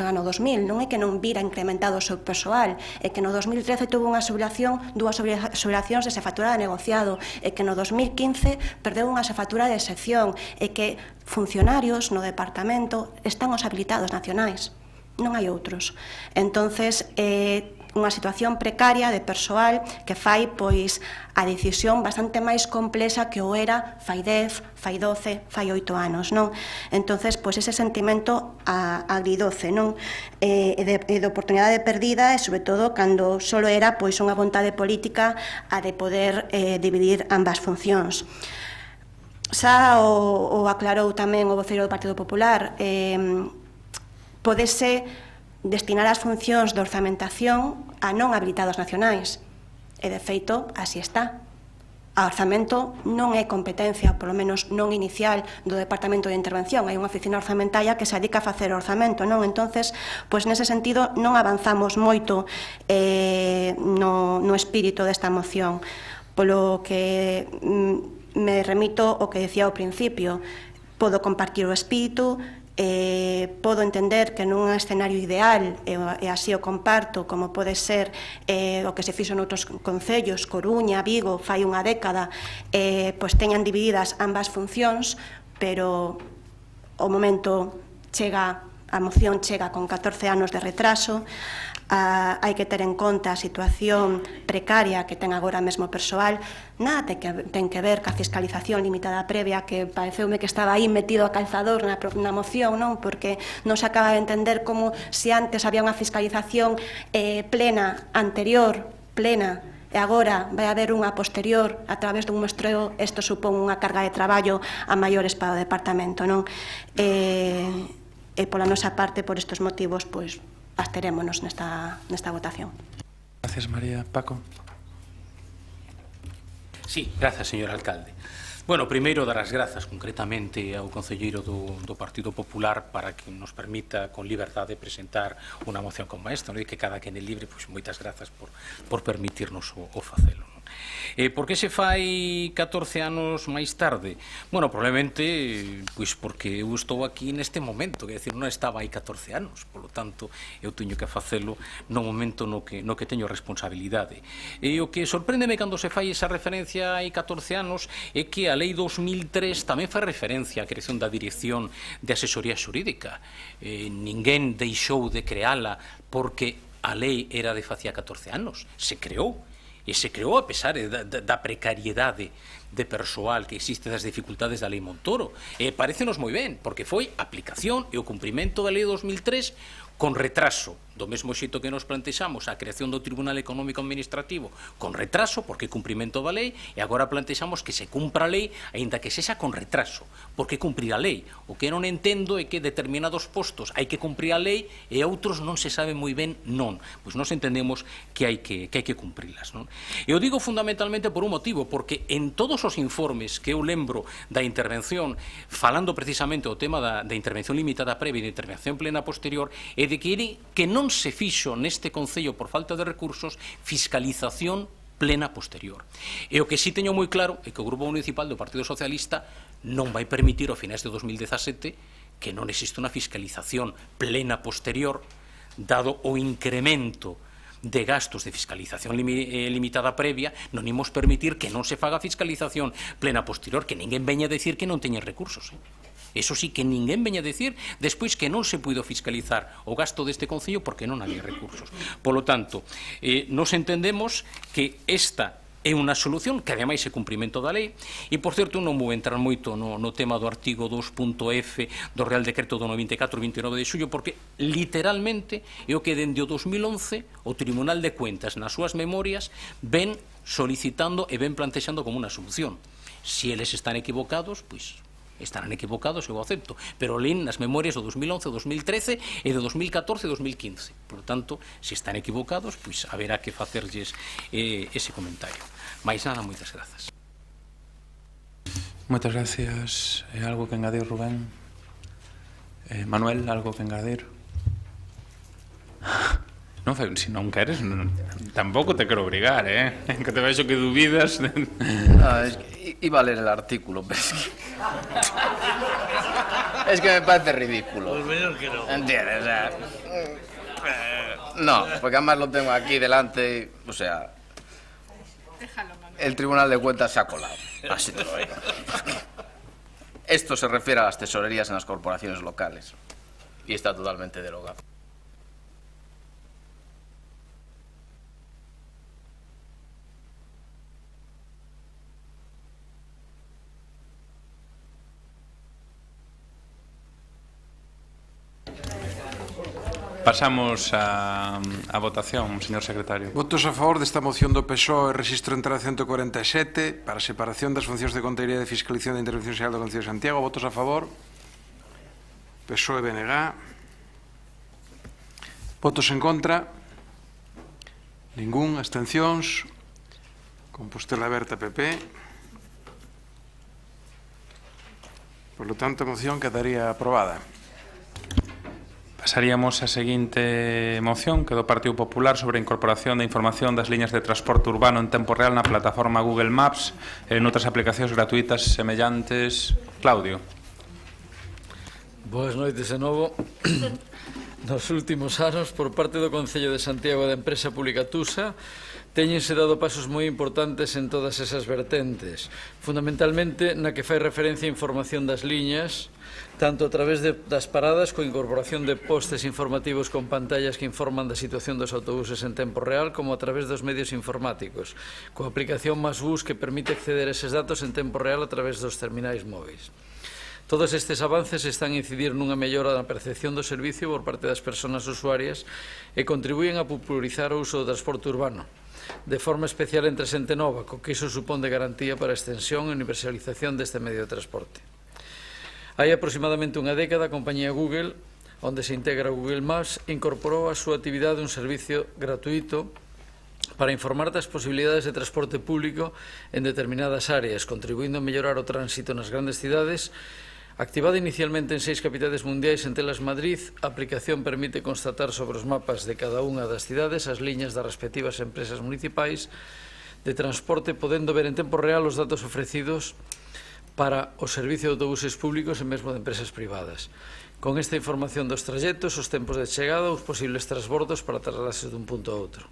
non é que non vira incrementado o seu persoal, é que no 2013 tuvo unha xubilación, dúas xubilacións de xefatura de negociado, é que no 2015 perdeu unha xefatura de sección, é que funcionarios no departamento están os habilitados nacionais. Non hai outros. Entonces, unha situación precaria de persoal que fai a decisión bastante máis complexa que o era fai 10, fai 12, fai 8 anos, non? Entonces, ese sentimento agridoce, non? E de oportunidade perdida, e sobre todo cando só era unha vontade política a de poder dividir ambas funcións. Xa o aclarou tamén o voceiro do Partido Popular, podese destinar as funcións de orzamentación a non habilitados nacionais. E, de feito, así está. O orzamento non é competencia, polo menos non inicial, do Departamento de Intervención. Hai unha oficina orzamentaria que se dedica a facer orzamento, non? Entonces, nese sentido, non avanzamos moito no espírito desta moción. Polo que me remito ao que decía ao principio. Podo compartir o espírito, podo entender que nun escenario ideal, e así o comparto, como pode ser o que se fixo noutros concellos, Coruña, Vigo, fai unha década, teñan divididas ambas funcións, pero o momento chega, a moción chega con 14 anos de retraso. Hai que ter en conta a situación precaria que ten agora mesmo persoal. Nada ten que ver ca fiscalización limitada previa, que pareceume que estaba aí metido a calzador na moción, non? Porque non se acaba de entender como se antes había unha fiscalización plena, anterior, plena, e agora vai haber unha posterior a través dun muestreo. Isto supón unha carga de traballo a maiores para o departamento, non? E pola nosa parte, por estes motivos, absterémonos nesta votación. Gracias, María. Paco. Sí, grazas, señor alcalde. Bueno, primeiro dar as grazas concretamente ao concelleiro do Partido Popular para que nos permita con liberdade presentar unha moción como esta, non? E que cada quen é libre, moitas grazas por permitirnos o facelo. Por que se fai 14 anos máis tarde? Bueno, probablemente porque eu estou aquí neste momento, quer dizer, non estaba aí 14 anos, polo tanto, eu teño que facelo no momento no que teño responsabilidade. E o que sorpréndeme cando se fai esa referencia hai 14 anos é que a Lei 2003 tamén fai referencia á creación da Dirección de Asesoría Xurídica. Ninguén deixou de creala porque a lei era de facía 14 anos, se creou. E se creou a pesar da precariedade de persoal que existe, das dificultades da Lei Montoro. E parécenos moi ben, porque foi a aplicación e o cumprimento da Lei 2003 con retraso, do mesmo xeito que nos plantexamos a creación do Tribunal Económico Administrativo con retraso, porque cumprimento da lei, e agora plantexamos que se cumpra a lei, aínda que sexa con retraso, porque cumprir a lei. O que non entendo é que determinados postos hai que cumprir a lei e outros non se sabe moi ben non. Pois nós entendemos que hai que cumprilas, non? E o digo fundamentalmente por un motivo, porque en todos os informes que eu lembro da intervención, falando precisamente do tema da intervención limitada previa e da intervención plena posterior, é de que non se fixo neste Concello por falta de recursos fiscalización plena posterior. E o que sí teño moi claro é que o Grupo Municipal do Partido Socialista non vai permitir ao finais de 2017 que non existe unha fiscalización plena posterior, dado o incremento de gastos de fiscalización limitada previa, non imos permitir que non se faga fiscalización plena posterior, que ninguén veña a decir que non teñen recursos. Eso sí, que ninguén veña a decir despois que non se puido fiscalizar o gasto deste Concello porque non había recursos. Polo tanto, nos entendemos que esta é unha solución que ademais é cumprimento da lei e, por certo, non vou entrar moito no tema do artigo 2.f do Real Decreto do 94-29 de xullo porque literalmente é o que dende o 2011 o Tribunal de Cuentas nas súas memorias ven solicitando e ven plantexando como unha solución. Se eles están equivocados, pois estarán equivocados, eu o acepto, pero len nas memorias do 2011, 2013 e do 2014 e 2015. Por tanto, se están equivocados, pois haberá que facerlles ese comentario. Mais nada, moitas grazas. Moitas gracias. Algo que engadir, Rubén? Manuel, algo que engadir? Non, se non queres, tampouco te quero obrigar, que te vexo que dubidas. Es que iba a leer el artículo, pero es que me parece ridículo. Pues mejor que no. ¿Entiendes? O sea, no, porque además lo tengo aquí delante, o sea, el Tribunal de Cuentas se ha colado, así te lo digo. Esto se refiere a las tesorerías en las corporaciones locales y está totalmente derogado. Pasamos a votación, señor secretario. Votos a favor desta moción do PSOE, registro entrada 147, para separación das funcións de contaduría de fiscalización da Intervención Xeral do Concello de Santiago. Votos a favor. PSOE, BNG. Votos en contra. Ningún. Abstencións. Compostela Aberta, PP. Por lo tanto, a moción quedaría aprobada. Pasaríamos á seguinte moción, que é do Partido Popular, sobre a incorporación da información das liñas de transporte urbano en tempo real na plataforma Google Maps e noutras aplicacións gratuitas semellantes. Claudio. Boas noites de novo. Nos últimos anos, por parte do Concello de Santiago e da empresa pública TUSA, teñense dado pasos moi importantes en todas esas vertentes, fundamentalmente na que fai referencia a información das liñas, tanto a través das paradas coa incorporación de postes informativos con pantallas que informan da situación dos autobuses en tempo real, como a través dos medios informáticos, coa aplicación MásBus que permite acceder a eses datos en tempo real a través dos terminais móviles. Todos estes avances están a incidir nunha mellora na percepción do servicio por parte das persoas usuarias e contribuyen a popularizar o uso do transporte urbano, de forma especial entre xente nova, co que iso supón de garantía para a extensión e universalización deste medio de transporte. Hai aproximadamente unha década, a compañía Google, onde se integra Google Maps, incorporou a súa actividade un servicio gratuito para informar das posibilidades de transporte público en determinadas áreas, contribuindo a mellorar o tránsito nas grandes cidades. Activada inicialmente en 6 capitais mundiais, en telas Madrid, a aplicación permite constatar sobre os mapas de cada unha das cidades as liñas das respectivas empresas municipais de transporte, podendo ver en tempo real os datos ofrecidos para o servicio de autobuses públicos e mesmo de empresas privadas. Con esta información dos traxectos, os tempos de chegada ou os posibles transbordos para trasladarse dun punto a outro.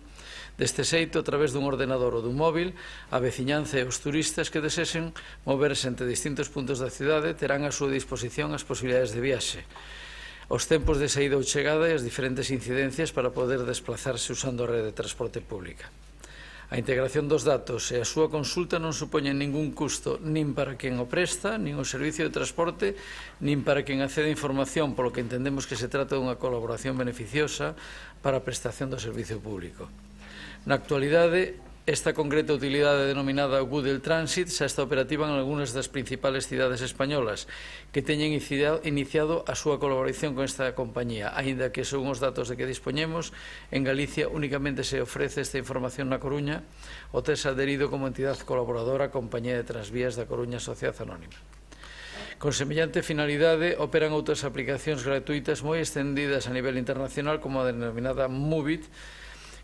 Deste xeito, a través dun ordenador ou dun móvil, a veciñanza e os turistas que desexen moverse entre distintos puntos da cidade terán a súa disposición as posibilidades de viaxe, os tempos de saída ou chegada e as diferentes incidencias para poder desplazarse usando a rede de transporte pública. A integración dos datos e a súa consulta non supoñen ningún custo nin para quen o presta, nin o servicio de transporte, nin para quen accede a información, polo que entendemos que se trata dunha colaboración beneficiosa para a prestación do servicio público. Na actualidade, esta concreta utilidade denominada Google Transit xa está operativa en algunhas das principales cidades españolas que teñen iniciado a súa colaboración con esta compañía, aínda que, según os datos de que dispoñemos, en Galicia únicamente se ofrece esta información na Coruña, o tes adherido como entidade colaboradora a Compañía de Transvías da Coruña Sociedade Anónima. Con semellante finalidade, operan outras aplicacións gratuitas moi extendidas a nivel internacional, como a denominada Movit,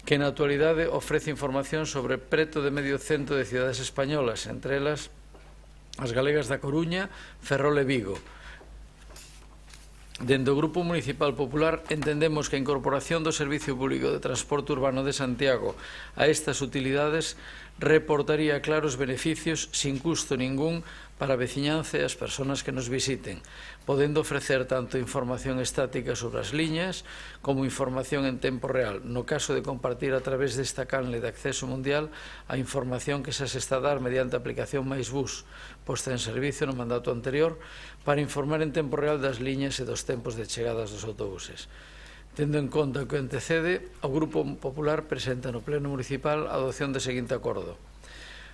que na actualidade ofrece información sobre preto de medio cento de cidades españolas, entre elas as galegas da Coruña, Ferrol e Vigo. Dende o Grupo Municipal Popular entendemos que a incorporación do Servicio Público de Transporte Urbano de Santiago a estas utilidades reportaría claros beneficios sin custo ningún para a veciñanza e as persoas que nos visiten, podendo ofrecer tanto información estática sobre as liñas como información en tempo real, no caso de compartir a través desta canle de acceso mundial a información que xa se está a dar mediante a aplicación MaisBus, posta en servicio no mandato anterior, para informar en tempo real das liñas e dos tempos de chegadas dos autobuses. Tendo en conta o que antecede, o Grupo Popular presenta no Pleno Municipal a adopción do seguinte acordo.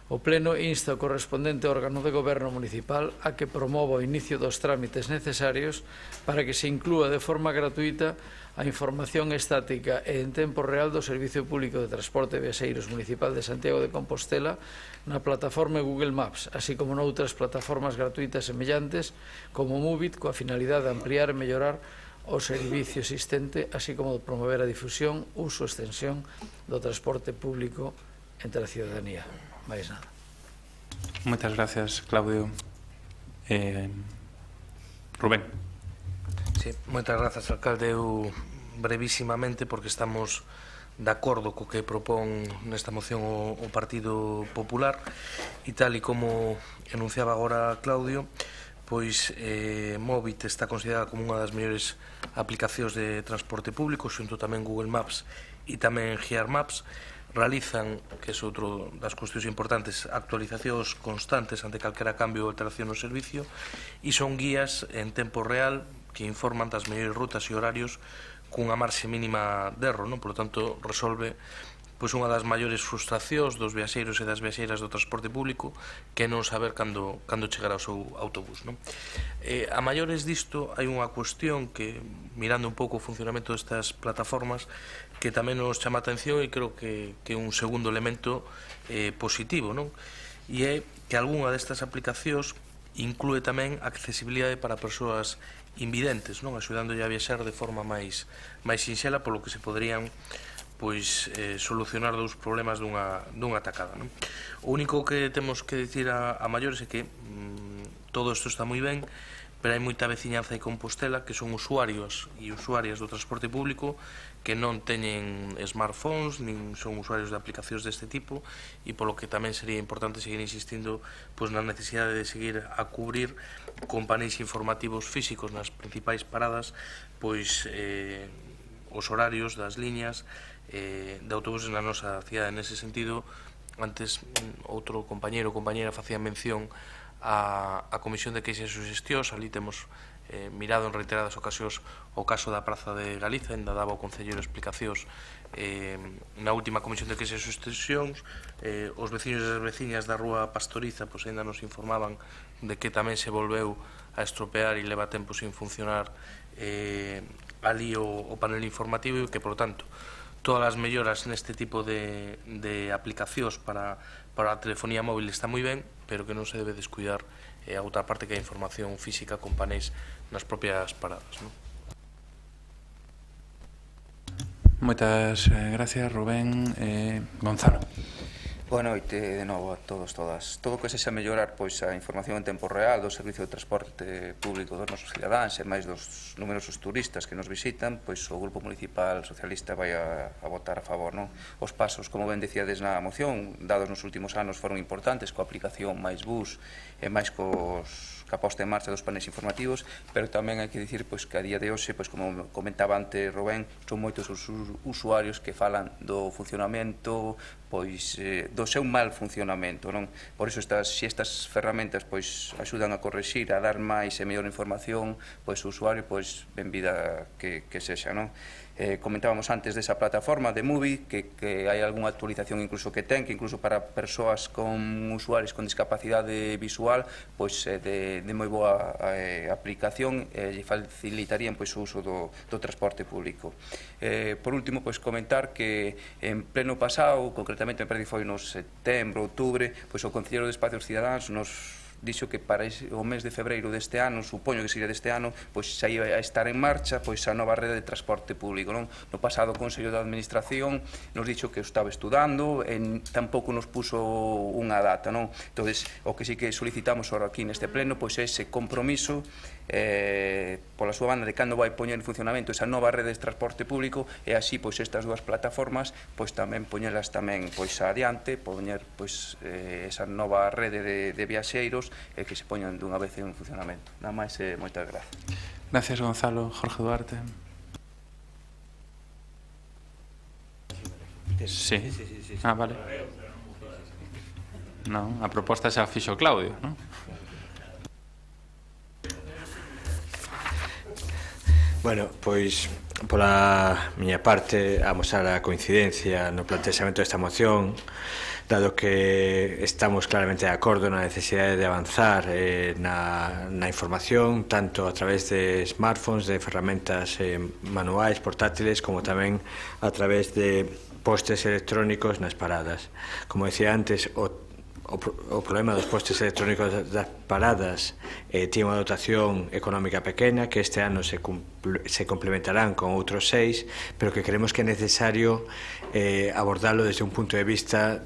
O Pleno insta o correspondente órgano de goberno municipal a que promova o inicio dos trámites necesarios para que se inclúa de forma gratuita a información estática e en tempo real do Servicio Público de Transporte de Viaxeiros Municipal de Santiago de Compostela na plataforma Google Maps, así como noutras plataformas gratuitas semellantes como Movit, coa finalidade de ampliar e mellorar o servicio existente, así como de promover a difusión, uso e extensión do transporte público entre a ciudadanía. Máis nada. Moitas gracias, Claudio. Rubén. Sí, moitas grazas, alcalde. Eu brevísimamente, porque estamos de acordo co que propón nesta moción o Partido Popular, e tal e como enunciaba agora Claudio, pois Movit está considerada como unha das mellores aplicacións de transporte público, xunto tamén Google Maps e tamén Gear Maps. Realizan, que é outro das cuestións importantes, actualizacións constantes ante calquera cambio ou alteración no servicio, e son guías en tempo real que informan das mellores rutas e horarios cunha marxe mínima de erro, non? Por lo tanto, resolve pois unha das maiores frustracións dos viaxeiros e das viaxeiras do transporte público, que é non saber cando chegará o seu autobús, non? A maiores disto, hai unha cuestión que, mirando un pouco o funcionamento destas plataformas, que tamén nos chama a atención e creo que é un segundo elemento positivo, non? E é que algunha destas aplicacións inclúe tamén accesibilidade para persoas invidentes, non? Axudándolle a viaxar de forma máis sinxela, polo que se poderían pois solucionar dous problemas dunha tacada, non? O único que temos que dicir a maiores é que todo isto está moi ben, pero hai moita veciñanza de Compostela que son usuarios e usuarias do transporte público que non teñen smartphones nin son usuarios de aplicacións deste tipo, e polo que tamén sería importante seguir insistindo pois na necesidade de seguir a cubrir con paneis informativos físicos nas principais paradas pois os horarios das liñas de autobuses na nosa cidade. Nese sentido, antes outro compañeiro ou compañeira facía mención a Comisión de Queixas e Suxestións. Ali temos mirado en reiteradas ocasións o caso da Praza de Galiza, ainda daba o concelleiro explicacións na última Comisión de Queixas e Suxestións. Os veciños e as veciñas da Rúa Pastoriza pois ainda nos informaban de que tamén se volveu a estropear e leva tempo sin funcionar ali o panel informativo, e que, por lo tanto, todas as melloras neste tipo de aplicacións para a telefonía móvil está moi ben, pero que non se debe descuidar a outra parte, que é a información física con paneis nas propias paradas, non? Moitas gracias, Rubén. Gonzalo. Boa noite de novo a todos, todas. Todo o que sexa mellorar pois a información en tempo real do servicio de transporte público dos nosos cidadáns e máis dos numerosos turistas que nos visitan, pois o Grupo Municipal Socialista vai a votar a favor, non? Os pasos, como ben decíades na moción, dados nos últimos anos foron importantes coa aplicación MaisBus e máis ca posta en marcha dos paneis informativos, pero tamén hai que dicir pois que a día de hoxe, pois como comentaba antes Rubén, son moitos os usuarios que falan do funcionamento, pois do seu mal funcionamento, non? Por iso se estas ferramentas pois axudan a corrixir, a dar máis e mellor información, pois o usuario, pois benvida que sexa, non? Comentábamos antes desa plataforma de Movit que hai algunha actualización incluso que incluso para persoas con usuarios con discapacidade visual, pois de moi boa aplicación, lle facilitarían pois o uso do transporte público. Por último, pois comentar que en pleno pasado, concretamente me parece que foi no setembro, outubro, pois o Concelleiro de Espacios Cidadáns nos dixo que para o mes de febreiro deste ano, supoño que sería deste ano, pois xa ia a estar en marcha pois a nova rede de transporte público, non? No pasado o Consello de Administración nos dixo que o estaba estudando e tampouco nos puso unha data, non? Entonces, o que sí que solicitamos ahora aquí neste pleno pois é ese compromiso pola súa banda de cando vai poñer en funcionamento esa nova rede de transporte público e así pois estas dúas plataformas pois tamén poñelas tamén pois adiante, poñer pois esa nova rede de viaxeiros e que se poñan dunha vez en funcionamento. Nada máis e moitas gracias. Gracias, Gonzalo. Jorge Duarte. Sí. Ah, vale. Non, a proposta xa fixo Claudio, non? Bueno, pois, pola miña parte, a mostrar a coincidencia no plantexamento desta moción, dado que estamos claramente de acordo na necesidade de avanzar na información, tanto a través de smartphones, de ferramentas manuais, portátiles, como tamén a través de postes electrónicos nas paradas. Como decía antes, o problema dos postes electrónicos das paradas tiene unha dotación económica pequena que este ano se complementarán con outros 6, pero que creemos que é necesario abordarlo desde un punto de vista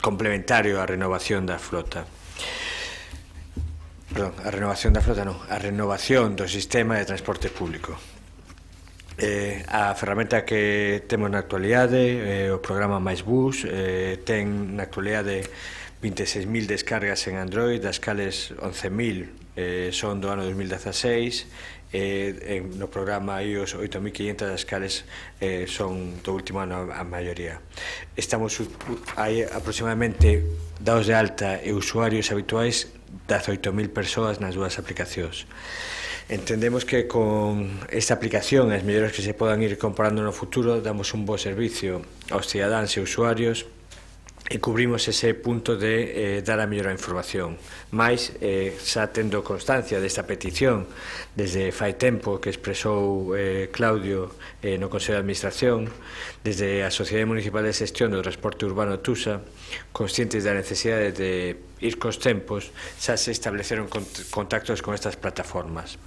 complementario á renovación da flota. Perdón, a renovación do sistema de transporte público. A ferramenta que temos na actualidade, o programa Mais Bus, ten na actualidade 26.000 descargas en Android, das cales 11.000 son do ano 2016, no programa iOS 8.500 das cales son do último ano a maioría. Hai aproximadamente dados de alta e usuarios habituais das 8.000 persoas nas dúas aplicacións. Entendemos que con esta aplicación e as melloras que se podan ir comparando no futuro damos un bo servicio aos cidadáns e usuarios e cubrimos ese punto de dar a mellor información. Mais, xa tendo constancia desta petición desde fai tempo que expresou Claudio no Consello de Administración, desde a Sociedade Municipal de Xestión do Transporte Urbano TUSA, conscientes da necesidade de ir cos tempos, xa se estableceron contactos con estas plataformas.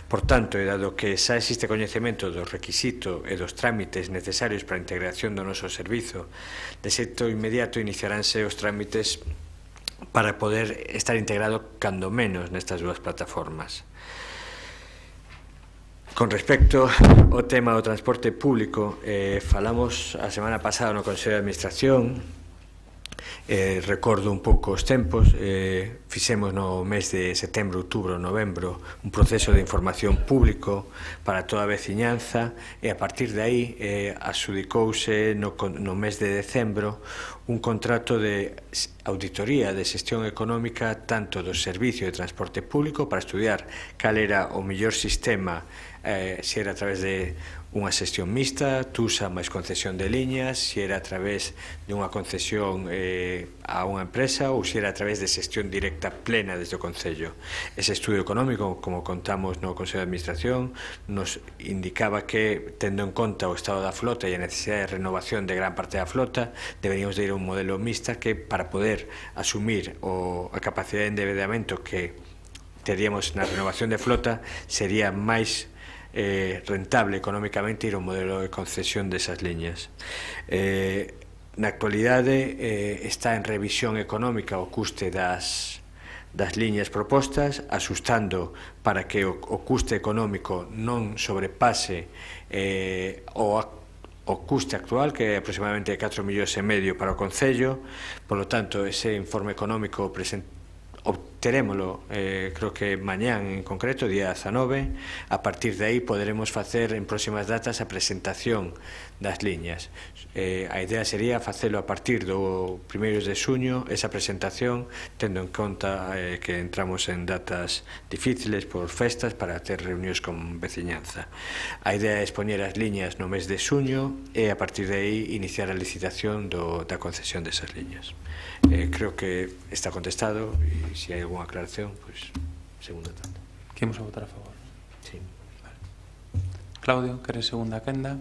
Por tanto, e dado que xa existe coñecemento do requisito e dos trámites necesarios para a integración do noso servizo, de xeito inmediato iniciaránse os trámites para poder estar integrado cando menos nestas dúas plataformas. Con respecto ao tema do transporte público, falamos a semana pasada no Consello de Administración, recordo un pouco os tempos, fixemos no mes de setembro, outubro, novembro un proceso de información público para toda a veciñanza e a partir de aí adxudicouse no mes de decembro un contrato de auditoría de xestión económica tanto do servicio de transporte público para estudiar cal era o mellor sistema, se era a través de unha xestión mixta, TUSA máis concesión de liñas, se era a través de unha concesión a unha empresa ou se era a través de xestión directa plena desde o Concello. Ese estudio económico, como contamos no Consello de Administración, nos indicaba que, tendo en conta o estado da flota e a necesidade de renovación de gran parte da flota, deberíamos de ir a un modelo mixta que, para poder asumir a capacidade de endeudamento que teríamos na renovación de flota, sería máis rentable económicamente ir ao modelo de concesión desas liñas. Na actualidade está en revisión económica o custe das liñas propostas, asustando para que o custe económico non sobrepase o custe actual, que é aproximadamente 4,5 millóns para o Concello. Por lo tanto, ese informe económico obterémolo, creo que mañán en concreto, día 19. A partir de aí poderemos facer en próximas datas a presentación das liñas. A idea sería facelo a partir do 1 de xuño, esa presentación, tendo en conta que entramos en datas difíciles por festas para ter reunións con veciñanza. A idea é expoñer as liñas no mes de xuño e a partir de aí iniciar a licitación da concesión desas liñas. Creo que está contestado e se hai alguna aclaración, pues, segunda tanda. Queremos a votar a favor? Sí. Vale. Claudio, queres segunda quenda?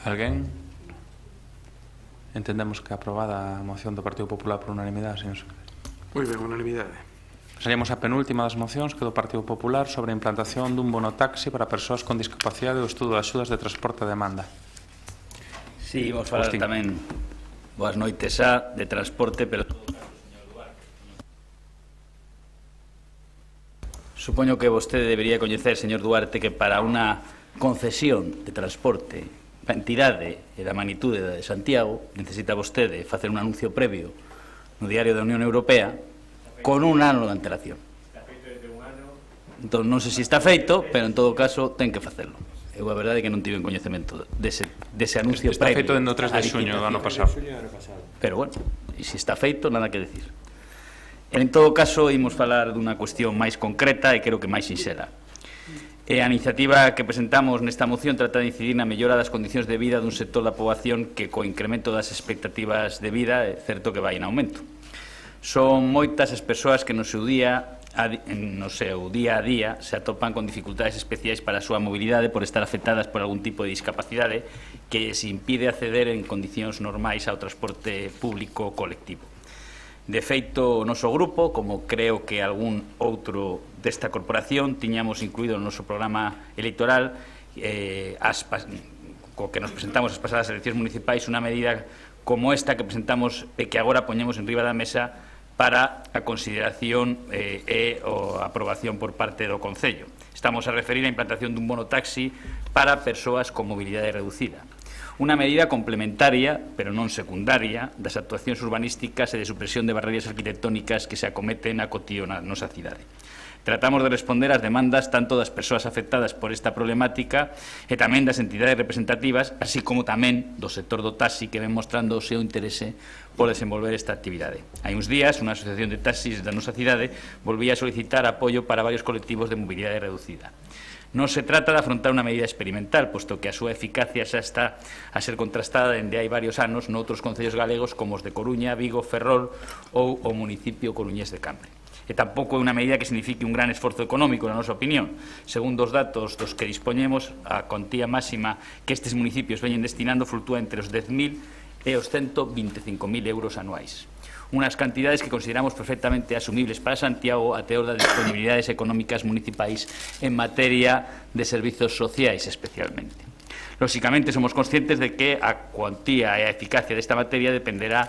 Alguén? Entendemos que aprobada a moción do Partido Popular por unanimidade, señor secretario. Moi ben, unanimidade. Pasaríamos a penúltima das mocións, que é do Partido Popular, sobre a implantación dun bono taxi para persoas con discapacidade e o estudo de axudas de transporte a demanda. Sí, vamos falar tamén, boas noites xa, de transporte, pero Supoño que vostede debería coñecer, señor Duarte, que para unha concesión de transporte a entidade e da magnitude de Santiago necesita vostede facer un anuncio previo no Diario da Unión Europea con un ano de antelación. Entón, non sei se está feito, pero en todo caso ten que facelo. Eu a verdade é que non tive coñecemento dese anuncio está previo. Está feito dentro 3 de xuño do ano pasado. Pero bueno, e se está feito, nada que decir. En todo caso, imos falar dunha cuestión máis concreta e creo que máis sinxela. A iniciativa que presentamos nesta moción trata de incidir na mellora das condicións de vida dun sector da poboación que co incremento das expectativas de vida é certo que vai en aumento. Son moitas as persoas que no seu día a día se atopan con dificultades especiais para a súa mobilidade por estar afectadas por algún tipo de discapacidade que se impide acceder en condicións normais ao transporte público colectivo. De feito, o noso grupo, como creo que algún outro desta corporación, tiñamos incluído no noso programa electoral co que nos presentamos as pasadas eleccións municipais unha medida como esta que presentamos e que agora poñemos en riba da mesa para a consideración e a aprobación por parte do Concello. Estamos a referir a implantación dun bono taxi para persoas con mobilidade reducida. Unha medida complementaria, pero non secundaria, das actuacións urbanísticas e de supresión de barreiras arquitectónicas que se acometen a cotío na nosa cidade. Tratamos de responder ás demandas tanto das persoas afectadas por esta problemática e tamén das entidades representativas, así como tamén do sector do taxi que ven mostrando o seu interese por desenvolver esta actividade. Hai uns días, unha asociación de taxis da nosa cidade volvía a solicitar apoio para varios colectivos de mobilidade reducida. Non se trata de afrontar unha medida experimental, posto que a súa eficacia xa está a ser contrastada dende hai varios anos noutros concellos galegos como os de Coruña, Vigo, Ferrol ou o municipio coruñés de Cambre. E tampouco é unha medida que signifique un gran esforzo económico, na nosa opinión. Segundo os datos dos que dispoñemos, a cuantía máxima que estes municipios veñen destinando fluctúa entre os 10.000 e os 125.000 euros anuais. Unhas cantidades que consideramos perfectamente asumibles para Santiago a teor das disponibilidades económicas municipais en materia de servizos sociais especialmente. Lóxicamente, somos conscientes de que a cuantía e a eficacia desta materia dependerá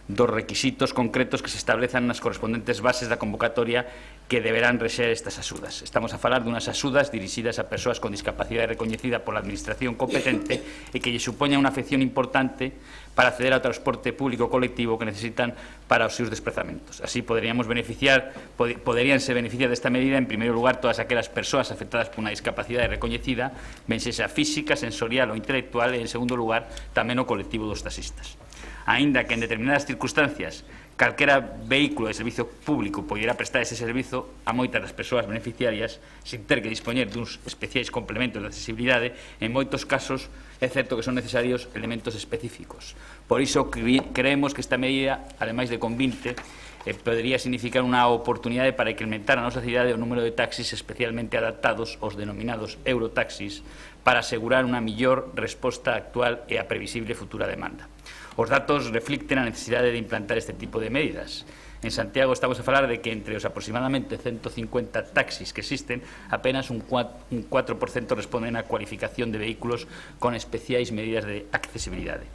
dos requisitos concretos que se establezan nas correspondentes bases da convocatoria que deberán rexer estas axudas. Estamos a falar dunhas axudas dirixidas a persoas con discapacidade recoñecida pola administración competente e que lle supoña unha afección importante para acceder ao transporte público colectivo que necesitan para os seus desplazamentos. Así poderíanse beneficiar desta medida, en primeiro lugar, todas aquelas persoas afectadas por unha discapacidade recoñecida, ben sexa física, sensorial ou intelectual, e, en segundo lugar, tamén o colectivo dos taxistas. Aínda que en determinadas circunstancias calquera vehículo de servizo público poderá prestar ese servizo a moitas das persoas beneficiarias sin ter que dispoñer duns especiais complementos de accesibilidade, en moitos casos é certo que son necesarios elementos específicos. Por iso creemos que esta medida, ademais de convinte, podería significar unha oportunidade para incrementar a nosa cidade o número de taxis especialmente adaptados aos denominados eurotaxis para asegurar unha mellor resposta actual e a previsible futura demanda. Os datos reflicten a necesidade de implantar este tipo de medidas. En Santiago estamos a falar de que entre os aproximadamente 150 taxis que existen, apenas un 4% responden á cualificación de vehículos con especiais medidas de accesibilidade.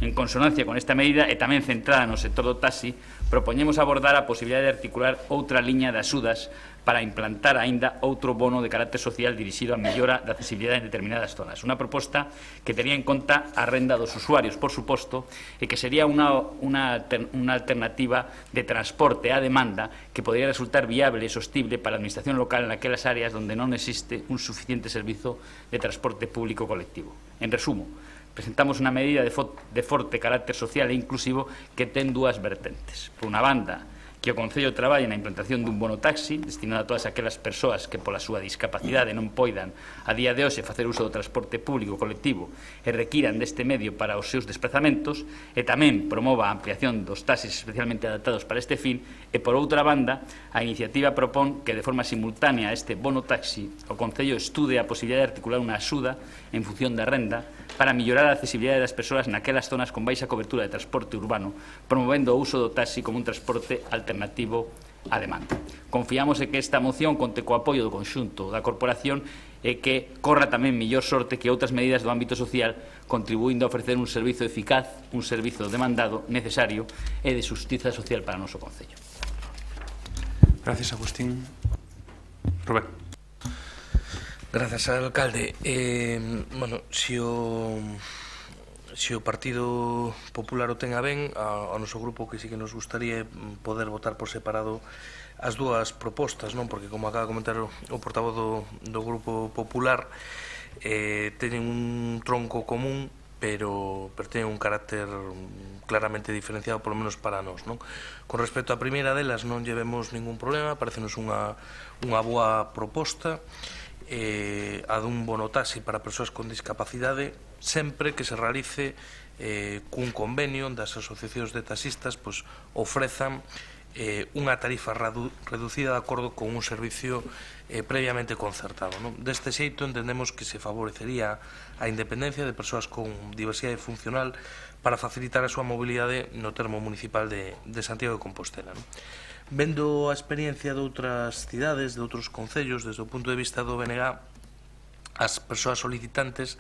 En consonancia con esta medida e tamén centrada no sector do taxi, propoñemos abordar a posibilidade de articular outra liña de axudas para implantar aínda outro bono de carácter social dirixido á mellora da accesibilidade en determinadas zonas. Unha proposta que tería en conta a renda dos usuarios, por suposto, e que sería unha alternativa de transporte á demanda que podría resultar viable e sostible para a administración local naquelas áreas onde non existe un suficiente servizo de transporte público colectivo. En resumo, presentamos unha medida de forte carácter social e inclusivo que ten dúas vertentes. Por unha banda, que o Concello traballe na implantación dun bono taxi destinado a todas aquelas persoas que pola súa discapacidade non poidan a día de hoxe facer uso do transporte público colectivo e requiran deste medio para os seus desplazamentos, e tamén promova a ampliación dos taxis especialmente adaptados para este fin. E por outra banda, a iniciativa propón que de forma simultánea a este bono taxi o Concello estude a posibilidade de articular unha axuda en función da renda para mellorar a accesibilidade das persoas naquelas zonas con baixa cobertura de transporte urbano, promovendo o uso do taxi como un transporte alternativo á demanda. Confiamos en que esta moción conte co apoio do conxunto da corporación e que corra tamén mellor sorte que outras medidas do ámbito social, contribuindo a ofrecer un servizo eficaz, un servizo demandado, necesario e de xustiza social para o noso Concello. Gracias, Agustín. Rubén. Grazas, alcalde. Bueno, se o Partido Popular o tenga ben, ao noso grupo que sí que nos gustaría poder votar por separado as dúas propostas, non? Porque, como acaba de comentar o portavoz do Grupo Popular, teñen un tronco común, pero teñen un carácter claramente diferenciado, polo menos para nós, non? Con respecto á primeira delas non llevemos ningún problema, parecenos unha boa proposta, a dun bono taxi para persoas con discapacidade, sempre que se realice cun convenio onde as asociacións de taxistas ofrezan unha tarifa reducida de acordo con un servicio previamente concertado. Deste xeito entendemos que se favorecería a independencia de persoas con diversidade funcional para facilitar a súa mobilidade no termo municipal de Santiago de Compostela. Vendo a experiencia de outras cidades, de outros concellos, desde o punto de vista do BNG, as persoas solicitantes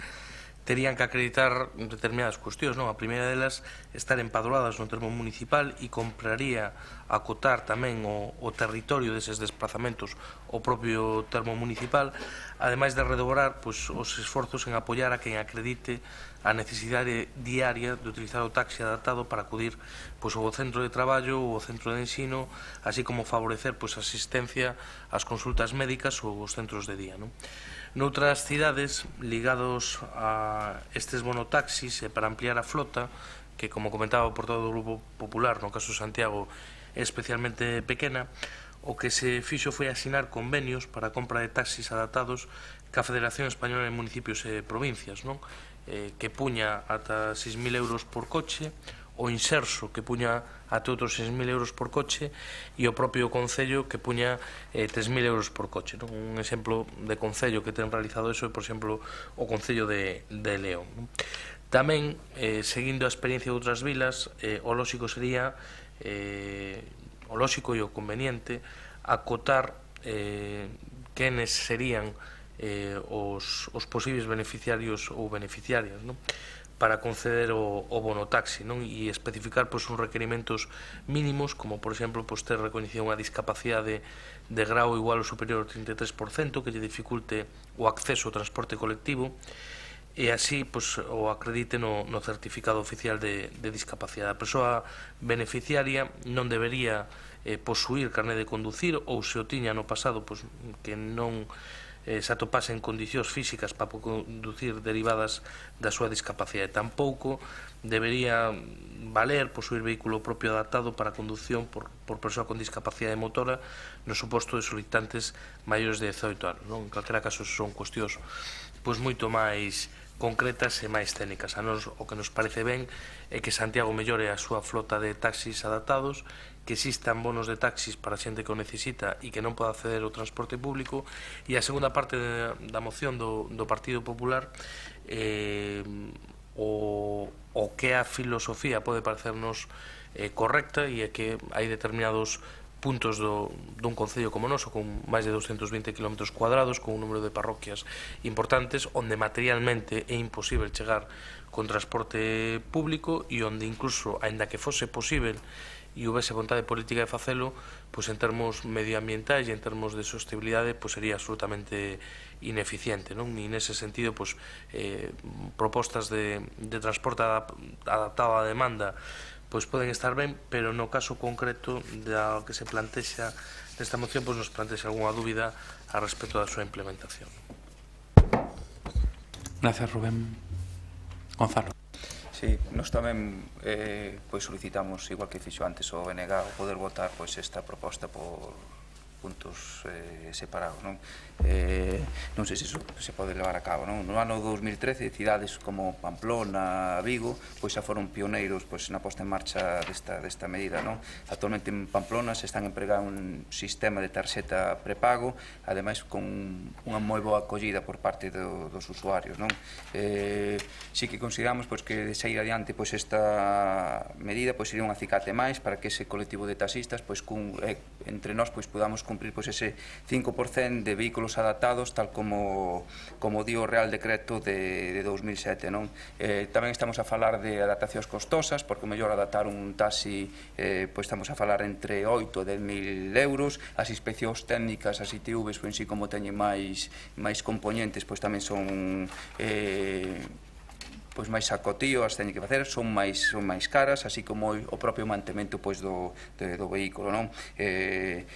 terían que acreditar determinadas cuestións, non? A primeira delas, estar empadroadas no termo municipal e compraría acotar tamén o territorio deses desplazamentos o propio termo municipal, ademais de redobrar os esforzos en apoiar a quen acredite a necesidade diaria de utilizar o taxi adaptado para acudir ao centro de traballo ou ao centro de ensino, así como favorecer a asistencia ás consultas médicas ou aos centros de día, non? Noutras cidades, ligados a estes monotaxis e para ampliar a flota, que, como comentaba o portavoz do Grupo Popular, no caso de Santiago, é especialmente pequena, o que se fixo foi asinar convenios para a compra de taxis adaptados ca Federación Española de Municipios e Provincias, non? Que puña ata 6.000 euros por coche, o Inserso, que puña ate outros 6.000 euros por coche, e o propio Concello, que puña 3.000 euros por coche. Un exemplo de Concello que ten realizado eso é, por exemplo, o Concello de León. Tamén, seguindo a experiencia de outras vilas, o lóxico sería, o lóxico e o conveniente, acotar quenes serían os posibles beneficiarios ou beneficiarias, non? Para conceder o bono taxi, non? E especificar uns requerimentos mínimos, como por exemplo ter recoñecido unha discapacidade de grau igual ou superior ao 33% que lle dificulte o acceso ao transporte colectivo, e así o acredite no certificado oficial de discapacidade. A persoa beneficiaria non debería posuir carné de conducir, ou se o tiña no pasado que non se atopase en condicións físicas para conducir derivadas da súa discapacidade. Tampouco debería valer posuir vehículo propio adaptado para a conducción por persoa con discapacidade motora no suposto de solicitantes maiores de 18 anos. En calquera caso, son cuestións moito máis concretas e máis técnicas. A nos o que nos parece ben é que Santiago mellore a súa flota de taxis adaptados, que existan bonos de taxis para a xente que o necesita e que non pode acceder ao transporte público. E a segunda parte da moción do Partido Popular, o que a filosofía pode parecernos correcta, e é que hai determinados puntos dun concello como noso, con máis de 220 km cuadrados, con un número de parroquias importantes, onde materialmente é imposible chegar con transporte público, e onde incluso, aínda que fose posible e houvese vontade política de facelo, en termos medioambientais e en termos de sostenibilidade, sería absolutamente ineficiente, non? E nese sentido, propostas de transporte adaptado á demanda poden estar ben, pero no caso concreto da que se plantexa nesta moción, nos plantexa algunha dúbida a respecto da súa implementación. Gracias, Rubén. Gonzalo. Sí, nos tamén solicitamos, igual que fixo antes o BNG, o poder votar esta proposta por puntos separados, non? Non sei se iso se pode levar a cabo, non? No ano 2013, cidades como Pamplona, Vigo, xa foron pioneiros na posta en marcha desta medida, non? Actualmente en Pamplona se están empregando un sistema de tarxeta prepago, ademais con unha moi boa acollida por parte dos usuarios, non? Si que consideramos que de sair adiante esta medida sería un acicate máis para que ese colectivo de taxistas entre nós podamos cumprir pois, ese 5% de vehículos adaptados, tal como dio o Real Decreto de 2007. Non? Tamén estamos a falar de adaptacións costosas, porque o mellor adaptar un taxi pois estamos a falar entre 8 e 10.000 euros, as inspeccións técnicas, as ITVs, pois, si como teñen máis componentes, pois tamén son pois máis sacotío, as teñen que facer, son máis caras, así como o propio mantemento pois do vehículo, non? De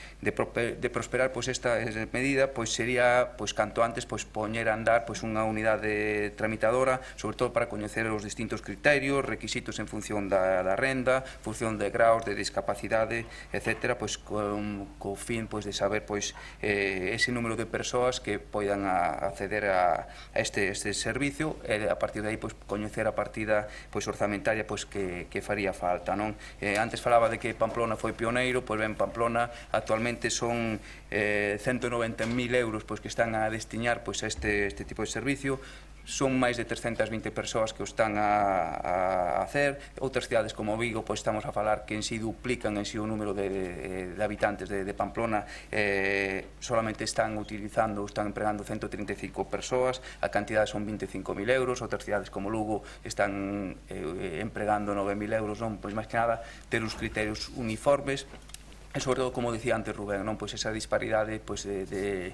prosperar pois esta medida, pois sería pois canto antes pois poñer a andar pois unha unidade tramitadora, sobre todo para coñecer os distintos criterios, requisitos en función da renda, función de graus de discapacidade, etc., pois co fin pois de saber pois ese número de persoas que poidan acceder a este servicio, e a partir de aí pois coñecer a partida pois orzamentaria pois que faría falta, non? Antes falaba de que Pamplona foi pioneiro, pois ben, Pamplona actualmente son 190.000 euros pois que están a destiñar pois a este tipo de servicio. Son máis de 320 persoas que o están a hacer. Outras cidades como Vigo, pois estamos a falar que en si duplican en si o número de habitantes de Pamplona, solamente están utilizando, están empregando 135 persoas, a cantidade son 25.000 euros. Outras cidades como Lugo están empregando 9.000 euros, non? Pois máis que nada ter os criterios uniformes, e sobre todo, como dicía antes Rubén, non? Pois esa disparidade pois de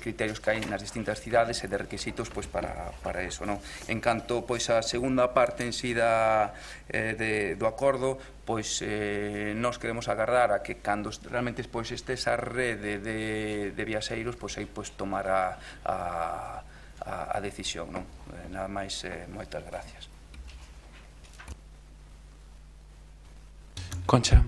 criterios que hai nas distintas cidades e de requisitos pois para eso, non? En canto pois a segunda parte en si do acordo, pois nós queremos agardar a que cando realmente pois este esa rede de viaxeiros, pois aí pois tomar a decisión, non? Nada máis, moitas gracias. Concha.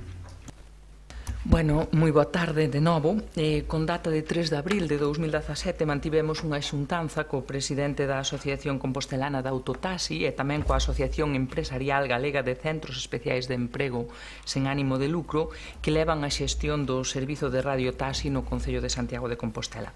Bueno, moi boa tarde de novo. Con data de 3 de abril de 2017 mantivemos unha xuntanza co presidente da Asociación Compostelana de Autotaxi e tamén coa Asociación Empresarial Galega de Centros Especiais de Emprego sen ánimo de lucro que levan a xestión do servizo de radiotaxi no Concello de Santiago de Compostela.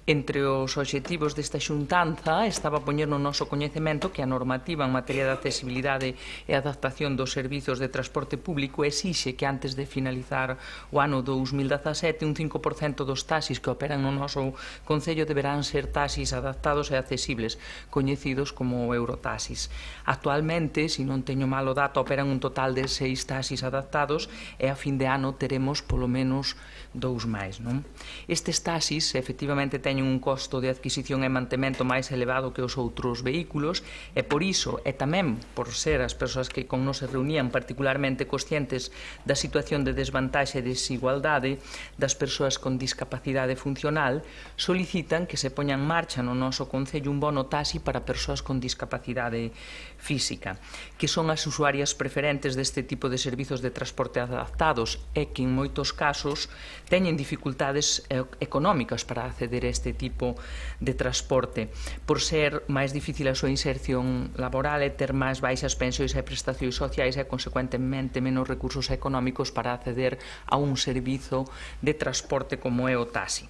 Entre os obxectivos desta xuntanza estaba poñer no noso coñecemento que a normativa en materia de accesibilidade e adaptación dos servizos de transporte público exixe que antes de finalizar o ano 2017 un 5% dos taxis que operan no noso Concello deberán ser taxis adaptados e accesibles, coñecidos como eurotaxis. Actualmente, se non teño malo dato, operan un total de 6 taxis adaptados e a fin de ano teremos polo menos 2 máis, non? Estes taxis efectivamente teñen un costo de adquisición e mantemento máis elevado que os outros vehículos e por iso, e tamén por ser as persoas que con nos se reunían particularmente conscientes da situación de desvantaxe e desigualdade das persoas con discapacidade funcional, solicitan que se poña en marcha no noso Concello un bono taxi para persoas con discapacidade física, que son as usuarias preferentes deste tipo de servizos de transporte adaptados e que en moitos casos teñen dificultades económicas para acceder a este tipo de transporte, por ser máis difícil a súa inserción laboral e ter máis baixas pensións e prestacións sociais e, consecuentemente, menos recursos económicos para acceder a un servizo de transporte como é o taxi.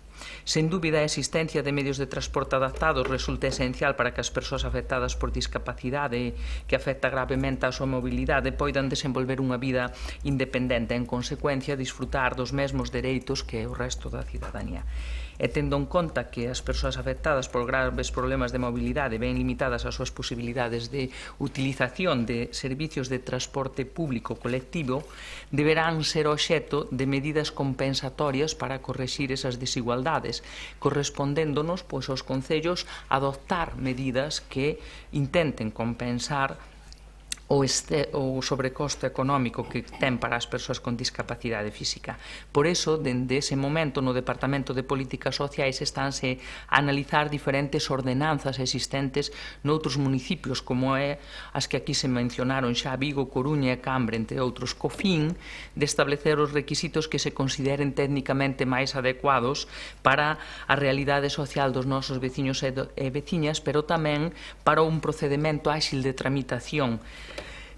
Sen dúbida, a existencia de medios de transporte adaptados resulta esencial para que as persoas afectadas por discapacidade que afecta gravemente a súa mobilidade poidan desenvolver unha vida independente e, en consecuencia, disfrutar dos mesmos dereitos que o resto da cidadanía. E tendo en conta que as persoas afectadas por graves problemas de mobilidade ven limitadas as súas posibilidades de utilización de servicios de transporte público colectivo, deberán ser obxecto de medidas compensatorias para correxir esas desigualdades, correspondéndonos pois aos concellos adoptar medidas que intenten compensar o sobrecosto económico que ten para as persoas con discapacidade física. Por iso, dende ese momento, no Departamento de Políticas Sociais estánse a analizar diferentes ordenanzas existentes noutros municipios, como é as que aquí se mencionaron xa, Vigo, Coruña e Cambre, entre outros, co fin de establecer os requisitos que se consideren técnicamente máis adecuados para a realidade social dos nosos veciños e veciñas, pero tamén para un procedimento áxil de tramitación.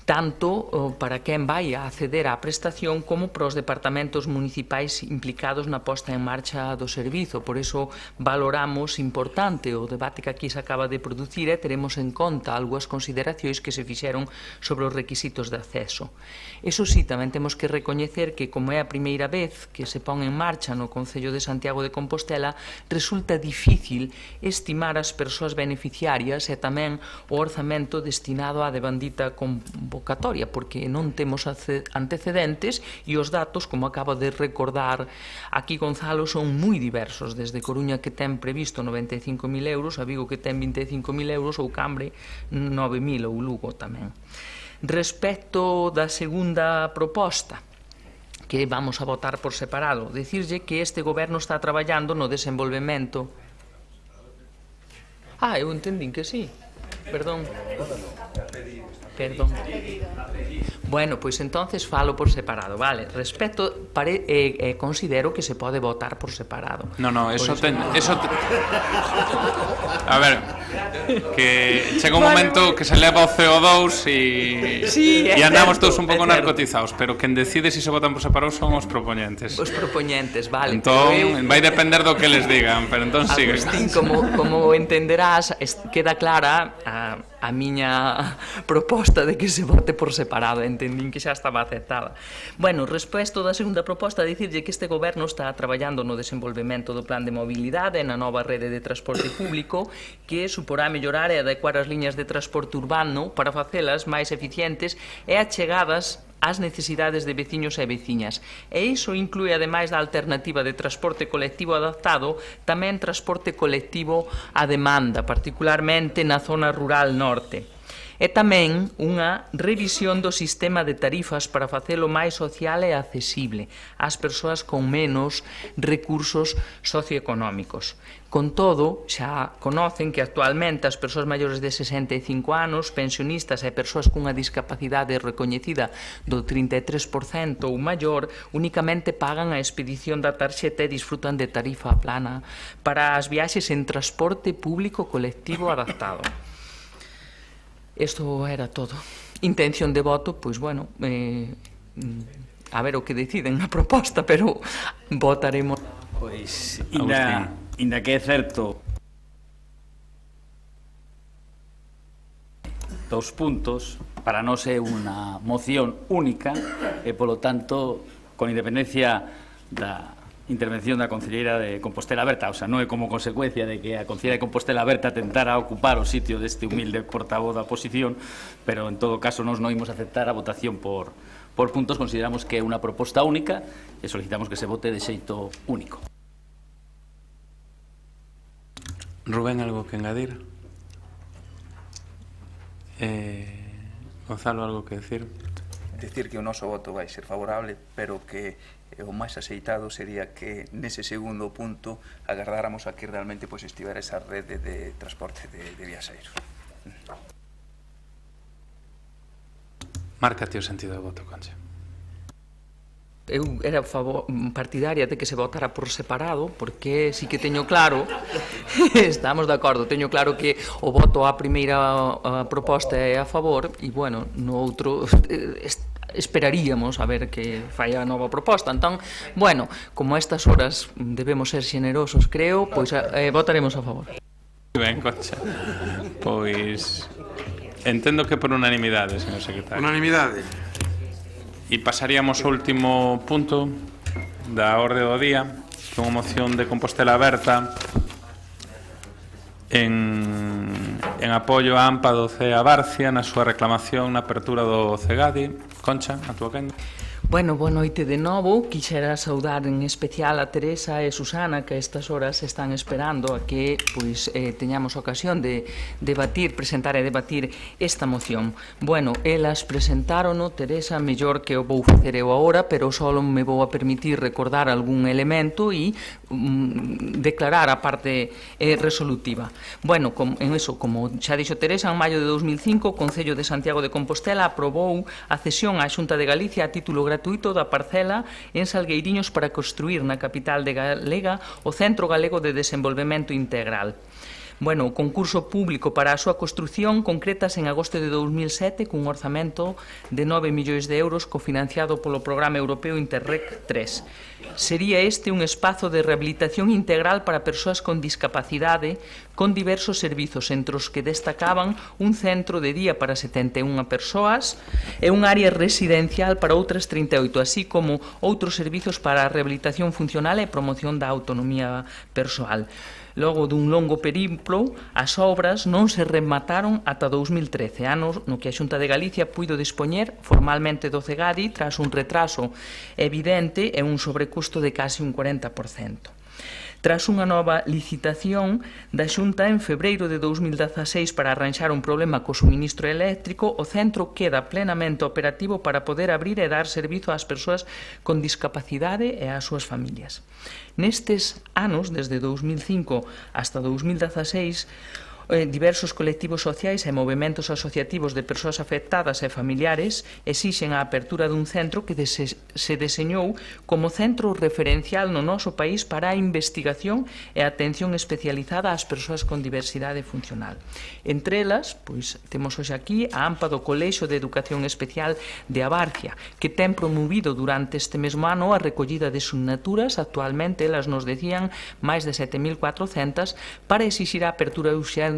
tanto para quen vai a acceder á prestación como para os departamentos municipais implicados na posta en marcha do servizo. Por iso valoramos importante o debate que aquí se acaba de producir e teremos en conta algunhas consideracións que se fixeron sobre os requisitos de acceso. Eso sí, tamén temos que recoñecer que, como é a primeira vez que se pon en marcha no Concello de Santiago de Compostela, resulta difícil estimar as persoas beneficiarias e tamén o orzamento destinado á devandita convocatoria, porque non temos antecedentes e os datos, como acaba de recordar aquí Gonzalo, son moi diversos, desde Coruña, que ten previsto 95.000 euros, a Vigo, que ten 25.000 euros, ou Cambre 9.000, ou Lugo tamén. Respecto da segunda proposta, que vamos a votar por separado, dicirlle que este goberno está traballando no desenvolvemento. Eu entendín que sí. Perdón. Bueno, pois entonces falo por separado, vale. Respecto, considero que se pode votar por separado. No, eso a ver, que chega un momento que se leva o CO2 e andamos todos un pouco narcotizados, pero quen decide se votan por separado son os propoñentes. Os propoñentes, vale. Entón, vai depender do que les digan, pero entón sigue. Agustín, como entenderás, queda clara a miña proposta de que se vote por separado, entendín que xa estaba aceptada. Bueno, respecto da segunda proposta, dicirlle que este goberno está traballando no desenvolvemento do plan de mobilidade na nova rede de transporte público, que suporá mellorar e adecuar as liñas de transporte urbano para facelas máis eficientes e achegadas ás necesidades de veciños e veciñas. E iso inclúe, ademais da alternativa de transporte colectivo adaptado, tamén transporte colectivo a demanda, particularmente na zona rural norte. E tamén unha revisión do sistema de tarifas para facelo máis social e accesible ás persoas con menos recursos socioeconómicos. Con todo, xa conocen que actualmente as persoas maiores de 65 anos, pensionistas e persoas cunha discapacidade recoñecida do 33% ou maior, únicamente pagan a expedición da tarxeta e disfrutan de tarifa plana para as viaxes en transporte público colectivo adaptado. Isto era todo. Intención de voto, pois, bueno, a ver o que deciden na proposta, pero votaremos. Pois, inda que é certo, 2 puntos, para nós é unha moción única e, polo tanto, con independencia da intervención da Concelleira de Compostela Berta, o sea, non é como consecuencia de que a Concelleira de Compostela Berta tentara ocupar o sitio deste humilde portavoz da oposición, pero en todo caso nós non imos aceptar a votación por puntos, consideramos que é unha proposta única e solicitamos que se vote de xeito único. Rubén, algo que engadir? Gonzalo, algo que decir? Decir que o noso voto vai ser favorable, pero que o máis aceitado sería que nese segundo punto agardáramos a que realmente estivera esa rede de transporte de viaxeiros. Márcate o sentido do voto, Concha. Eu era partidaria de que se votara por separado, porque sí que teño claro, estamos de acordo, teño claro que o voto á primeira proposta é a favor, e, bueno, no outro esperaríamos a ver que fai a nova proposta. Entón, bueno, como a estas horas debemos ser xenerosos, creo, pois votaremos a favor. Ben, Concha. Pois entendo que por unanimidade, señor secretario. Unanimidade. E pasaríamos ao último punto da orde do día, que é unha moción de Compostela Aberta en apoio á AMPA do CEA Barcia na súa reclamación na apertura do CEGADI. Concha, a túa quenda. Bueno, boa noite de novo. Quixera saudar en especial a Teresa e Susana, que a estas horas están esperando a que teñamos ocasión de presentar e debatir esta moción. Bueno, elas presentarono, Teresa, mellor que o vou facer eu agora, pero só me vou a permitir recordar algún elemento e declarar a parte resolutiva. Bueno, en eso, como xa dixo Teresa, en maio de 2005 o Concello de Santiago de Compostela aprobou a cesión á Xunta de Galicia a título gratuito da parcela en Salgueiriños para construir na capital de Galega o Centro Galego de Desenvolvemento Integral. Bueno, o concurso público para a súa construción concretas en agosto de 2007 cun orzamento de 9 millóns de euros cofinanciado polo Programa Europeo Interreg 3. Sería este un espazo de rehabilitación integral para persoas con discapacidade con diversos servizos, entre os que destacaban un centro de día para 71 persoas e un área residencial para outras 38, así como outros servizos para a rehabilitación funcional e promoción da autonomía persoal. Logo dun longo periplo, as obras non se remataron ata 2013, ano no que a Xunta de Galicia puido dispoñer formalmente do CEGADI tras un retraso evidente e un sobrecusto de case un 40%. Tras unha nova licitación da Xunta en febreiro de 2016 para arranxar un problema co suministro eléctrico, o centro queda plenamente operativo para poder abrir e dar servizo ás persoas con discapacidade e ás súas familias. Nestes anos, desde 2005 hasta 2016, diversos colectivos sociais e movementos asociativos de persoas afectadas e familiares exixen a apertura dun centro que se deseñou como centro referencial no noso país para a investigación e atención especializada ás persoas con diversidade funcional. Entre elas, pois, temos hoxe aquí a AMPA do Colexio de Educación Especial de Abarcia, que ten promovido durante este mesmo ano a recollida de sinaturas, actualmente elas nos decían máis de 7.400, para exixir a apertura urxente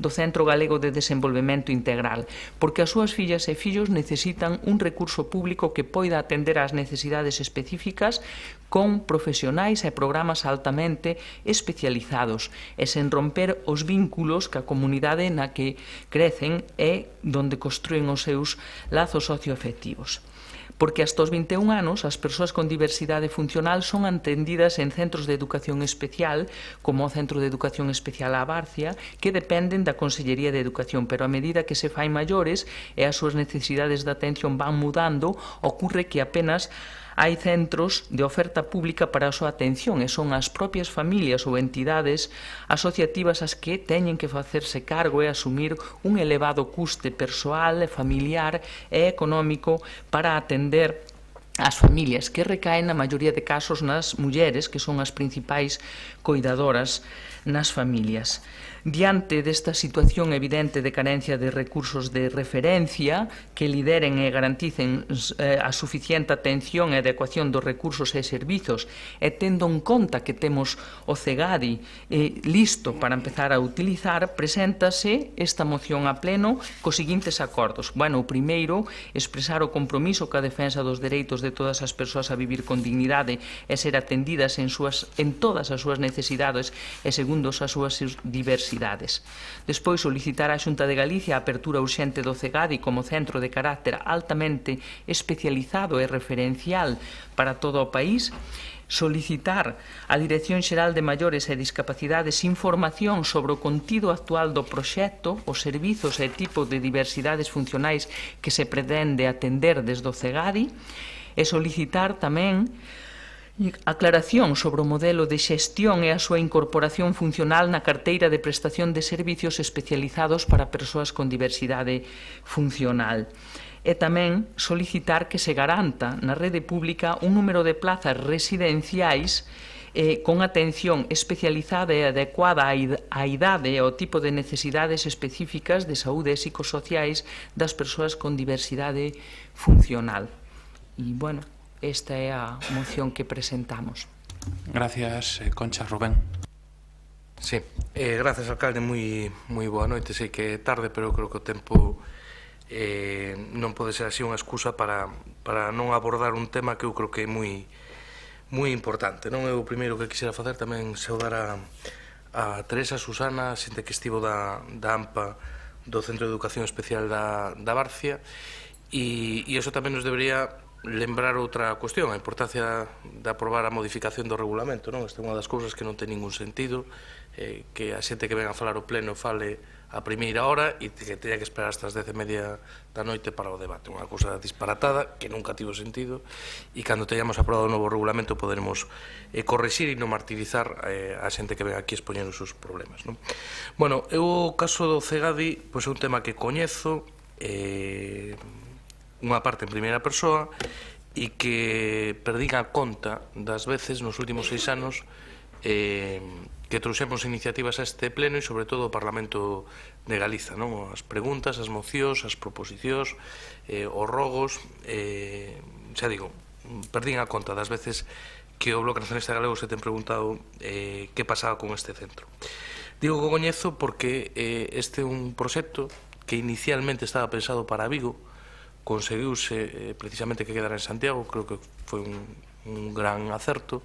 do Centro Galego de Desenvolvemento Integral, porque as súas fillas e fillos necesitan un recurso público que poida atender ás necesidades específicas con profesionais e programas altamente especializados e sen romper os vínculos que a comunidade na que crecen e donde construen os seus lazos socioafectivos. Porque hasta os 21 anos as persoas con diversidade funcional son atendidas en centros de educación especial, como o Centro de Educación Especial A Barcia, que dependen da Consellería de Educación, pero a medida que se fai maiores e as súas necesidades de atención van mudando, ocurre que apenas hai centros de oferta pública para a súa atención e son as propias familias ou entidades asociativas as que teñen que facerse cargo e asumir un elevado custe persoal, familiar e económico para atender as familias, que recaen na maioría de casos nas mulleres, que son as principais coidadoras nas familias. Diante desta situación evidente de carencia de recursos de referencia que lideren e garanticen a suficiente atención e adecuación dos recursos e servizos, e tendo en conta que temos o CEGADI listo para empezar a utilizar, preséntase esta moción a pleno cos seguintes acordos. Bueno, o primeiro, expresar o compromiso ca defensa dos dereitos de todas as persoas a vivir con dignidade e ser atendidas en todas as súas necesidades e segundo as súas diversidades. Despois, solicitar á Xunta de Galicia a apertura urxente do CEGADI como centro de carácter altamente especializado e referencial para todo o país. Solicitar á Dirección Xeral de Maiores e Discapacidades información sobre o contido actual do proxecto, os servizos e tipo de diversidades funcionais que se pretende atender desde o CEGADI, e solicitar tamén aclaración sobre o modelo de xestión e a súa incorporación funcional na carteira de prestación de servicios especializados para persoas con diversidade funcional. E tamén solicitar que se garanta na rede pública un número de plazas residenciais con atención especializada e adecuada á idade e ao tipo de necesidades específicas de saúde e psicosociais das persoas con diversidade funcional. E, bueno, esta é a moción que presentamos. Gracias, Concha. Rubén. Sí, gracias, alcalde, moi boa noite. Sei que é tarde, pero creo que o tempo non pode ser así unha excusa para non abordar un tema que eu creo que é moi importante. Non é o primeiro que quixera facer, tamén saudar a Teresa, Susana, xente que estivo da AMPA do Centro de Educación Especial da Barcia, e iso tamén nos debería lembrar outra cuestión, a importancia de aprobar a modificación do regulamento, non? Esta é unha das cousas que non ten ningún sentido, que a xente que ven a falar o pleno fale a primeira hora e que teña que esperar hasta as 10:30 da noite para o debate. Unha cousa disparatada que nunca tivo sentido, e cando teñamos aprobado o novo regulamento poderemos correxir e non martirizar a xente que ven aquí expoñendo os seus problemas, non? Bueno, o caso do CEGADI pois é un tema que coñezo, unha parte en primeira persoa, e que perdín a conta das veces nos últimos 6 anos que trouxemos iniciativas a este pleno e sobre todo o Parlamento de Galiza, non? As preguntas, as mocións, as proposicións, os rogos, xa digo, perdín a conta das veces que o Bloque Nacionalista Galego se ten preguntado que pasaba con este centro. Digo que o coñezo porque este é un proxecto que inicialmente estaba pensado para Vigo, conseguiuse precisamente que quedara en Santiago, creo que foi un gran acerto,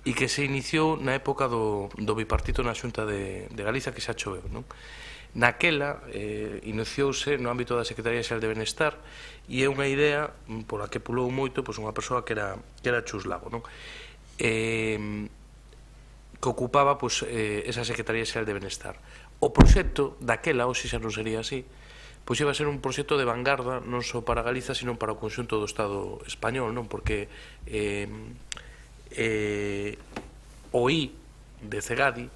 e que se iniciou na época do bipartito na Xunta de Galiza, que xa choveu, non? Naquela iniciouse no ámbito da Secretaría Xeral de Benestar e é unha idea pola que pulou moito unha persoa que era Chus Lago, non? Que ocupaba esa Secretaría Xeral de Benestar. O proxecto daquela, hoxe xa non sería así, pois iba a ser un proxecto de vanguarda non só para Galiza, sino para o conxunto do Estado español, non? Porque o I de Cegadi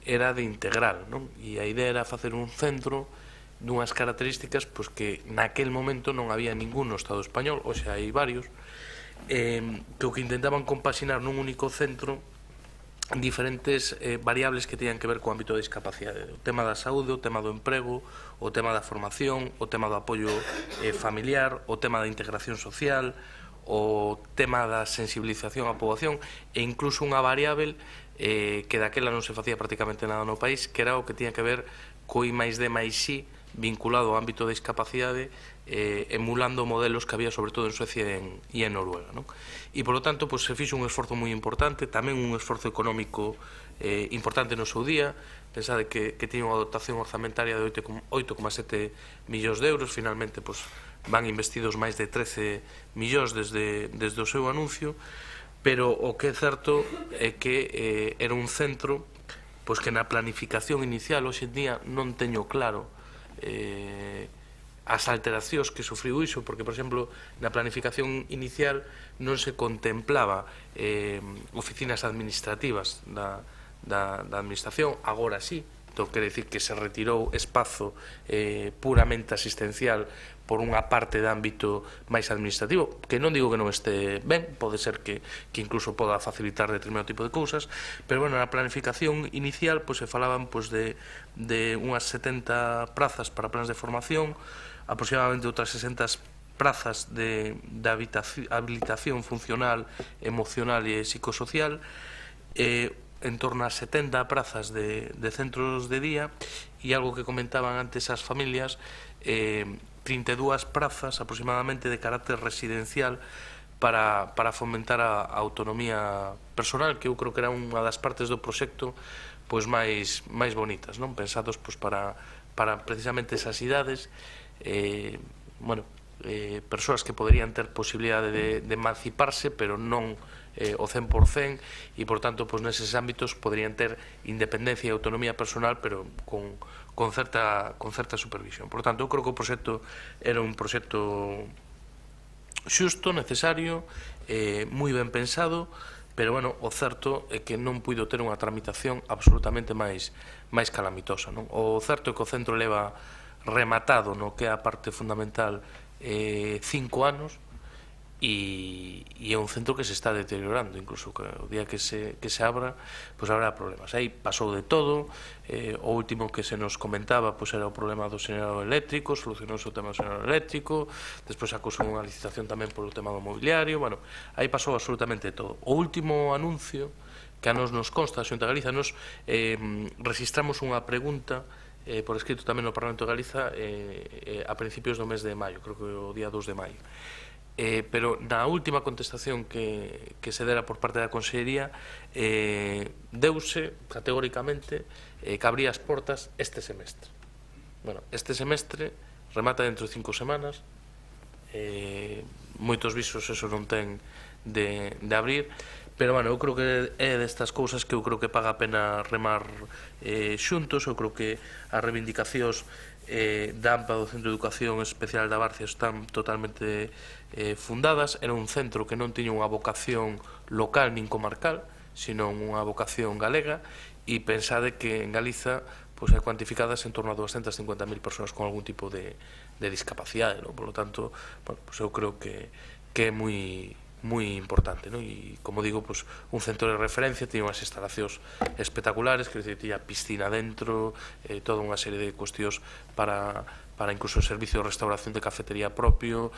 era de integral, non? E a idea era facer un centro dunhas características que naquel momento non había ningún no Estado español, ou xa hai varios, que o que intentaban compaxinar nun único centro diferentes variables que teñan que ver co ámbito da discapacidade, o tema da saúde, o tema do emprego, o tema da formación, o tema do apoio familiar, o tema da integración social, o tema da sensibilización á poboación e incluso unha variable que daquela non se facía prácticamente nada no país, que era o que tiña que ver co I+D+I vinculado ao ámbito da discapacidade, emulando modelos que había sobre todo en Suecia e en Noruega, non? E, polo tanto, se fixo un esforzo moi importante, tamén un esforzo económico importante no seu día. Pensade que tiña unha dotación orzamentaria de 8,7 millóns de euros, finalmente van investidos máis de 13 millóns desde o seu anuncio, pero o que é certo é que era un centro que na planificación inicial hoxe en día non teño claro as alteracións que sufriu iso, porque, por exemplo, na planificación inicial non se contemplaba oficinas administrativas da administración, agora sí, entón quere dicir que se retirou espazo puramente asistencial por unha parte de ámbito máis administrativo, que non digo que non este ben, pode ser que incluso poda facilitar determinado tipo de cousas, pero, bueno, na planificación inicial se falaban de unhas 70 prazas para plans de formación, aproximadamente outras 60 prazas de habilitación funcional, emocional e psicosocial, en torno a 70 prazas de centros de día e algo que comentaban antes as familias, 32 prazas aproximadamente de carácter residencial para fomentar a autonomía personal, que eu creo que era unha das partes do proxecto máis bonitas, non? Pensados para precisamente esas idades, persoas que poderían ter posibilidade de emanciparse, pero non o 100%, e, por tanto, neses ámbitos poderían ter independencia e autonomía personal, pero con certa supervisión. Por tanto, eu creo que o proxecto era un proxecto xusto, necesario, moi ben pensado, pero, bueno, o certo é que non puido ter unha tramitación absolutamente máis calamitosa, non? O certo é que o centro leva rematado no que é a parte fundamental 5 anos, e é un centro que se está deteriorando, incluso que o día que se abra, habrá problemas. Aí pasou de todo, o último que se nos comentaba era o problema do xenerador eléctrico, solucionouse o tema do xenerador eléctrico, despois acusou unha licitación tamén polo tema do mobiliario, bueno, aí pasou absolutamente todo. O último anuncio que a nos consta a Xunta de Galiza, nos registramos unha pregunta por escrito tamén no Parlamento de Galiza a principios do mes de maio, creo que o día 2 de maio. Pero na última contestación que se dera por parte da Consellería deuse categóricamente que abría as portas este semestre. Bueno, este semestre remata dentro de 5 semanas, moitos visos eso non ten de abrir, pero, bueno, eu creo que é destas cousas que eu creo que paga a pena remar xuntos. Eu creo que as reivindicacións da AMPA do Centro de Educación Especial da Barcia están totalmente fundadas. Era un centro que non tiña unha vocación local nin comarcal, sino unha vocación galega, e pensade que en Galiza hai cuantificadas en torno a 250.000 persoas con algún tipo de discapacidade, non? Por lo tanto, eu creo que é moi moi importante, ¿no? E, como digo, pues, un centro de referencia, tiña unhas instalacións espectaculares, que tiña piscina dentro, toda unha serie de cuestións para incluso servicio de restauración de cafetería propio,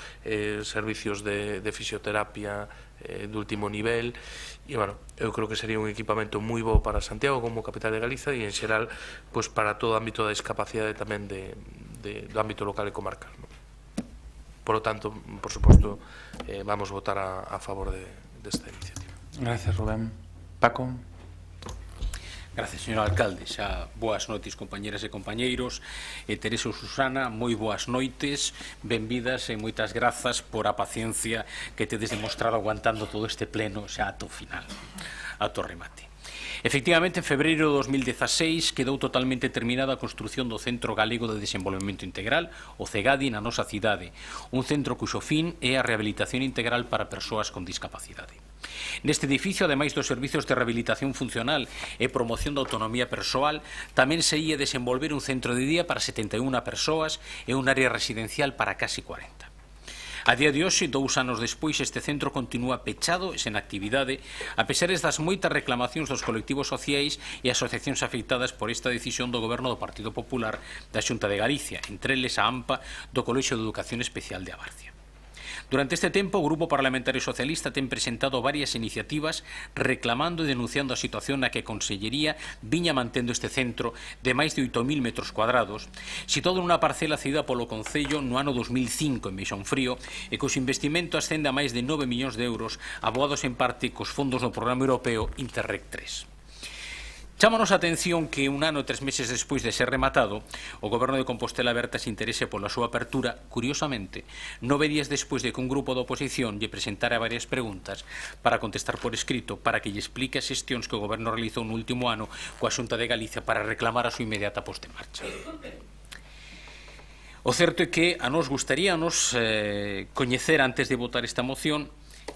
servicios de fisioterapia de último nivel, e, bueno, eu creo que sería un equipamento moi bo para Santiago como capital de Galiza e, en xeral, pues, para todo o ámbito da discapacidade tamén do ámbito local e comarcal, ¿no? Por lo tanto, por suposto, vamos votar a favor desta iniciativa. Gracias, Rubén. Paco. Gracias, señor alcalde. Xa boas noites, compañeras e compañeiros. Teresa e Susana, moi boas noites, benvidas e moitas grazas por a paciencia que tedes demostrado aguantando todo este pleno xa ata o final, ata o remate. Efectivamente, en febreiro de 2016 quedou totalmente terminada a construción do Centro Galego de Desenvolvemento Integral, o CEGADI, na nosa cidade, un centro cuxo fin é a rehabilitación integral para persoas con discapacidade. Neste edificio, ademais dos servizos de rehabilitación funcional e promoción da autonomía persoal, tamén se ia desenvolver un centro de día para 71 persoas e un área residencial para casi 40. A día de hoxe, 2 anos despois, este centro continúa pechado e sen actividade, a pesar das moitas reclamacións dos colectivos sociais e asociacións afectadas por esta decisión do Goberno do Partido Popular da Xunta de Galicia, entre eles a AMPA do Colexio de Educación Especial de Abarcia. Durante este tempo, o Grupo Parlamentario Socialista ten presentado varias iniciativas reclamando e denunciando a situación na que a Consellería viña mantendo este centro de máis de 8.000 metros cuadrados, situado nunha parcela cedida polo Concello no ano 2005 en Meixonfrío e cuxo investimento ascende a máis de 9 millóns de euros, abogados en parte cos fondos do programa europeo Interreg 3. Chámanos a atención que un ano e 3 meses despois de ser rematado, o Goberno de Compostela Aberta se interese pola súa apertura, curiosamente, 9 días despois de que un grupo da oposición lle presentara varias preguntas para contestar por escrito para que lle explique as xestións que o Goberno realizou no último ano coa Xunta de Galicia para reclamar a súa inmediata posta en marcha. O certo é que a nos gustaríanos coñecer antes de votar esta moción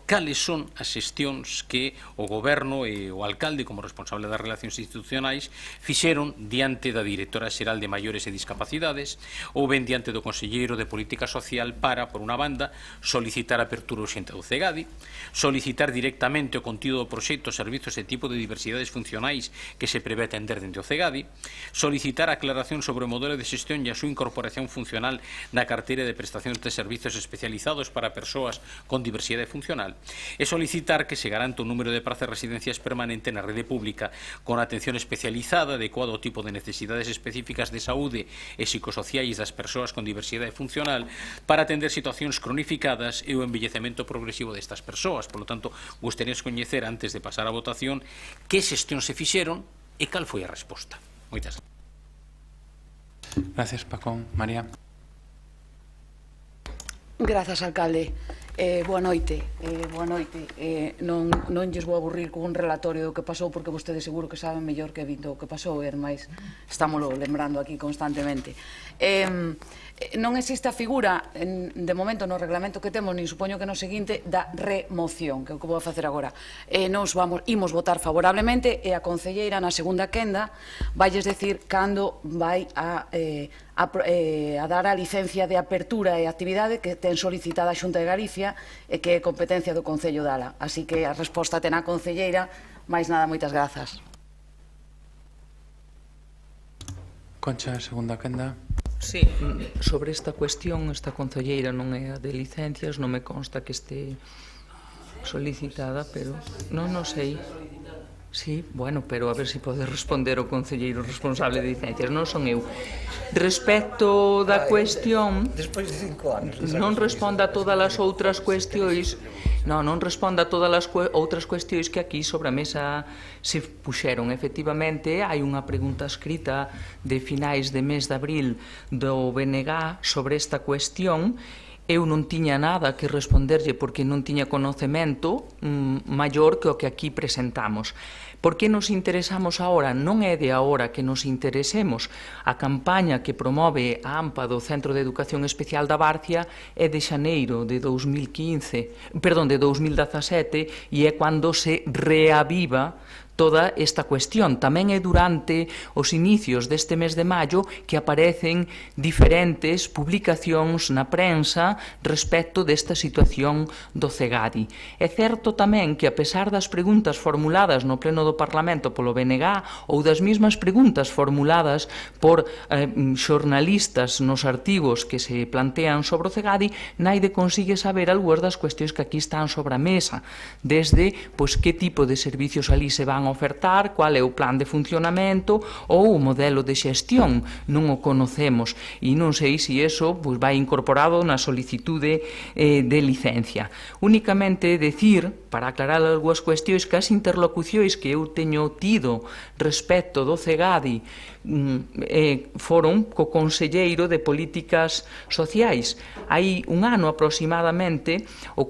cales son as xestións que o Goberno e o alcalde, como responsable das relacións institucionais, fixeron diante da Directora Xeral de Maiores e Discapacidades ou ben diante do Conselleiro de Política Social para, por unha banda, solicitar a apertura urxente do CEGADI, solicitar directamente o contido do proxecto, servizos e tipo de diversidades funcionais que se prevé atender dende o CEGADI, solicitar aclaración sobre o modelo de xestión e a súa incorporación funcional na carteira de prestacións de servizos especializados para persoas con diversidade funcional e solicitar que se garanta un número de prazas de residencias permanente na rede pública con atención especializada adecuado ao tipo de necesidades específicas de saúde e psicosociais das persoas con diversidade funcional para atender situacións cronificadas e o envellecemento progresivo destas persoas. Por lo tanto, gustaríamos coñecer, antes de pasar a votación, que xestión se fixeron e cal foi a resposta. Moitas gracias, Paco. María. Grazas, alcalde. Boa noite. Non lles vou aburrir con un relatorio do que pasou porque vostedes seguro que saben mellor que vindo o que pasou, máis estámoslo lembrando aquí constantemente. Non existe a figura, de momento, no reglamento que temos, nin supoño que no seguinte, da remoción, que é o que vou facer agora. Nos imos votar favorablemente e a concelleira na segunda quenda vailles decir cando vai a dar a licencia de apertura e actividade que ten solicitada a Xunta de Galicia e que é competencia do Concello dala. Así que a resposta ten a concelleira. Máis nada, moitas grazas. Concha, segunda quenda. Sí, sobre esta cuestión, esta concelleira non é a de licencias, non me consta que este solicitada, pero non sei. Sí, bueno, pero a ver se pode responder o concelleiro responsable de licencias, non son eu. Respecto da cuestión, despois de 5 anos, non responda a todas as outras cuestións, non responda a todas as outras cuestións que aquí sobre a mesa se puxeron. Efectivamente, hai unha pregunta escrita de finais de mes de abril do BNG sobre esta cuestión. Eu non tiña nada que responderlle porque non tiña conocemento maior que o que aquí presentamos. Por que nos interesamos agora? Non é de agora que nos interesemos. A campaña que promove a AMPA do Centro de Educación Especial da Barcia é de xaneiro de 2017 e é cando se reaviva toda esta cuestión. Tamén é durante os inicios deste mes de maio que aparecen diferentes publicacións na prensa respecto desta situación do CEGADI. É certo tamén que, a pesar das preguntas formuladas no Pleno do Parlamento polo BNG ou das mesmas preguntas formuladas por xornalistas nos artigos que se plantean sobre o CEGADI, naide consigue saber algunhas das cuestións que aquí están sobre a mesa, desde que tipo de servicios ali se van a ofertar, cual é o plan de funcionamento ou o modelo de xestión. Non o conocemos e non sei se iso vai incorporado na solicitude de licencia. Únicamente decir, para aclarar algunhas cuestións, que as interlocucións que eu teño tido respecto do CEGADI foron co Conselleiro de Políticas Sociais. Hai un ano aproximadamente o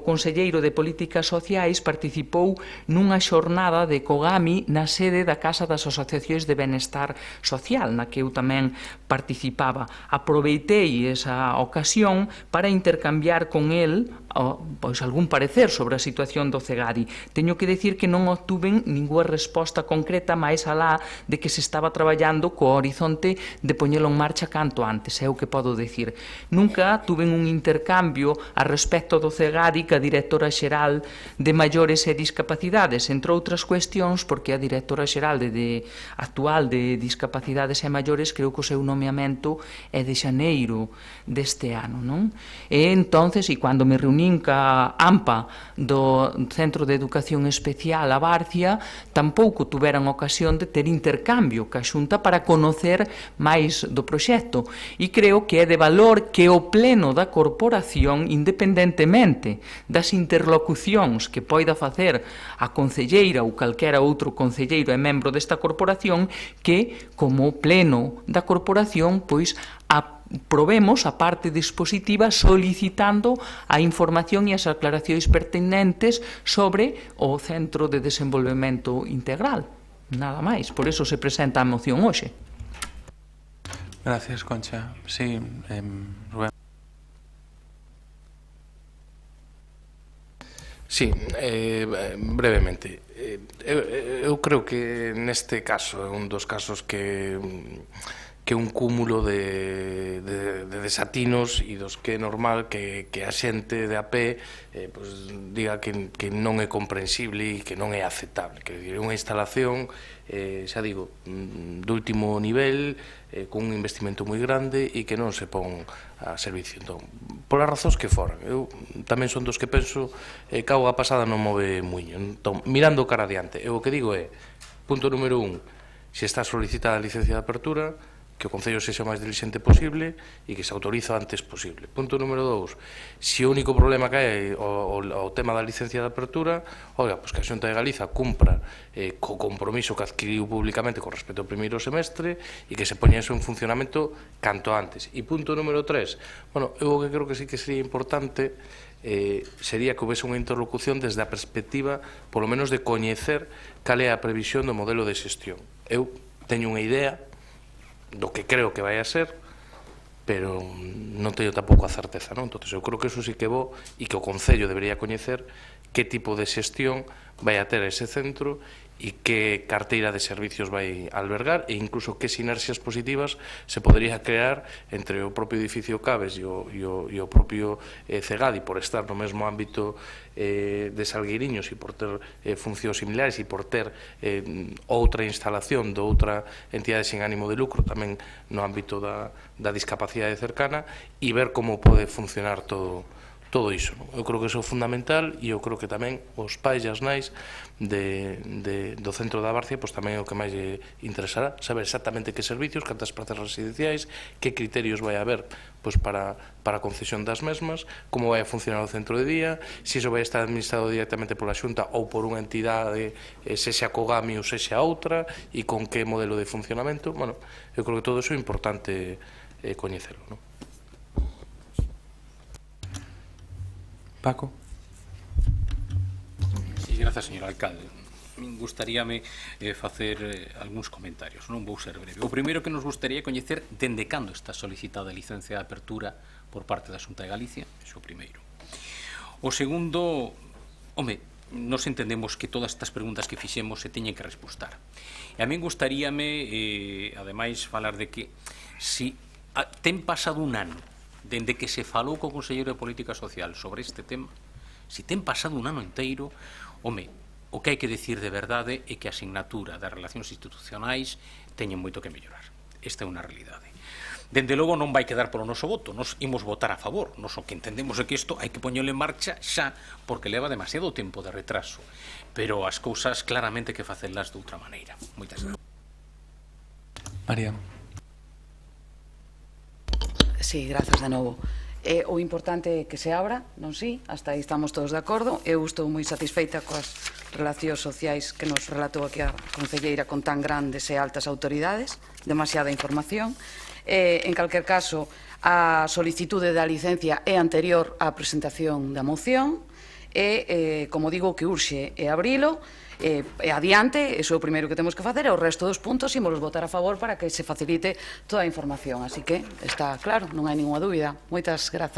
Conselleiro de Políticas Sociais participou nunha xornada de Cogami na sede da Casa das Asociacións de Benestar Social, na que eu tamén participaba. Aproveitei esa ocasión para intercambiar con el algún parecer sobre a situación do CEGADI. Teño que decir que non obtuven ninguna resposta concreta máis alá de que se estaba traballando co horizonte de poñelo en marcha canto antes, é o que podo decir. Nunca tuven un intercambio a respecto do CEGADI ca directora xeral de Maiores e Discapacidades, entre outras cuestións, porque a directora xeral actual de Discapacidades e Maiores creo que o seu nomeamento é de xaneiro deste ano, non? E entonces, e cando me reunín ca AMPA do Centro de Educación Especial a Barcia, tampouco tuveran ocasión de ter intercambio ca Xunta para conocer máis do proxecto. E creo que é de valor que o Pleno da Corporación, independentemente das interlocucións que poida facer a concelleira ou calquera outro concelleiro e membro desta corporación, que como Pleno da Corporación aprobemos a parte dispositiva solicitando a información e as aclaracións pertinentes sobre o Centro de Desenvolvemento Integral. Nada máis, por eso se presenta a moción hoxe. Gracias, Concha. Sí, Rubén. Sí, brevemente. Eu creo que neste caso é un dos casos que un cúmulo de desatinos e dos que é normal que a xente de a pé diga que non é comprensible e que non é aceptable. Que é unha instalación, xa digo, do último nivel, con un investimento moi grande e que non se pon a servicio. Entón, polas razóns que foran. Eu tamén son dos que penso que a auga pasada non move muiño. Entón, mirando cara adiante, eu o que digo é, punto número 1, se está solicitada a licencia de apertura, que o Concello sexa o máis diligente posible e que se autoriza o antes posible. Punto número 2, se o único problema que hai o tema da licencia de apertura, pois que a Xunta de Galiza cumpra co compromiso que adquiriu públicamente con respecto ao primeiro semestre e que se poña eso en funcionamento canto antes. E punto número 3, eu o que creo que sí que sería importante sería que houvese unha interlocución desde a perspectiva, polo menos, de coñecer cal é a previsión do modelo de xestión. Eu teño unha idea do que creo que vai a ser, pero non teño tampouco a certeza, non? Entón, eu creo que eso sí que vou e que o Concello debería coñecer que tipo de xestión vai a ter ese centro e que carteira de servicios vai albergar e incluso que sinerxias positivas se podería crear entre o propio edificio Caves e o propio CEGADI por estar no mesmo ámbito de Salgueiriños e por ter funcións similares e por ter outra instalación de outra entidade sin ánimo de lucro tamén no ámbito da discapacidade cercana e ver como pode funcionar todo iso. Eu creo que iso é fundamental e eu creo que tamén os pais e as nais do centro da Barcia tamén é o que máis interesará saber exactamente que servicios, cantas prazas residenciais, que criterios vai haber para a concesión das mesmas, como vai a funcionar o centro de día, se iso vai estar administrado directamente pola Xunta ou por unha entidade, sexa Cogami ou sexa outra, e con que modelo de funcionamento. Eu creo que todo iso é importante coñecerlo, non? Paco. Sí, grazas, señor alcalde. Gustaríame facer algúns comentarios, non vou ser breve. O primeiro que nos gustaría coñecer dende cando está solicitada a licencia de apertura por parte da Xunta de Galicia, iso o primeiro. O segundo, nos entendemos que todas estas preguntas que fixemos se teñen que respostar. E a min gustaríame, ademais, falar de que si ten pasado un ano dende que se falou co Conselleiro de Política Social sobre este tema, si ten pasado un ano inteiro, home, o que hai que decir de verdade é que a asignatura das relacións institucionais teñen moito que mellorar. Esta é unha realidade. Dende logo non vai quedar polo noso voto, nos imos votar a favor. Nos o que entendemos é que isto hai que poñelo en marcha xa, porque leva demasiado tempo de retraso. Pero as cousas claramente que facelas de outra maneira. Moitas gracias. María. Sí, grazas de novo. O importante é que se abra, non si, hasta aí estamos todos de acordo. Eu estou moi satisfeita coas relacións sociais que nos relatou aquí a concelleira con tan grandes e altas autoridades, demasiada información. En calquer caso, a solicitude da licencia é anterior á presentación da moción e, como digo, que urxe é abrilo, e adiante, iso é o primeiro que temos que facer, e o resto dos puntos imos votar a favor para que se facilite toda a información. Así que está claro, non hai ninguna dúbida. Moitas grazas.